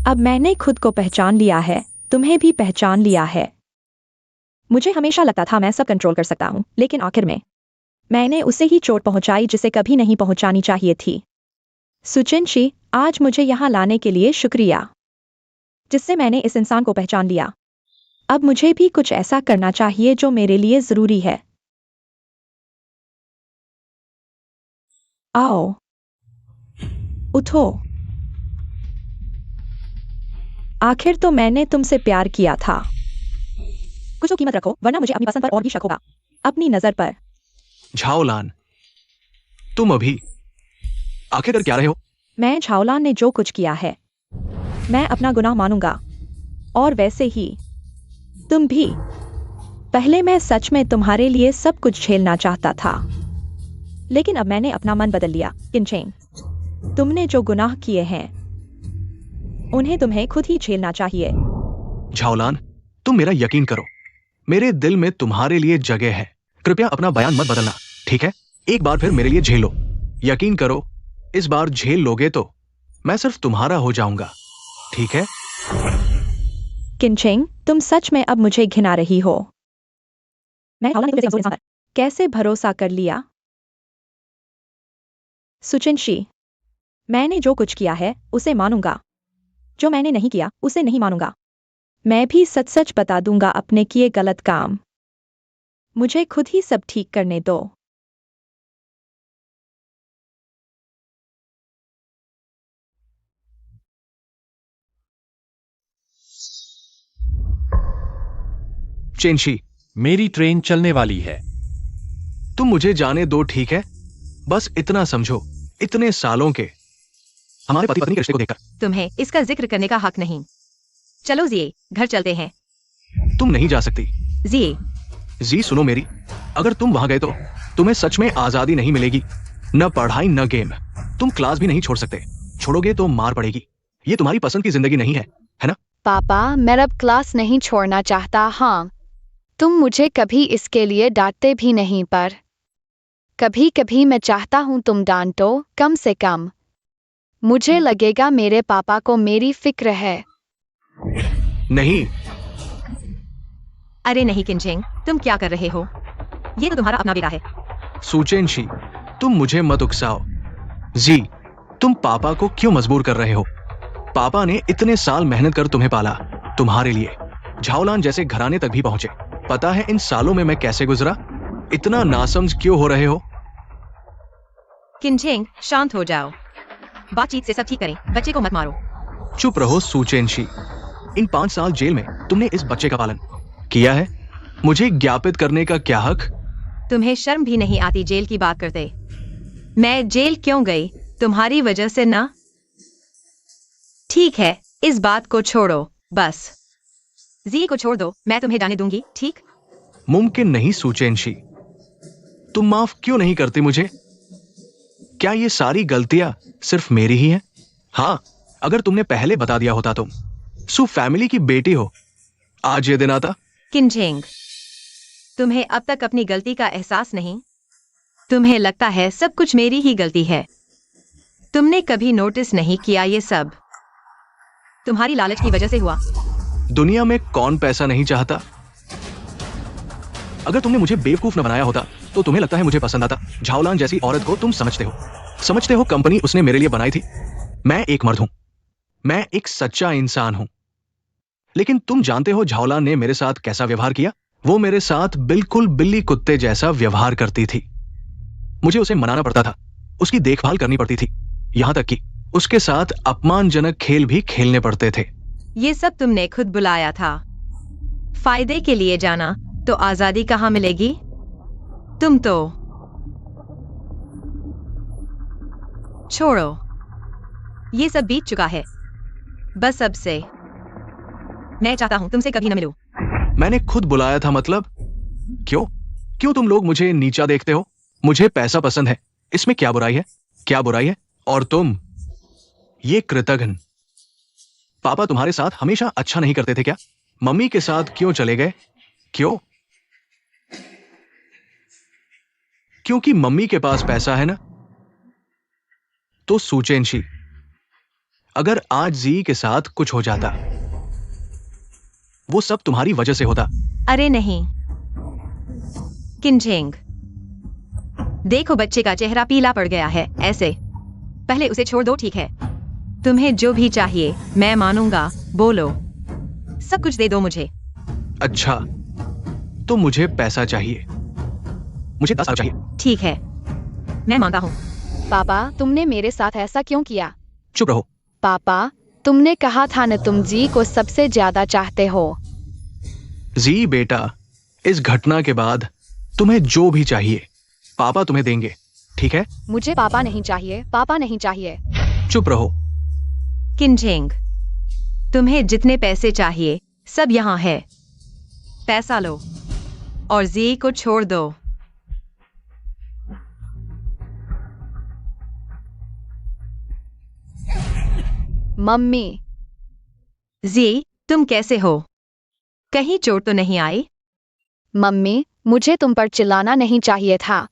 अब मैंने खुद को पहचान लिया है, तुम्हें भी पहचान लिया है। मुझे हमेशा लगता था मैं सब कंट्रोल कर सकता हूँ, लेकिन आखिर में मैंने उसे ही चोट पहुंचाई जिसे कभी नहीं पहुंचानी चाहिए थी। सुचिंशी, आज मुझे यहाँ लाने के लिए शुक्रिया, जिससे मैंने इस इंसान को पहचान लिया। अब मुझे भी कुछ ऐसा करना चाहिए जो मेरे लिए जरूरी है। आओ, उठो। आखिर तो मैंने तुमसे प्यार किया था। कुछ तो कीमत रखो, वरना मुझे अपनी पसंद पर और भी शक होगा। अपनी नजर पर। झाओलान, तुम अभी आखिर कर क्या रहे हो? मैं झाओलान ने जो कुछ किया है, मैं अपना गुनाह मानूंगा, और वैसे ही तुम भी। पहले मैं सच में तुम्हारे लिए सब कुछ झेलना चाहता था, लेकिन अब मैंने अपना मन बदल लिया। किंचेंग, तुमने जो गुनाह किए हैं उन्हें तुम्हें खुद ही झेलना चाहिए। झाओलान, तुम मेरा यकीन करो, मेरे दिल में तुम्हारे लिए जगह है। कृपया अपना बयान मत बदलना, ठीक है? एक बार फिर मेरे लिए झेल लो। यकीन करो, इस बार झेल लोगे तो मैं सिर्फ तुम्हारा हो जाऊंगा, ठीक है? किंचेंग, तुम सच में अब मुझे घिना रही हो। मैं झाओलान को जैसे कमजोर इंसान पर कैसे भरोसा कर लिया? सुचिंशी, मैंने जो कुछ किया है उसे मानूंगा, जो मैंने नहीं किया उसे नहीं मानूंगा। मैं भी सच सच बता दूंगा अपने किए गलत काम। मुझे खुद ही सब ठीक करने दो। चेंशी, मेरी ट्रेन चलने वाली है। तुम मुझे जाने दो, ठीक है? बस इतना समझो, इतने सालों के हमारे पति पत्नी के रिश्ते को देखकर तुम्हें इसका जिक्र करने का हक नहीं। चलो जिए, घर चलते हैं। तुम नहीं जा सकती। जिए, जी सुनो मेरी, अगर तुम वहां गए तो तुम्हें सच में आजादी नहीं मिलेगी। न पढ़ाई न गेम, तुम क्लास भी नहीं छोड़ सकते। छोड़ोगे तो मार पड़ेगी। ये तुम्हारी पसंद की जिंदगी नहीं है ना? पापा, मैं अब क्लास नहीं छोड़ना चाहता। हाँ, तुम मुझे कभी इसके लिए डांटते भी नहीं, पर कभी कभी मैं चाहता हूँ तुम डांटो। कम से कम मुझे लगेगा मेरे पापा को मेरी फिक्र है। नहीं, अरे नहीं किंचेंग, तुम क्या कर रहे हो? ये तो तुम्हारा अपना बेटा है। सुचेंशी, तुम मुझे मत उकसाओ। जी, तुम पापा को क्यों मजबूर कर रहे हो? पापा ने इतने साल मेहनत कर तुम्हें पाला, तुम्हारे लिए झाओलान जैसे घराने तक भी पहुंचे। पता है इन सालों में मैं कैसे गुजरा? इतना नासमझ क्यों हो रहे हो? किंचेंग, शांत हो जाओ। बातचीत से सब ठीक करें, बच्चे को मत मारो। चुप रहो सुचेंशी। इन 5 साल जेल में तुमने इस बच्चे का पालन किया है। मुझे ज्ञापित करने का क्या हक? तुम्हें शर्म भी नहीं आती जेल की बात करते? मैं जेल क्यों गई? तुम्हारी वजह से ना? ठीक है, इस बात को छोड़ो बस। जी को छोड़ दो, मैं तुम्हें जाने दूंगी, ठीक? मुमकिन नहीं सुचेंशी। तुम माफ क्यों नहीं करती मुझे? क्या ये सारी गलतियां सिर्फ मेरी ही हैं? हाँ, अगर तुमने पहले बता दिया होता तुम सु फैमिली की बेटी हो, आज ये दिन आता। किंचेंग, तुम्हें अब तक अपनी गलती का एहसास नहीं? तुम्हें लगता है सब कुछ मेरी ही गलती है। तुमने कभी नोटिस नहीं किया ये सब तुम्हारी लालच की वजह से हुआ। दुनिया में कौन पैसा नहीं चाहता? अगर तुमने मुझे बेवकूफ न बनाया होता तो तुम्हें लगता है मुझे पसंद आता। झाओलान जैसी औरत को तुम समझते हो कंपनी उसने मेरे लिए बनाई थी। मैं एक मर्द हूं, मैं एक सच्चा इंसान हूं। लेकिन तुम जानते हो झाओलान ने मेरे साथ कैसा व्यवहार किया? वो मेरे साथ बिल्कुल बिल्ली कुत्ते जैसा व्यवहार करती थी। मुझे उसे मनाना पड़ता था, उसकी देखभाल करनी पड़ती थी, यहां तक कि उसके साथ अपमानजनक खेल भी खेलने पड़ते थे। ये सब तुमने खुद बुलाया था। फायदे के लिए जाना तो आजादी कहां मिलेगी? तुम तो छोड़ो, ये सब बीत चुका है। बस अब से मैं चाहता हूं तुमसे कभी न मिलूं। मैंने खुद बुलाया था मतलब? क्यों तुम लोग मुझे नीचा देखते हो? मुझे पैसा पसंद है, इसमें क्या बुराई है? क्या बुराई है? और तुम ये कृतघ्न, पापा तुम्हारे साथ हमेशा अच्छा नहीं करते थे क्या? मम्मी के साथ क्यों चले गए? क्यों? क्योंकि मम्मी के पास पैसा है ना। तो सुचेंशी, अगर आज जी के साथ कुछ हो जाता, वो सब तुम्हारी वजह से होता। अरे नहीं किनझेंग, देखो बच्चे का चेहरा पीला पड़ गया है। ऐसे पहले उसे छोड़ दो, ठीक है? तुम्हें जो भी चाहिए मैं मानूंगा। बोलो, सब कुछ दे दो मुझे। अच्छा, तो मुझे पैसा चाहिए। मुझे 10 साल चाहिए। ठीक है, मैं मानता हूँ। पापा, तुमने मेरे साथ ऐसा क्यों किया? चुप रहो। पापा, तुमने कहा था न तुम जी को सबसे ज्यादा चाहते हो। जी बेटा, इस घटना के बाद तुम्हें जो भी चाहिए पापा तुम्हें देंगे, ठीक है? मुझे पापा नहीं चाहिए, पापा नहीं चाहिए। चुप रहो। किनझेंग, तुम्हें जितने पैसे चाहिए सब यहाँ है। पैसा लो और जी को छोड़ दो। मम्मी, जी, तुम कैसे हो? कहीं चोट तो नहीं आई? मम्मी, मुझे तुम पर चिल्लाना नहीं चाहिए था।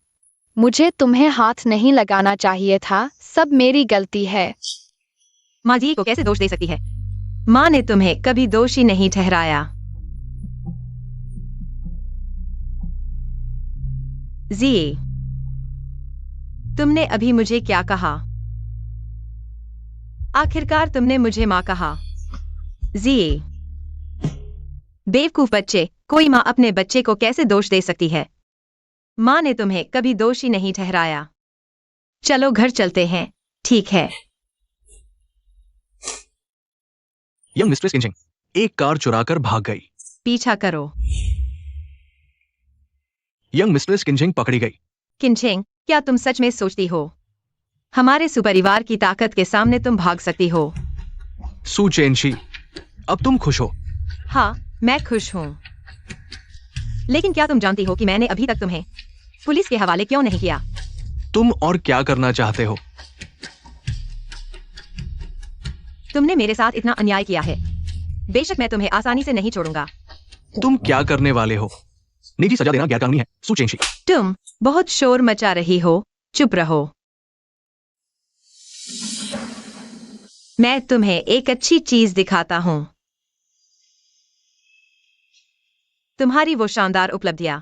मुझे तुम्हें हाथ नहीं लगाना चाहिए था। सब मेरी गलती है। माँ जी को कैसे दोष दे सकती है? माँ ने तुम्हें कभी दोषी नहीं ठहराया। जी, तुमने अभी मुझे क्या कहा? आखिरकार तुमने मुझे माँ कहा। जी, बेवकूफ बच्चे, कोई माँ अपने बच्चे को कैसे दोष दे सकती है? माँ ने तुम्हें कभी दोषी नहीं ठहराया। चलो घर चलते हैं, ठीक है? यंग मिस्ट्रेस किनझेंग एक कार चुराकर भाग गई। पीछा करो। यंग मिस्ट्रेस किनझेंग पकड़ी गई। किनझेंग, क्या तुम सच में सोचती हो हमारे सुपरिवार की ताकत के सामने तुम भाग सकती हो? सुचेंशी, अब तुम खुश हो? हाँ, मैं खुश हूँ। लेकिन क्या तुम जानती हो कि मैंने अभी तक तुम्हें पुलिस के हवाले क्यों नहीं किया? तुम और क्या करना चाहते हो? तुमने मेरे साथ इतना अन्याय किया है। बेशक मैं तुम्हें आसानी से नहीं छोड़ूंगा। तुम क्या करने वाले हो? निजी सजा देना गैरकानूनी है, सुचेंशी। तुम बहुत शोर मचा रही हो, चुप रहो। मैं तुम्हें एक अच्छी चीज दिखाता हूँ। तुम्हारी वो शानदार उपलब्धियां।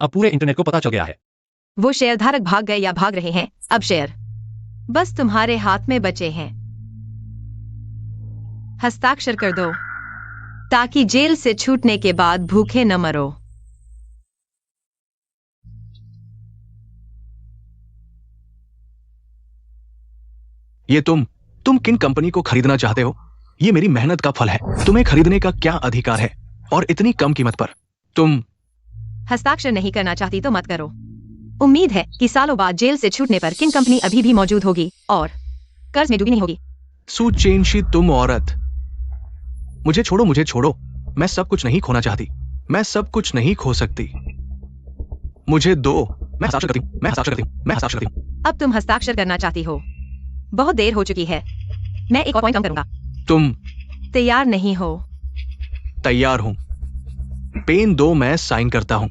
अब पूरे इंटरनेट को पता चल गया है। वो शेयरधारक भाग गए या भाग रहे हैं। अब शेयर बस तुम्हारे हाथ में बचे हैं। हस्ताक्षर कर दो ताकि जेल से छूटने के बाद भूखे न मरो। ये तुम किन कंपनी को खरीदना चाहते हो? ये मेरी मेहनत का फल है। तुम्हें खरीदने का क्या अधिकार है, और इतनी कम कीमत पर? तुम हस्ताक्षर नहीं करना चाहती तो मत करो। उम्मीद है कि सालों बाद जेल से छूटने पर किन कंपनी अभी भी मौजूद होगी और कर्ज में डूबी नहीं होगी। सुचेंशी, तुम औरत, मुझे छोड़ो, मुझे छोड़ो। मैं सब कुछ नहीं खोना चाहती। मैं सब कुछ नहीं खो सकती। मुझे दो। मैं हस्ताक्षर करती हूँ, मैं हस्ताक्षर करती हूँ, मैं हस्ताक्षर करती हूँ। अब तुम हस्ताक्षर करना चाहती हो? बहुत देर हो चुकी है। मैं एक और पॉइंट कम करूंगा। तुम तैयार नहीं हो? तैयार हूं। पेन दो, मैं साइन करता हूं।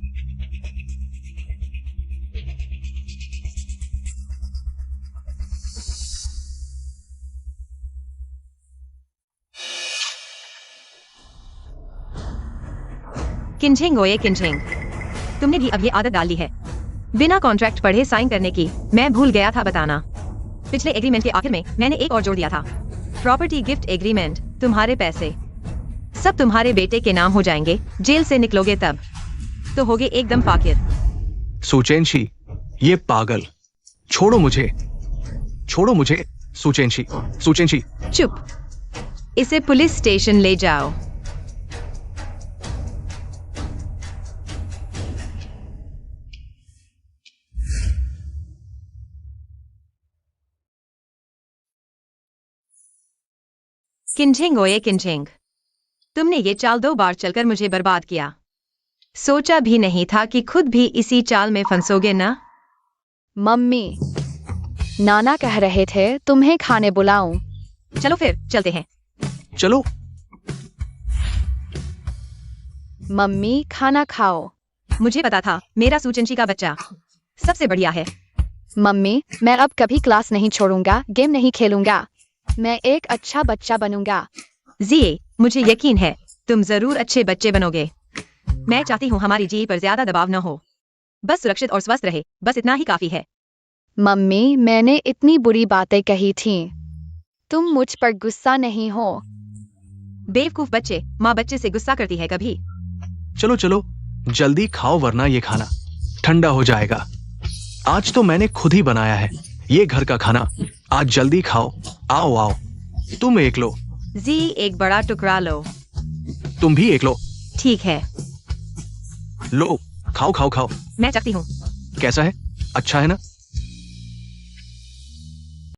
किनझेंग ओए किनझेंग, तुमने भी अब ये आदत डाल ली है बिना कॉन्ट्रैक्ट पढ़े साइन करने की। मैं भूल गया था बताना। पिछले एग्रीमेंट के आखिर में मैंने एक और जोड़ दिया था, प्रॉपर्टी गिफ्ट एग्रीमेंट। तुम्हारे पैसे सब तुम्हारे बेटे के नाम हो जाएंगे। जेल से निकलोगे तब तो होगे एकदम फाकिर। सुचेंशी, ये पागल। छोड़ो मुझे, छोड़ो मुझे। सुचेंशी, सुचेंशी। चुप, इसे पुलिस स्टेशन ले जाओ। किनझेंग ओए किनझेंग, तुमने ये चाल 2 बार चलकर मुझे बर्बाद किया। सोचा भी नहीं था कि खुद भी इसी चाल में फंसोगे ना। मम्मी, नाना कह रहे थे तुम्हें खाने बुलाऊं। चलो फिर चलते हैं। चलो। मम्मी खाना खाओ। मुझे पता था मेरा सुचिंची का बच्चा सबसे बढ़िया है। मम्मी मैं अब कभी क्लास नहीं छोड़ूंगा, गेम नहीं खेलूंगा। मैं एक अच्छा बच्चा बनूंगा। जी, मुझे यकीन है तुम जरूर अच्छे बच्चे बनोगे। मैं चाहती हूँ हमारी जी पर ज्यादा दबाव न हो, बस सुरक्षित और स्वस्थ रहे, बस इतना ही काफी है। मम्मी मैंने इतनी बुरी बातें कही थी, तुम मुझ पर गुस्सा नहीं हो? बेवकूफ बच्चे, माँ बच्चे से गुस्सा करती है कभी? चलो चलो जल्दी खाओ वरना ये खाना ठंडा हो जाएगा। आज तो मैंने खुद ही बनाया है ये घर का खाना। आज जल्दी खाओ। आओ आओ, तुम एक लो। जी एक बड़ा टुकड़ा लो। तुम भी एक लो। ठीक है, लो खाओ खाओ खाओ। मैं चाहती हूँ। कैसा है? अच्छा है ना?